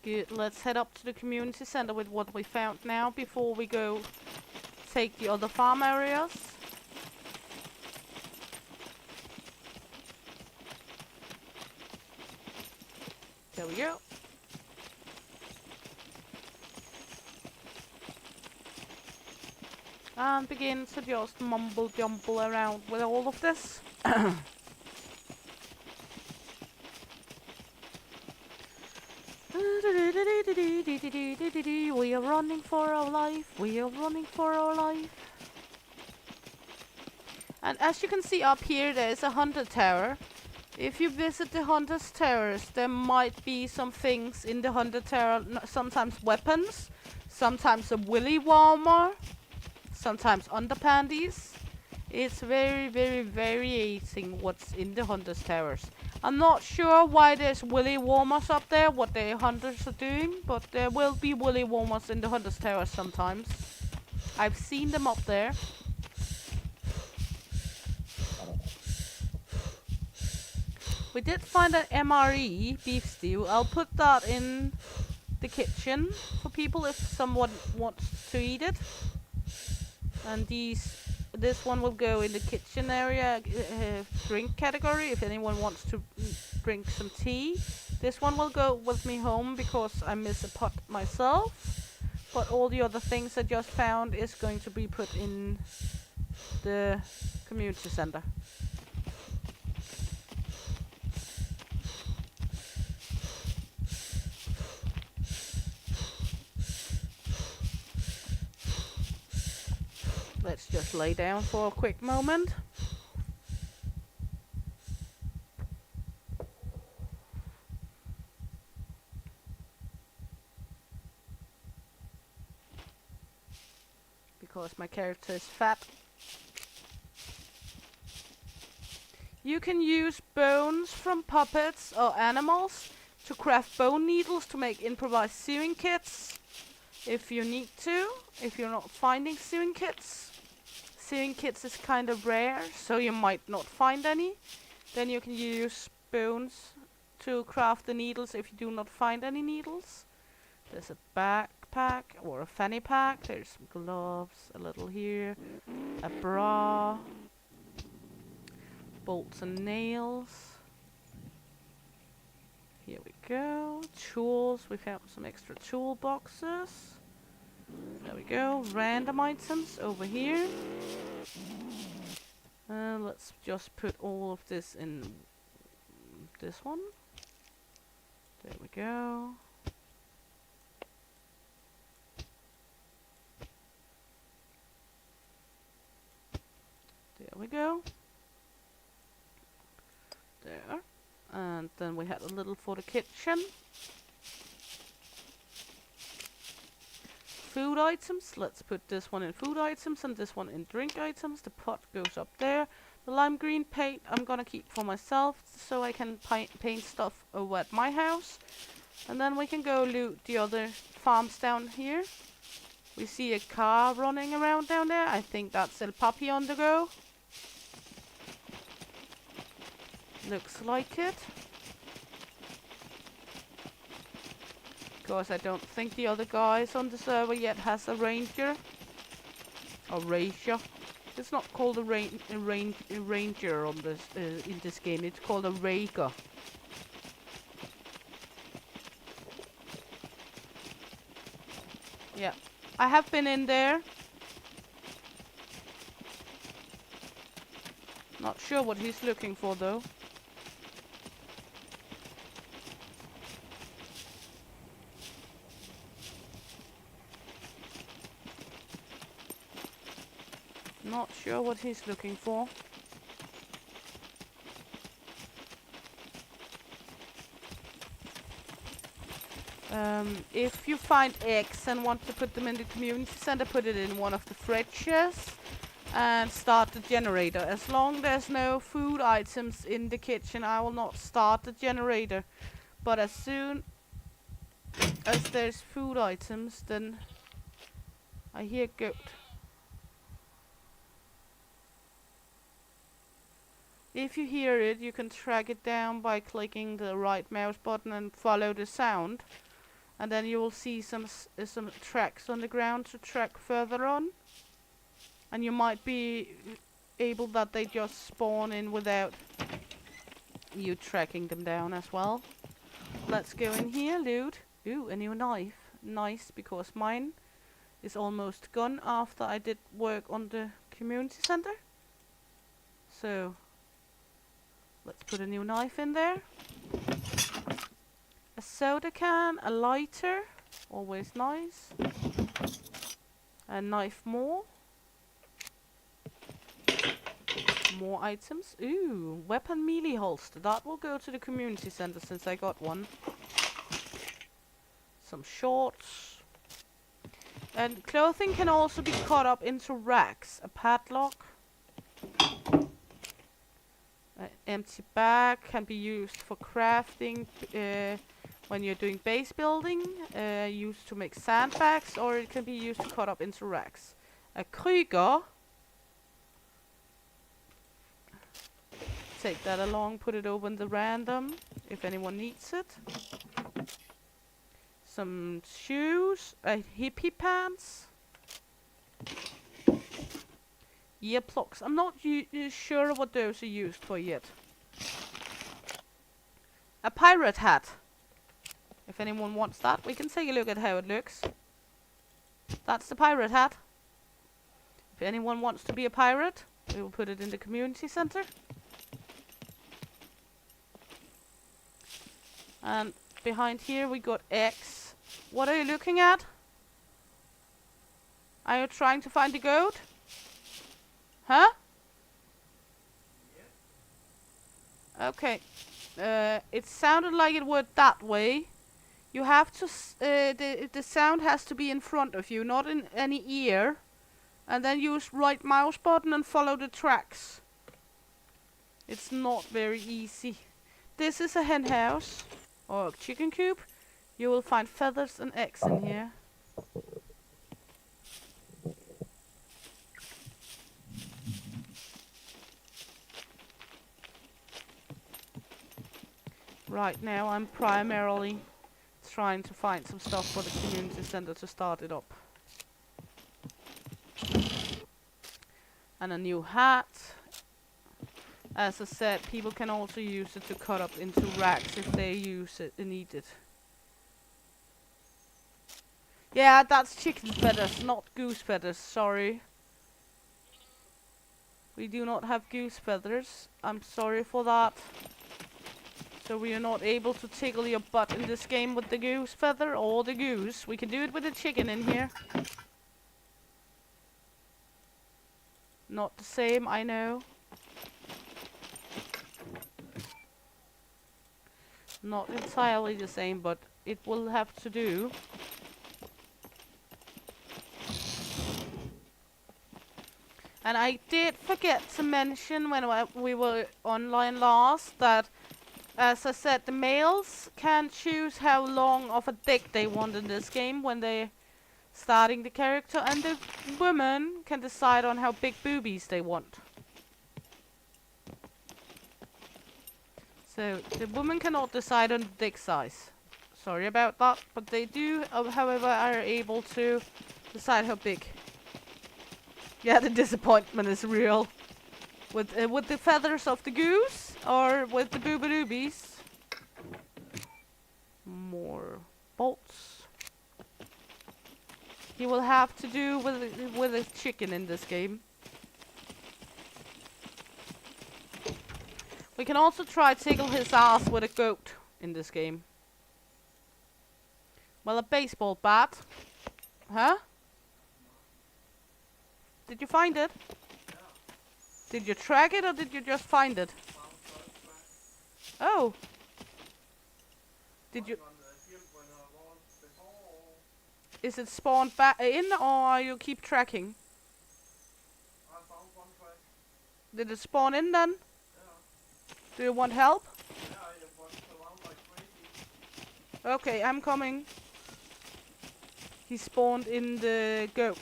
good, let's head up to the community center with what we found now before we go take the other farm areas. There we go. and begin to just mumble jumble around with all of this. We are running for our life, we are running for our life. And as you can see up here, there is a hunter tower. If you visit the hunter's towers, there might be some things in the hunter tower, sometimes weapons, sometimes a willy warmer, sometimes underpanties. It's very, very varying what's in the hunter's towers. I'm not sure why there's willy warmers up there, what the hunters are doing, but there will be willy warmers in the hunter's towers sometimes. I've seen them up there. We did find an MRE beef stew. I'll put that in the kitchen for people if someone wants to eat it. And this one will go in the kitchen area, drink category, if anyone wants to drink some tea. This one will go with me home because I miss a pot myself. But all the other things I just found is going to be put in the community center. Let's just lay down for a quick moment. Because my character is fat. You can use bones from puppets or animals to craft bone needles to make improvised sewing kits. If you need to, if you're not finding sewing kits. Sewing kits is kind of rare, so you might not find any. Then you can use bones to craft the needles if you do not find any needles. There's a backpack or a fanny pack. There's some gloves, a little here, a bra, bolts and nails. Here we go. Tools. We found some extra tool boxes. There we go. Random items over here. Let's just put all of this in this one. There we go. There we go. There. And then we had a little for the kitchen. Food items. Let's put this one in food items and this one in drink items. The pot goes up there. The lime green paint I'm gonna keep for myself so I can paint stuff over at my house. And then we can go loot the other farms down here. We see a car running around down there. I think that's El Papi on the go. Looks like it. Because I don't think the other guys on the server yet has a ranger. Or ranger. It's not called a ranger on this in this game. It's called a rager. Yeah, I have been in there. Not sure what he's looking for though. Not sure what he's looking for. If you find eggs and want to put them in the community center, put it in one of the fridges and start the generator. As long as there's no food items in the kitchen, I will not start the generator. But as soon as there's food items, then I hear goat. If you hear it, you can track it down by clicking the right mouse button and follow the sound. And then you will see some tracks on the ground to track further on. And you might be able that they just spawn in without you tracking them down as well. Let's go in here, loot. Ooh, a new knife. Nice, because mine is almost gone after I did work on the community center. So let's put a new knife in there. A soda can, a lighter, always nice. A knife more. More items. Ooh, weapon melee holster. That will go to the community center since I got one. Some shorts. And clothing can also be cut up into racks. A padlock. An empty bag can be used for crafting when you're doing base building. Used to make sandbags, or it can be used to cut up into racks. A Krüger. Take that along, put it open the random if anyone needs it. Some shoes, hippie pants, ear plugs. I'm not sure what those are used for yet. A pirate hat. If anyone wants that, we can take a look at how it looks. That's the pirate hat. If anyone wants to be a pirate, we will put it in the community center. And behind here we got X. What are you looking at? Are you trying to find the goat? Huh? Yeah. Okay. It sounded like it went that way. You have to the sound has to be in front of you, not in any ear. And then use right mouse button and follow the tracks. It's not very easy. This is a hen house or a chicken coop. You will find feathers and eggs in here. Right now I'm primarily trying to find some stuff for the community center to start it up. And a new hat. As I said, people can also use it to cut up into racks if they need it. Yeah, that's chicken feathers, not goose feathers, sorry. We do not have goose feathers. I'm sorry for that. So we are not able to tickle your butt in this game with the goose feather or the goose. We can do it with the chicken in here. Not the same, I know. Not entirely the same, but it will have to do. And I did forget to mention when we were online last that, as I said, the males can choose how long of a dick they want in this game when they're starting the character, and the women can decide on how big boobies they want. So the women cannot decide on the dick size. Sorry about that, but they do, however, are able to decide how big. Yeah, the disappointment is real. With the feathers of the goose or with the booba-doobies. More bolts. He will have to do with a chicken in this game. We can also try tickle his ass with a goat in this game. Well, a baseball bat. Huh? Did you find it? Yeah. Did you track it or did you just find it? Oh. Did you... Is it spawned back in or you keep tracking? I found one track. Did it spawn in then? Yeah. Do you want help? Yeah, it was around like crazy. Okay, I'm coming. He spawned in the goat.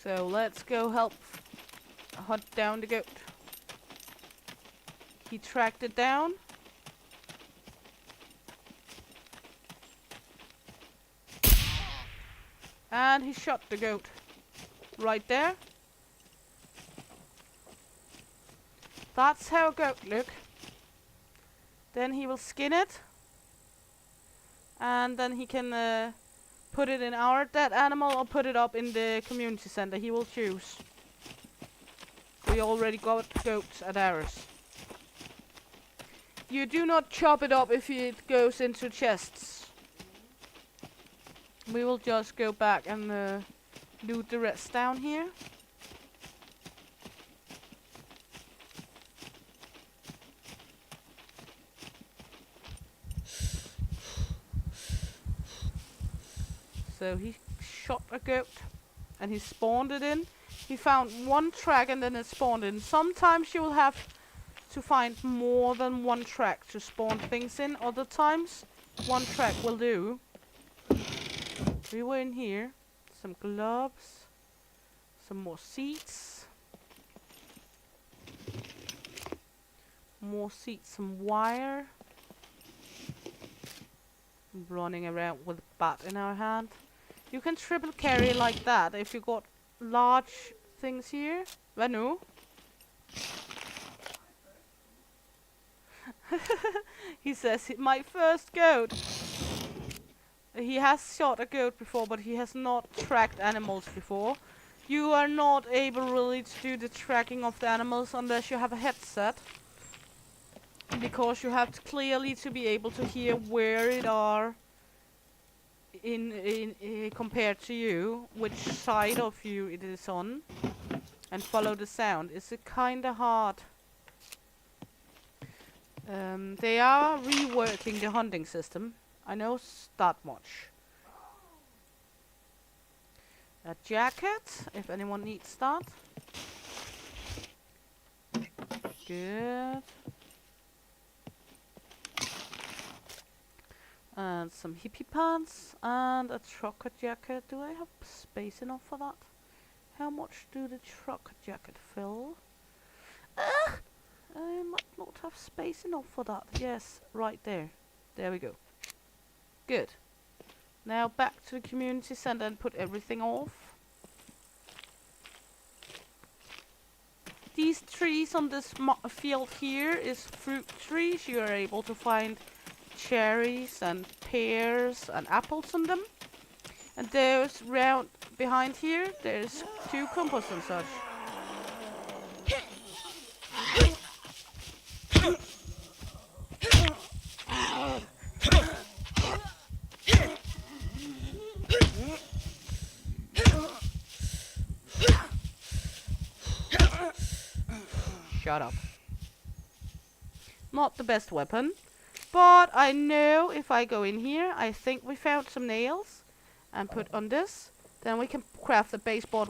So let's go help hunt down the goat. He tracked it down. And he shot the goat. Right there. That's how a goat look. Then he will skin it. and then he can put it in our dead animal or put it up in the community center. He will choose. We already got goats at ours. You do not chop it up if it goes into chests. We will just go back and loot the rest down here. So he shot a goat and he spawned it in. He found one track and then it spawned in. Sometimes you will have to find more than one track to spawn things in. Other times, one track will do. We were in here. Some gloves. Some more seats. More seats, some wire. Running around with a bat in our hand. You can triple carry like that if you got large things here. Vanu. He says, my first goat. He has shot a goat before, but he has not tracked animals before. You are not able really to do the tracking of the animals unless you have a headset. Because you have to clearly to be able to hear where it are in compared to you, which side of you it is on, and follow the sound. It's kinda hard. They are reworking the hunting system. I know that much. A jacket, if anyone needs that. Good. And some hippie pants and a trucker jacket. Do I have space enough for that? How much do the trucker jacket fill? I might not have space enough for that. Yes, right there. There we go. Good. Now back to the community center and put everything off. These trees on this field here is fruit trees. You are able to find cherries and pears and apples on them. And there's round behind here, there's cucumbers and such. Shut up. Not the best weapon. But I know if I go in here, I think we found some nails and put on this. Then we can craft a baseball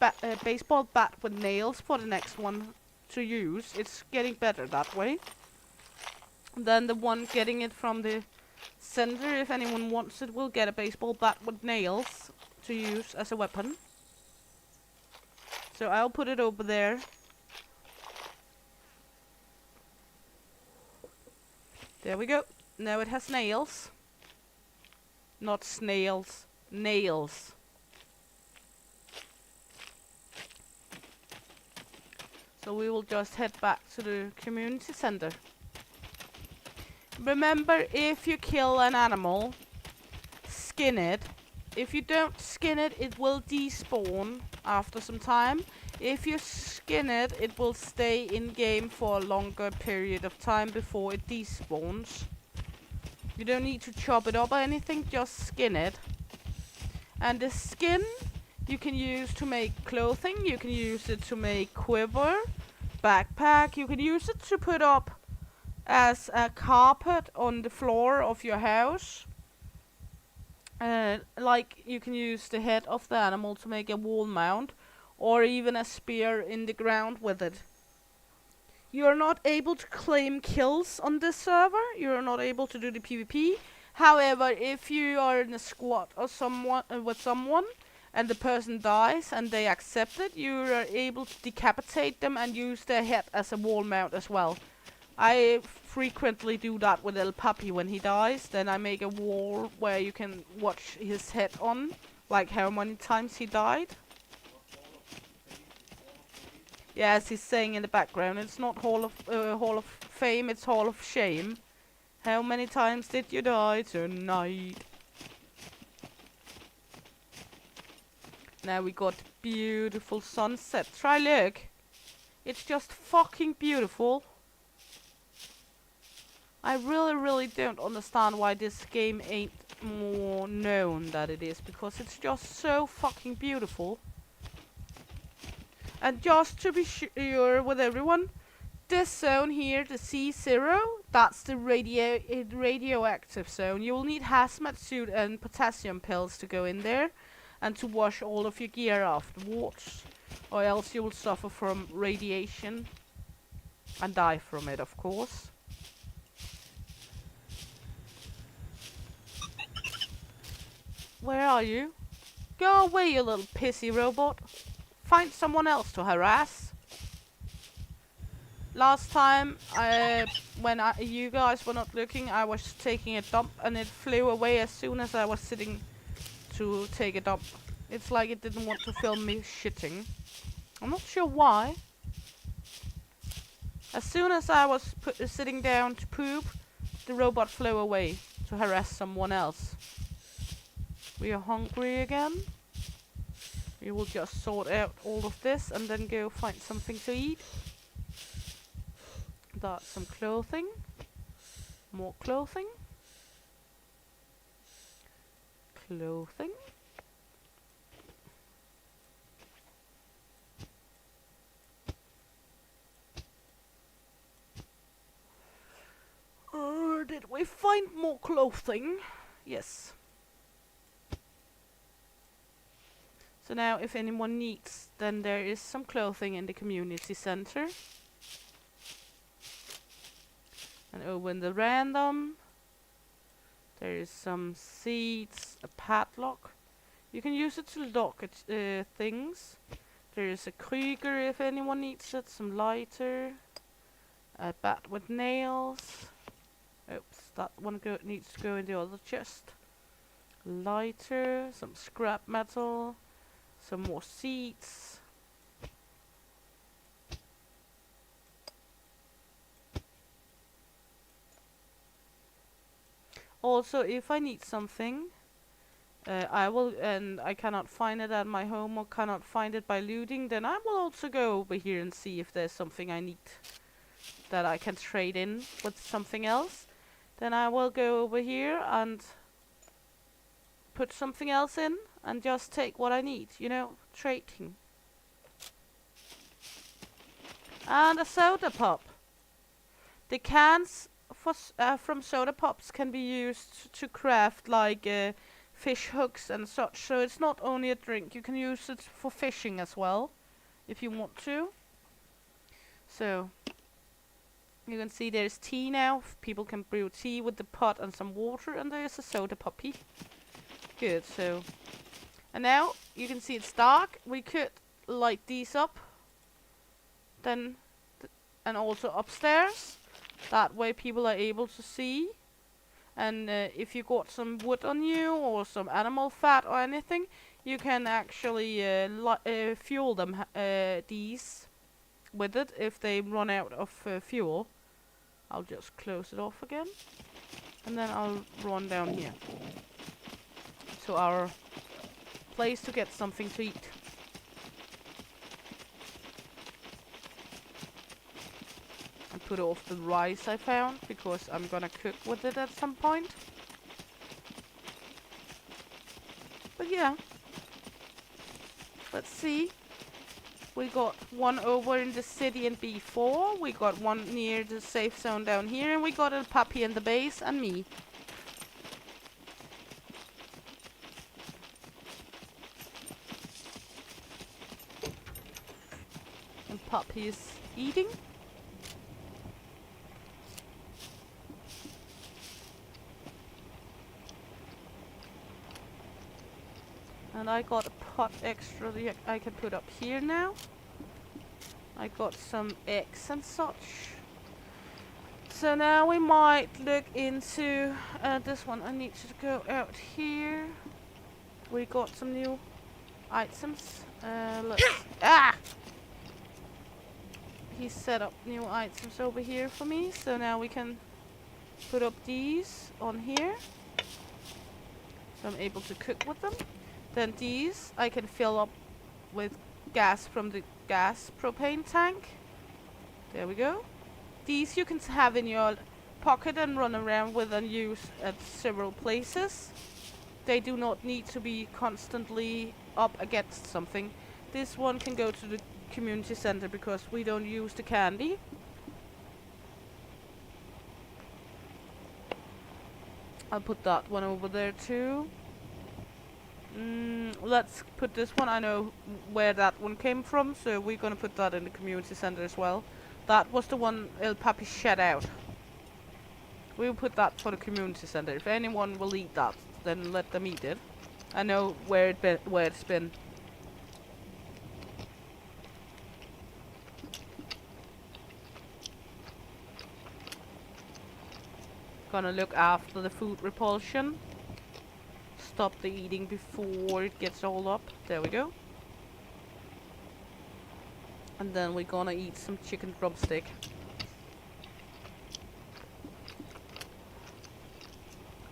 bat with nails for the next one to use. It's getting better that way. Then the one getting it from the center, if anyone wants it, will get a baseball bat with nails to use as a weapon. So I'll put it over there. There we go. Now it has nails. Not snails. Nails. So we will just head back to the community center. Remember, if you kill an animal, skin it. If you don't skin it, it will despawn after some time. If you skin it, it will stay in game for a longer period of time before it despawns. You don't need to chop it up or anything, just skin it. And the skin you can use to make clothing, you can use it to make quiver, backpack, you can use it to put up as a carpet on the floor of your house. Like you can use the head of the animal to make a wall mount, or even a spear in the ground with it. You are not able to claim kills on this server. You are not able to do the PvP. However, if you are in a squad or someone with someone, and the person dies and they accept it, you are able to decapitate them and use their head as a wall mount as well. I frequently do that with El Papi when he dies. Then I make a wall where you can watch his head on, like how many times he died. Yeah, as he's saying in the background, it's not Hall of Fame, it's Hall of Shame. How many times did you die tonight? Now we got beautiful sunset. Try look. It's just fucking beautiful. I really don't understand why this game ain't more known than it is, because it's just so fucking beautiful. And just to be sure with everyone, this zone here, the C0, that's the radioactive zone. You will need hazmat suit and potassium pills to go in there, and to wash all of your gear afterwards, or else you will suffer from radiation and die from it, of course. Where are you? Go away, you little pissy robot. Find someone else to harass. Last time, when you guys were not looking, I was taking a dump and it flew away as soon as I was sitting to take a dump. It's like it didn't want to film me shitting. I'm not sure why. As soon as I was sitting down to poop, the robot flew away to harass someone else. We are hungry again. We will just sort out all of this and then go find something to eat. That's some clothing. More clothing. Clothing. Did we find more clothing? Yes. So now if anyone needs, then there is some clothing in the community center. And over in the random, there is some seeds, a padlock. You can use it to lock things. There is a Krieger if anyone needs it, some lighter, a bat with nails. Oops, that one needs to go in the other chest. Lighter, some scrap metal, some more seeds. Also, if I need something, I will, and I cannot find it at my home or cannot find it by looting, then I will also go over here and see if there's something I need that I can trade in with something else. Then I will go over here and put something else in and just take what I need, you know, trading. And a soda pop. The cans from soda pops can be used to craft like fish hooks and such, so it's not only a drink, you can use it for fishing as well if you want to. So you can see there's tea now. People can brew tea with the pot and some water, and there's a soda poppy. Good. So, and now you can see it's dark. We could light these up, then and also upstairs. That way people are able to see. And if you got some wood on you or some animal fat or anything, you can actually fuel them these with it if they run out of fuel. I'll just close it off again, and then I'll run down here to our place to get something to eat. And put off the rice I found, because I'm gonna cook with it at some point. But yeah, let's see. We got one over in the city in B4, we got one near the safe zone down here, and we got a puppy in the base, and me. And puppy is eating. And I got a pot extra that I can put up here now. I got some eggs and such. So now we might look into this one. I need to go out here. We got some new items. Let's he set up new items over here for me. So now we can put up these on here. So I'm able to cook with them. Then these I can fill up with gas from the gas propane tank. There we go. These you can have in your pocket and run around with and use at several places. They do not need to be constantly up against something. This one can go to the community center because we don't use the candy. I'll put that one over there too. Let's put this one. I know where that one came from, so we're gonna put that in the community center as well. That was the one El Papi shed out. We'll put that for the community center. If anyone will eat that, then let them eat it. I know where it's been. Gonna look after the food repulsion. Stop the eating before it gets all up. There we go. And then we're gonna eat some chicken drumstick.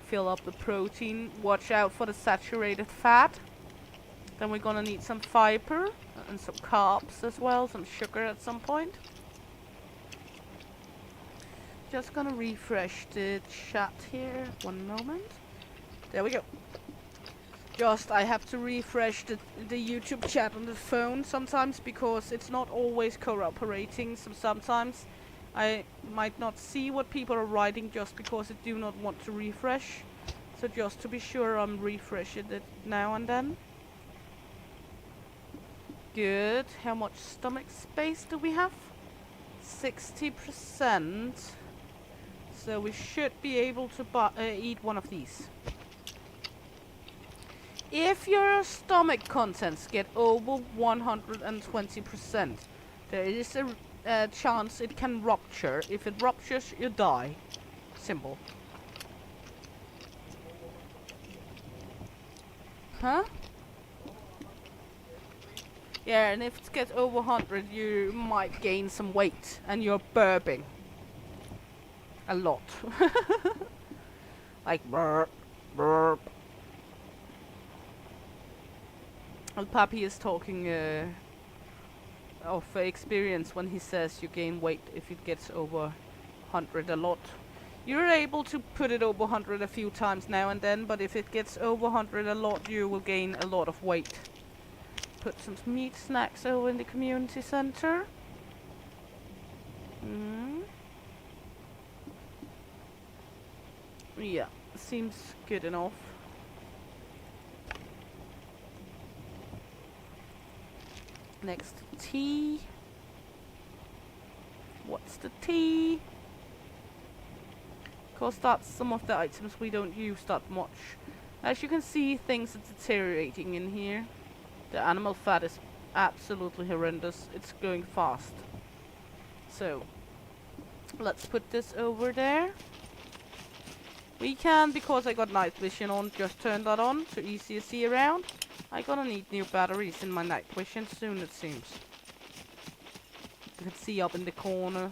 Fill up the protein. Watch out for the saturated fat. Then we're gonna need some fiber and some carbs as well, some sugar at some point. Just gonna refresh the chat here. One moment. There we go. I have to refresh the YouTube chat on the phone sometimes because it's not always cooperating. So sometimes I might not see what people are writing just because I do not want to refresh. So just to be sure, I'm refreshing it now and then. Good. How much stomach space do we have? 60%. So we should be able to eat one of these. If your stomach contents get over 120%, there is a chance it can rupture. If it ruptures, you die. Simple. Huh? Yeah, and if it gets over 100, you might gain some weight, and you're burping. A lot. Like burp, burp. El Papi is talking of experience when he says you gain weight if it gets over 100 a lot. You're able to put it over 100 a few times now and then, but if it gets over 100 a lot, you will gain a lot of weight. Put some meat snacks over in the community center. Yeah, seems good enough. Next, tea. What's the tea? Because that's some of the items we don't use that much. As you can see, things are deteriorating in here. The animal fat is absolutely horrendous. It's going fast. So, let's put this over there. We can, because I got night vision on, just turn that on to easier see around. I'm gonna need new batteries in my night vision soon, it seems. You can see up in the corner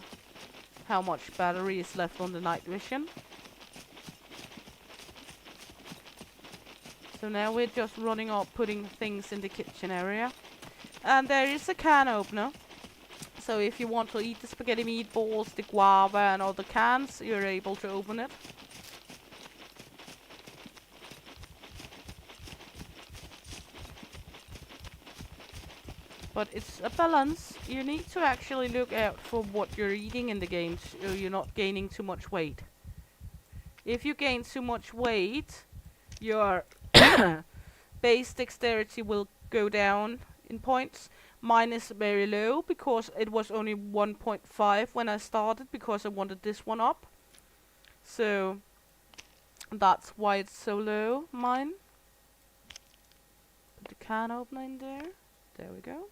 how much battery is left on the night vision. So now we're just running up, putting things in the kitchen area. And there is a can opener. So if you want to eat the spaghetti meatballs, the guava and other cans, you're able to open it. But it's a balance. You need to actually look out for what you're eating in the game so you're not gaining too much weight. If you gain too much weight, your base dexterity will go down in points. Mine is very low because it was only 1.5 when I started because I wanted this one up. So that's why it's so low, mine. Put the can opener in there. There we go.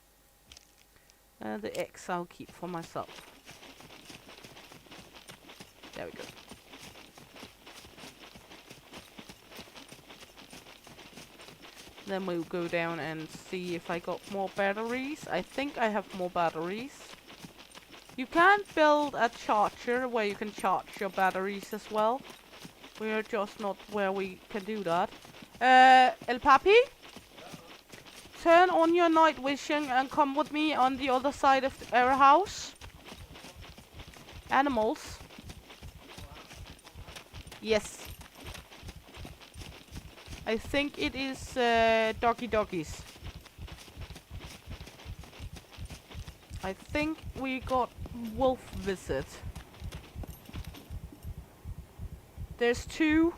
The X I'll keep for myself. There we go. Then we'll go down and see if I got more batteries. I think I have more batteries. You can build a charger where you can charge your batteries as well. We are just not where we can do that. El Papi? Turn on your night vision and come with me on the other side of our house. Animals. Yes. I think it is doggies. I think we got wolf visit. There's 2.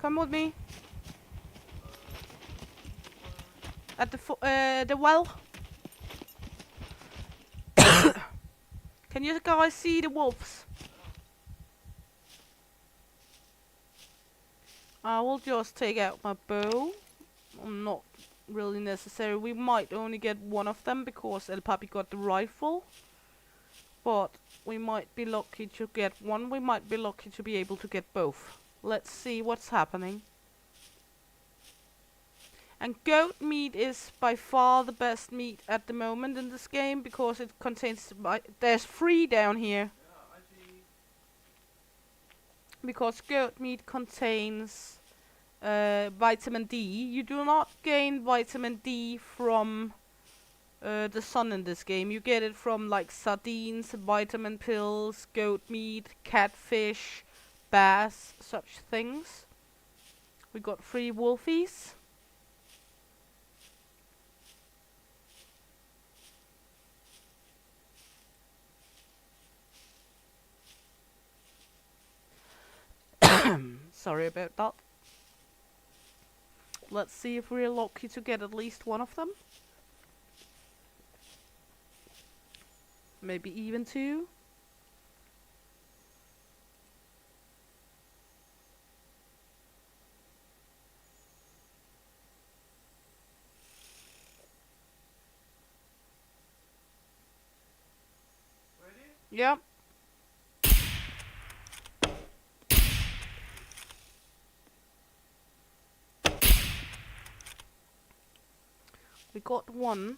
Come with me. At the well. Can you guys see the wolves? I will just take out my bow. Not really necessary. We might only get one of them because El Papi got the rifle. But we might be lucky to get one. We might be lucky to be able to get both. Let's see what's happening. And goat meat is by far the best meat at the moment in this game because it contains... there's 3 down here. Because goat meat contains vitamin D. You do not gain vitamin D from the sun in this game. You get it from like sardines, vitamin pills, goat meat, catfish, bass, such things. We got 3 wolfies. Sorry about that. Let's see if we're lucky to get at least one of them. Maybe even 2. Ready? Yep. We got 1.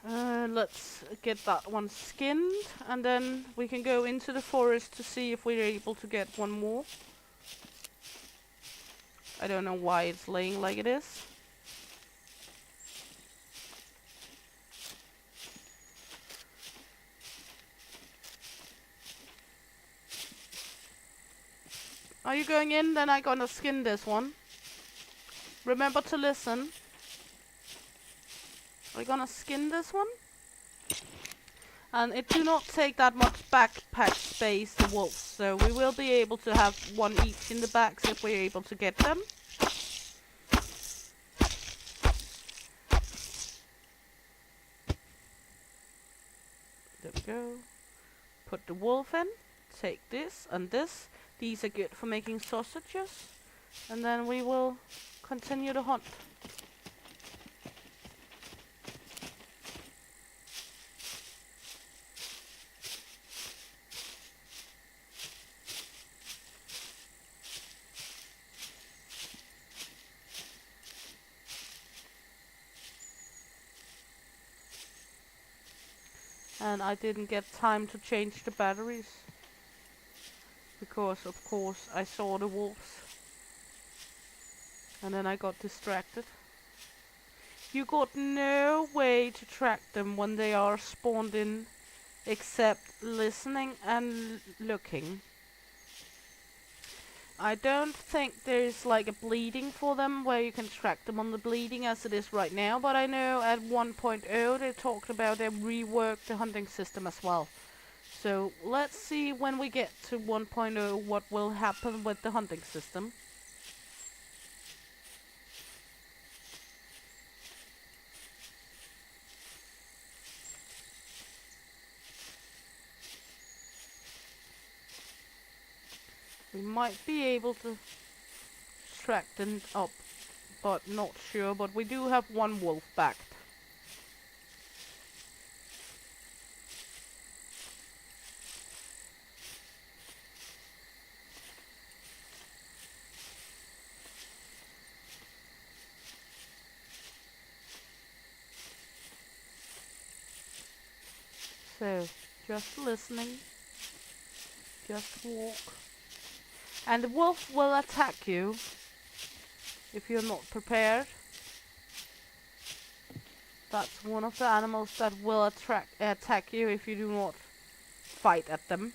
Let's get that one skinned, and then we can go into the forest to see if we're able to get one more. I don't know why it's laying like it is. Are you going in? Then I'm gonna skin this one. Remember to listen. We're gonna skin this one. And it do not take that much backpack space, the wolves, so we will be able to have 1 each in the backs if we're able to get them. There we go. Put the wolf in. Take this and this. These are good for making sausages. And then we will continue to hunt. And I didn't get time to change the batteries. Because, of course, I saw the wolves. And then I got distracted. You got no way to track them when they are spawned in, except listening and looking. I don't think there's like a bleeding for them where you can track them on the bleeding as it is right now, but I know at 1.0 they talked about they reworked the hunting system as well. So let's see when we get to 1.0 what will happen with the hunting system. We might be able to track them up, but not sure. But we do have 1 wolf backed. So, just listening. Just walk. And the wolf will attack you if you're not prepared. That's one of the animals that will attack you if you do not fight at them.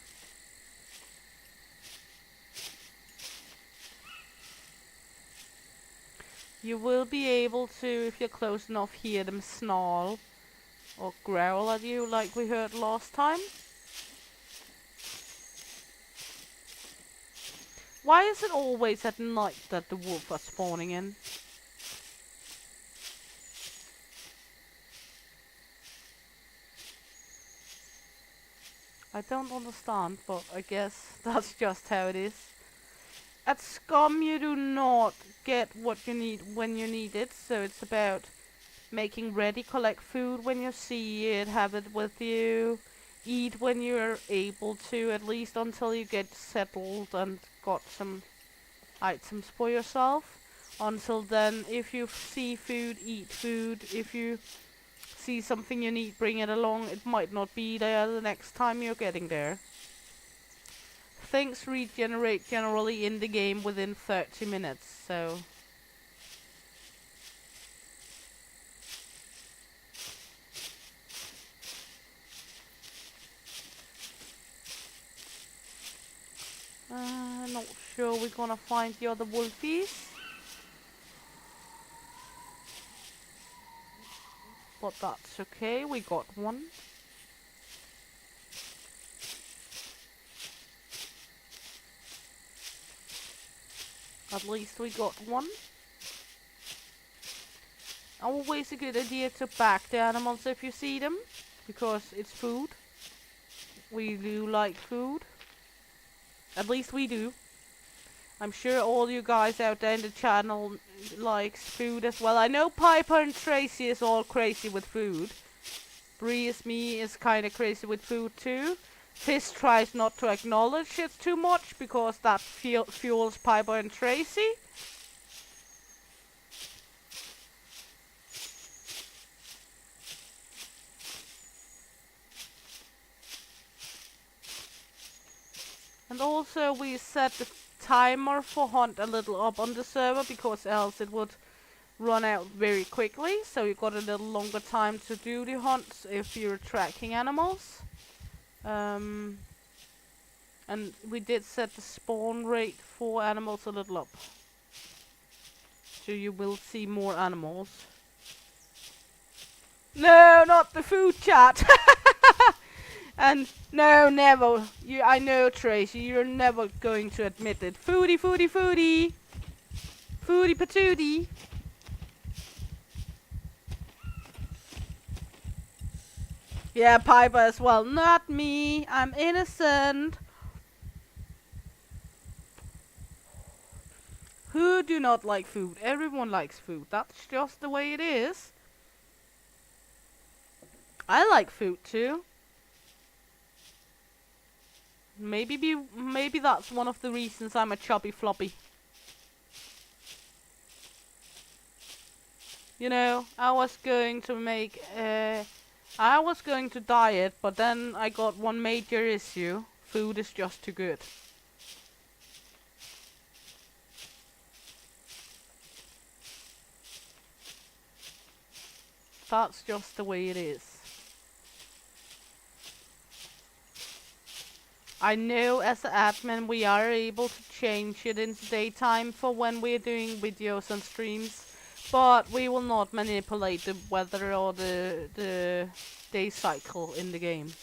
You will be able to, if you're close enough, hear them snarl or growl at you like we heard last time. Why is it always at night that the wolves are spawning in? I don't understand, but I guess that's just how it is. At Scum you do not get what you need when you need it, so it's about making ready, collect food when you see it, have it with you, eat when you're able to, at least until you get settled and got some items for yourself. Until then, if you see food, eat food. If you see something you need, bring it along. It might not be there the next time you're getting there. Things regenerate generally in the game within 30 minutes, so... Not sure we're gonna find the other wolfies. But that's okay, we got one. At least we got one. Always a good idea to back the animals if you see them, because it's food. We do like food. At least we do. I'm sure all you guys out there in the channel likes food as well. I know Piper and Tracy is all crazy with food. Bree is me is kinda crazy with food too. Fizz tries not to acknowledge it too much because that fuels Piper and Tracy. And also we set the timer for hunt a little up on the server because else it would run out very quickly. So you got a little longer time to do the hunts if you're tracking animals. And we did set the spawn rate for animals a little up. So you will see more animals. No, not the food chat! And no, never. I know, Tracy, you're never going to admit it. Foodie, foodie, foodie. Foodie patootie. Yeah, Piper as well. Not me. I'm innocent. Who do not like food? Everyone likes food. That's just the way it is. I like food too. Maybe that's one of the reasons I'm a chubby floppy. You know, I was going to diet, but then I got one major issue. Food is just too good. That's just the way it is. I know as an admin we are able to change it into daytime for when we're doing videos and streams, but we will not manipulate the weather or the day cycle in the game.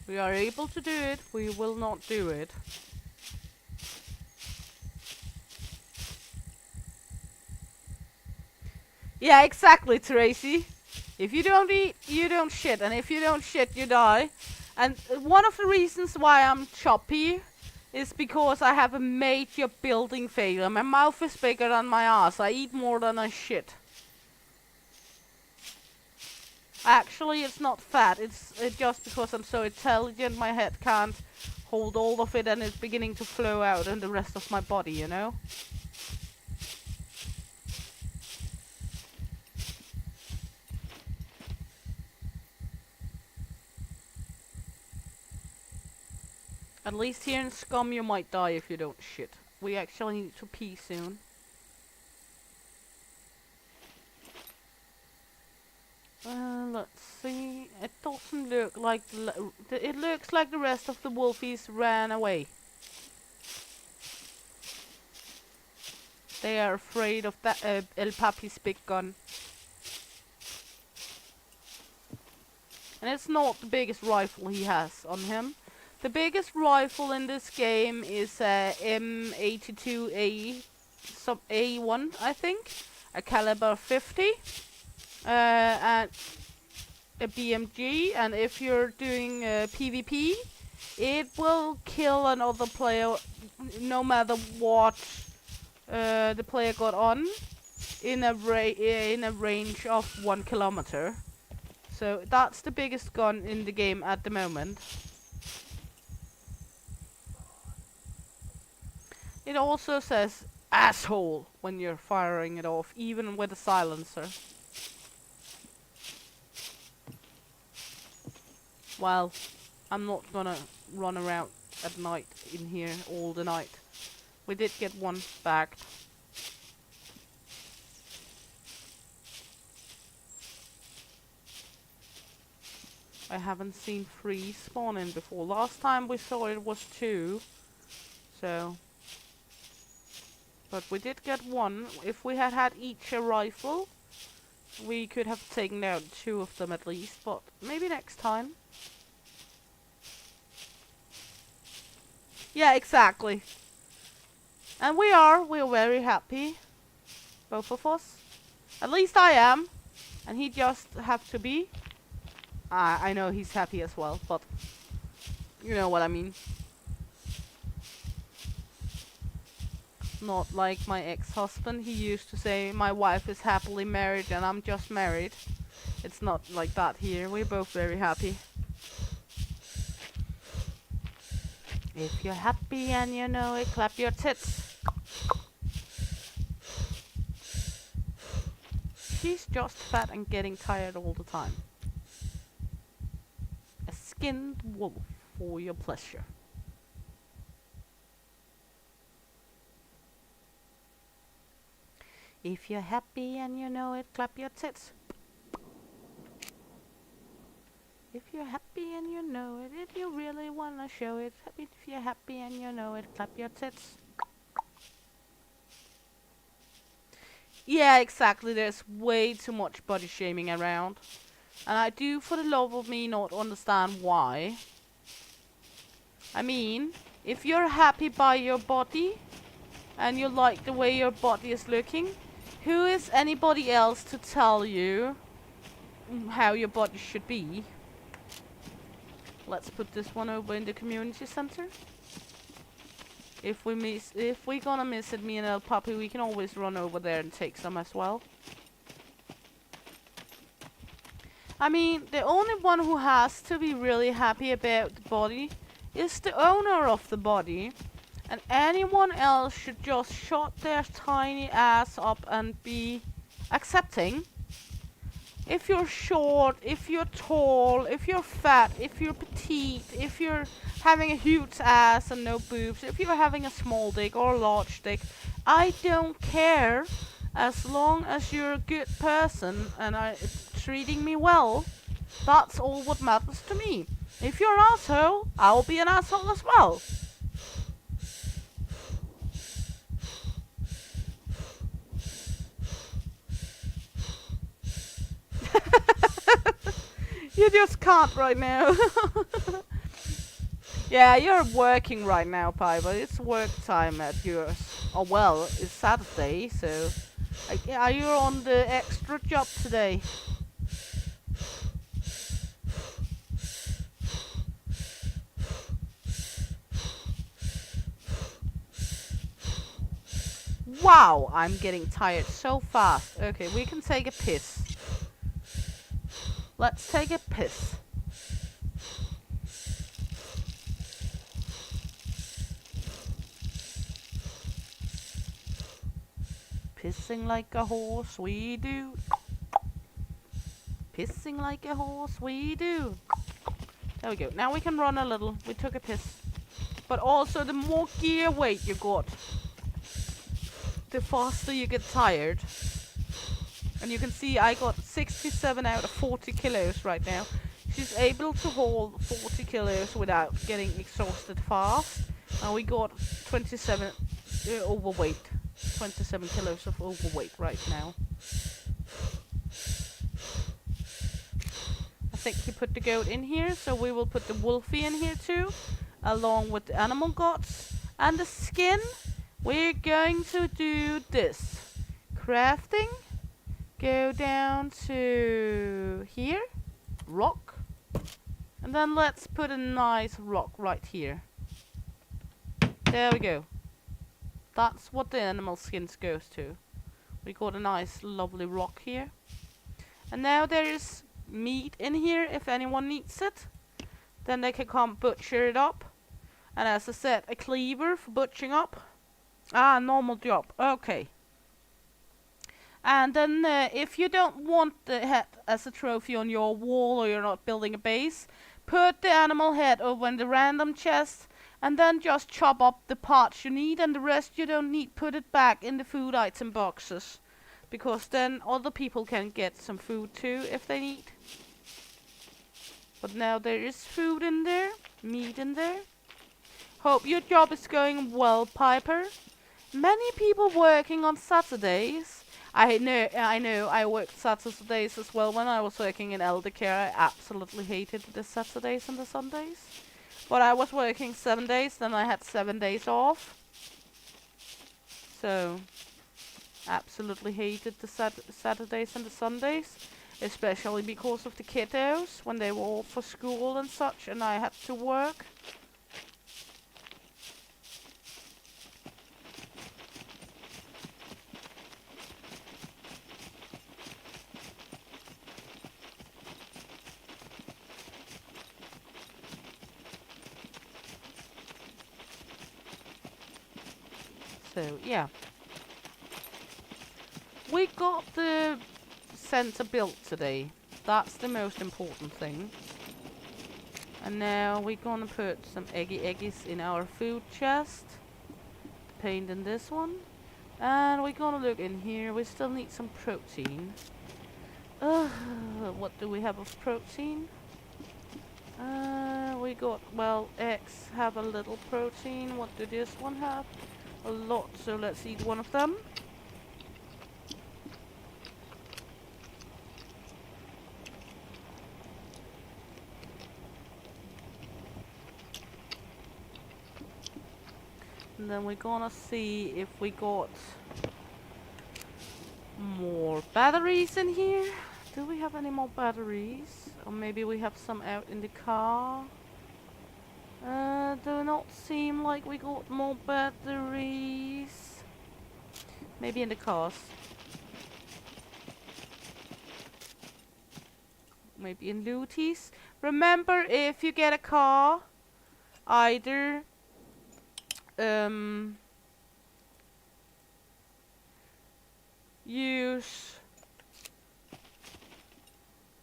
We are able to do it, we will not do it. Yeah, exactly, Tracy. If you don't eat, you don't shit, and if you don't shit, you die. And one of the reasons why I'm choppy is because I have a major building failure. My mouth is bigger than my ass. I eat more than I shit. Actually, it's not fat. It's just because I'm so intelligent, my head can't hold all of it and it's beginning to flow out in the rest of my body, you know? At least here in Scum you might die if you don't shit. We actually need to pee soon. Let's see. It doesn't look like it looks like the rest of the wolfies ran away. They are afraid of that El Papi's big gun. And it's not the biggest rifle he has on him. The biggest rifle in this game is a M82A sub A1, I think, a caliber 50, and a BMG. And if you're doing PvP, it will kill another player, no matter what the player got on, in a range of 1 kilometer. So that's the biggest gun in the game at the moment. It also says asshole when you're firing it off, even with a silencer. Well, I'm not gonna run around at night in here all the night. We did get one back. I haven't seen 3 spawn in before. Last time we saw it was 2. So... But we did get one. If we had had each a rifle, we could have taken out 2 of them at least. But maybe next time. Yeah, exactly. And we're very happy. Both of us. At least I am. And he just have to be. I know he's happy as well, but you know what I mean. Not like my ex-husband. He used to say, my wife is happily married and I'm just married. It's not like that here. We're both very happy. If you're happy and you know it, clap your tits. She's just fat and getting tired all the time. A skinned wolf for your pleasure. If you're happy and you know it, clap your tits. If you're happy and you know it, if you really wanna show it. If you're happy and you know it, clap your tits. Yeah, exactly. There's way too much body shaming around. And I do, for the love of me, not understand why. I mean, if you're happy by your body, and you like the way your body is looking, who is anybody else to tell you how your body should be? Let's put this one over in the community center. If we're gonna miss it, me and El Papi, we can always run over there and take some as well. I mean, the only one who has to be really happy about the body is the owner of the body. And anyone else should just shut their tiny ass up and be accepting. If you're short, if you're tall, if you're fat, if you're petite, if you're having a huge ass and no boobs, if you're having a small dick or a large dick, I don't care. As long as you're a good person and are treating me well, that's all what matters to me. If you're an asshole, I'll be an asshole as well. You just can't right now. Yeah, you're working right now, Pi, but it's work time at yours. Oh well, it's Saturday, so... are you on the extra job today? Wow, I'm getting tired so fast. Okay, we can take a piss. Let's take a piss. Pissing like a horse, we do. Pissing like a horse, we do. There we go. Now we can run a little. We took a piss. But also the more gear weight you got, the faster you get tired. And you can see I got 67 out of 40 kilos right now. She's able to hold 40 kilos without getting exhausted fast. And we got 27 overweight. 27 kilos of overweight right now. I think he put the goat in here, so we will put the wolfie in here too, along with the animal guts and the skin. We're going to do this. Crafting. Go down to here. Rock. And then let's put a nice rock right here. There we go. That's what the animal skins goes to. We got a nice lovely rock here. And now there is meat in here if anyone needs it. Then they can come butcher it up. And as I said, a cleaver for butchering up. Ah, normal job. Okay. And then if you don't want the head as a trophy on your wall or you're not building a base, put the animal head over in the random chest and then just chop up the parts you need, and the rest you don't need, put it back in the food item boxes. Because then other people can get some food too if they need. But now there is food in there, meat in there. Hope your job is going well, Piper. Many people working on Saturdays. I know, I worked Saturdays as well when I was working in elder care. I absolutely hated the Saturdays and the Sundays. But I was working 7 days, then I had 7 days off. So, absolutely hated the Saturdays and the Sundays. Especially because of the kiddos, when they were off for school and such, and I had to work. So, yeah. We got the center built today. That's the most important thing. And now we're gonna put some eggies in our food chest. Paint in this one. And we're gonna look in here. We still need some protein. What do we have of protein? We got, well, eggs have a little protein. What do this one have? A lot, so let's eat one of them. And then we're gonna see if we got more batteries in here. Do we have any more batteries? Or maybe we have some out in the car. Do not seem like we got more batteries. Maybe in the cars. Maybe in looties. Remember, if you get a car, either use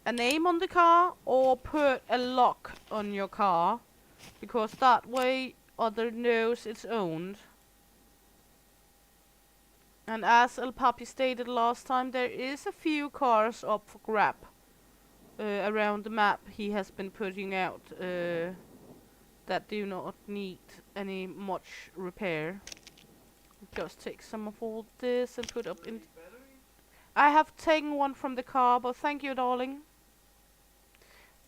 a name on the car or put a lock on your car, because that way other knows it's owned. And as El Papi stated last time, there is a few cars up for grab around the map he has been putting out that do not need any much repair. Just take some of all this and put up in. I have taken one from the car, but thank you, darling.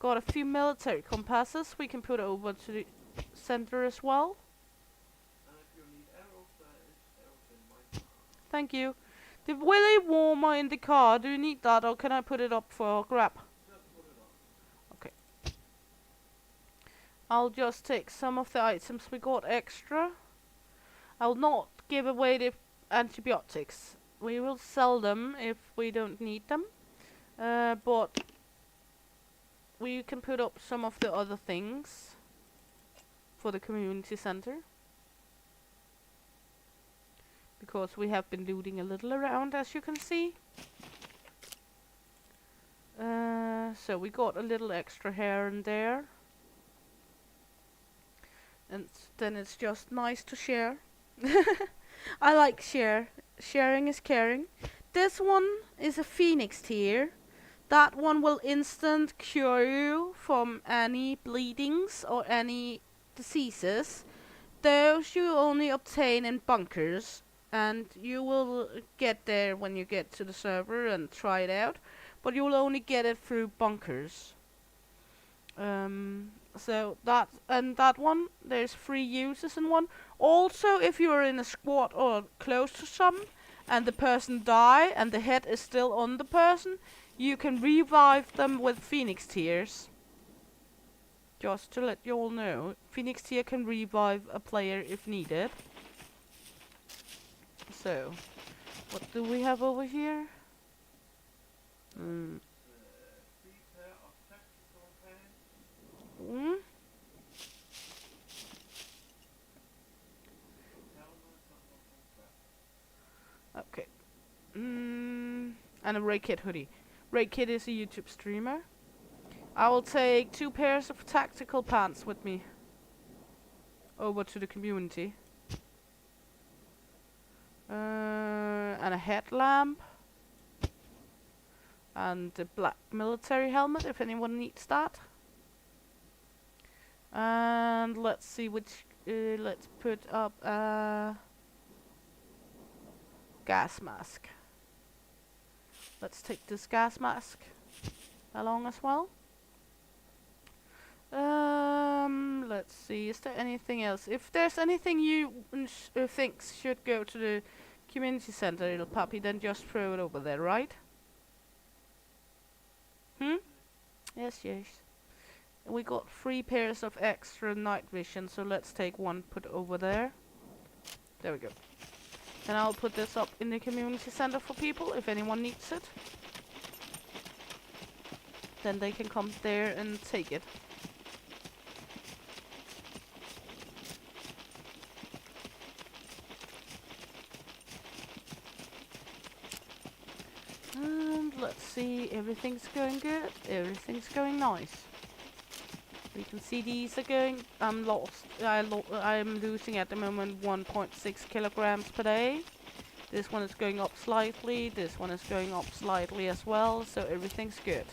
Got a few military compasses we can put over to the center as well. Thank you. The willy warmer in the car, do you need that or can I put it up for grab? Okay. I'll just take some of the items we got extra. I'll not give away the antibiotics. We will sell them if we don't need them. But we can put up some of the other things for the community center. Because we have been looting a little around, as you can see. So we got a little extra here and there. and then it's just nice to share. I like sharing is caring. This one is a phoenix tier. That one will instant cure you from any bleedings or any diseases. Those you only obtain in bunkers, and you will get there when you get to the server and try it out, but you will only get it through bunkers. So that one, there's 3 uses in one. Also, if you're in a squad or close to some, and the person die and the head is still on the person, you can revive them with Phoenix Tears. Just to let you all know, Phoenix Tear can revive a player if needed. So, what do we have over here? Okay. And a Ray Kid hoodie. Ray Kid is a YouTube streamer. I will take 2 pairs of tactical pants with me over to the community. And a headlamp. And a black military helmet if anyone needs that. And let's see which, let's put up a gas mask. Let's take this gas mask along as well. Let's see, is there anything else? If there's anything you think should go to the community center, little puppy, then just throw it over there, right? Yes, yes. We got 3 pairs of extra night vision, so let's take 1, put over there. There we go. And I'll put this up in the community center for people if anyone needs it. Then they can come there and take it. And let's see, everything's going good. Everything's going nice. We can see these are going. I'm lost. I'm losing at the moment 1.6 kilograms per day. This one is going up slightly. This one is going up slightly as well. So everything's good.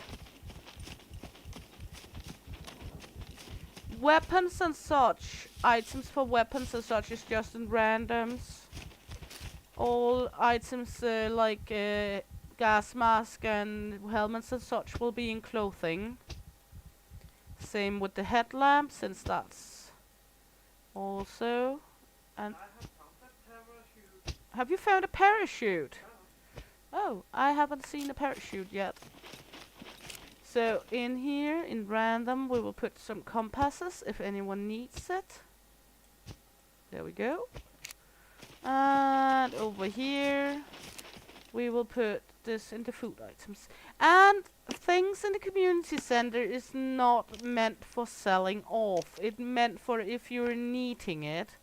Weapons and such. Items for weapons and such is just in randoms. All items like gas mask and helmets and such will be in clothing. Same with the headlamp, since that's also. And have you found a parachute? Oh, I haven't seen a parachute yet. So in here, in random, we will put some compasses if anyone needs it. There we go. And over here, we will put this into food items. And things in the community center is not meant for selling off. It's meant for if you're needing it.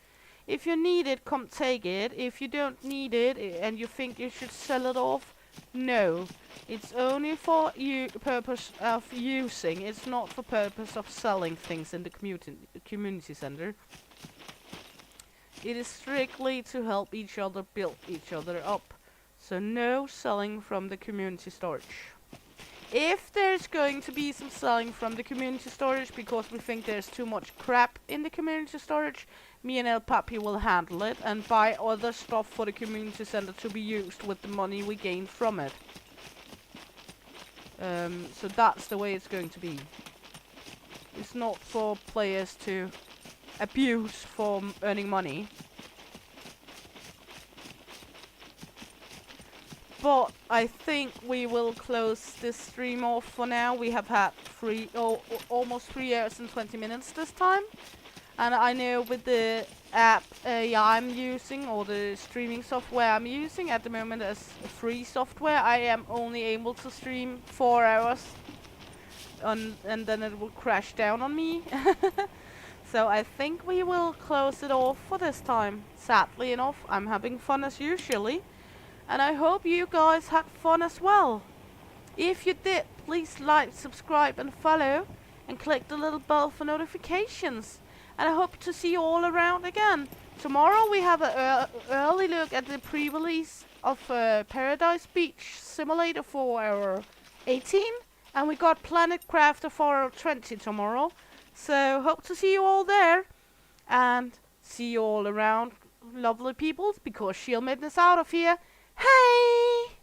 If you need it, come take it. If you don't need it and you think you should sell it off, no. It's only for purpose of using. It's not for purpose of selling things in the community center. It is strictly to help each other build each other up. So no selling from the community storage. If there's going to be some selling from the community storage because we think there's too much crap in the community storage, me and El Papi will handle it and buy other stuff for the community center to be used with the money we gain from it. So that's the way it's going to be. It's not for players to abuse for earning money. But I think we will close this stream off for now. We have had almost 3 hours and 20 minutes this time. And I know with the app I'm using, or the streaming software I'm using at the moment as free software, I am only able to stream 4 hours. And then it will crash down on me. So I think we will close it off for this time. Sadly enough, I'm having fun as usually. And I hope you guys had fun as well. If you did, please like, subscribe and follow. And click the little bell for notifications. and I hope to see you all around again. Tomorrow we have an early look at the pre-release of Paradise Beach Simulator for our 18, and we got Planet Crafter for our 20 tomorrow. So hope to see you all there, and see you all around, lovely peoples, because Shield Maiden is out of here. Hey!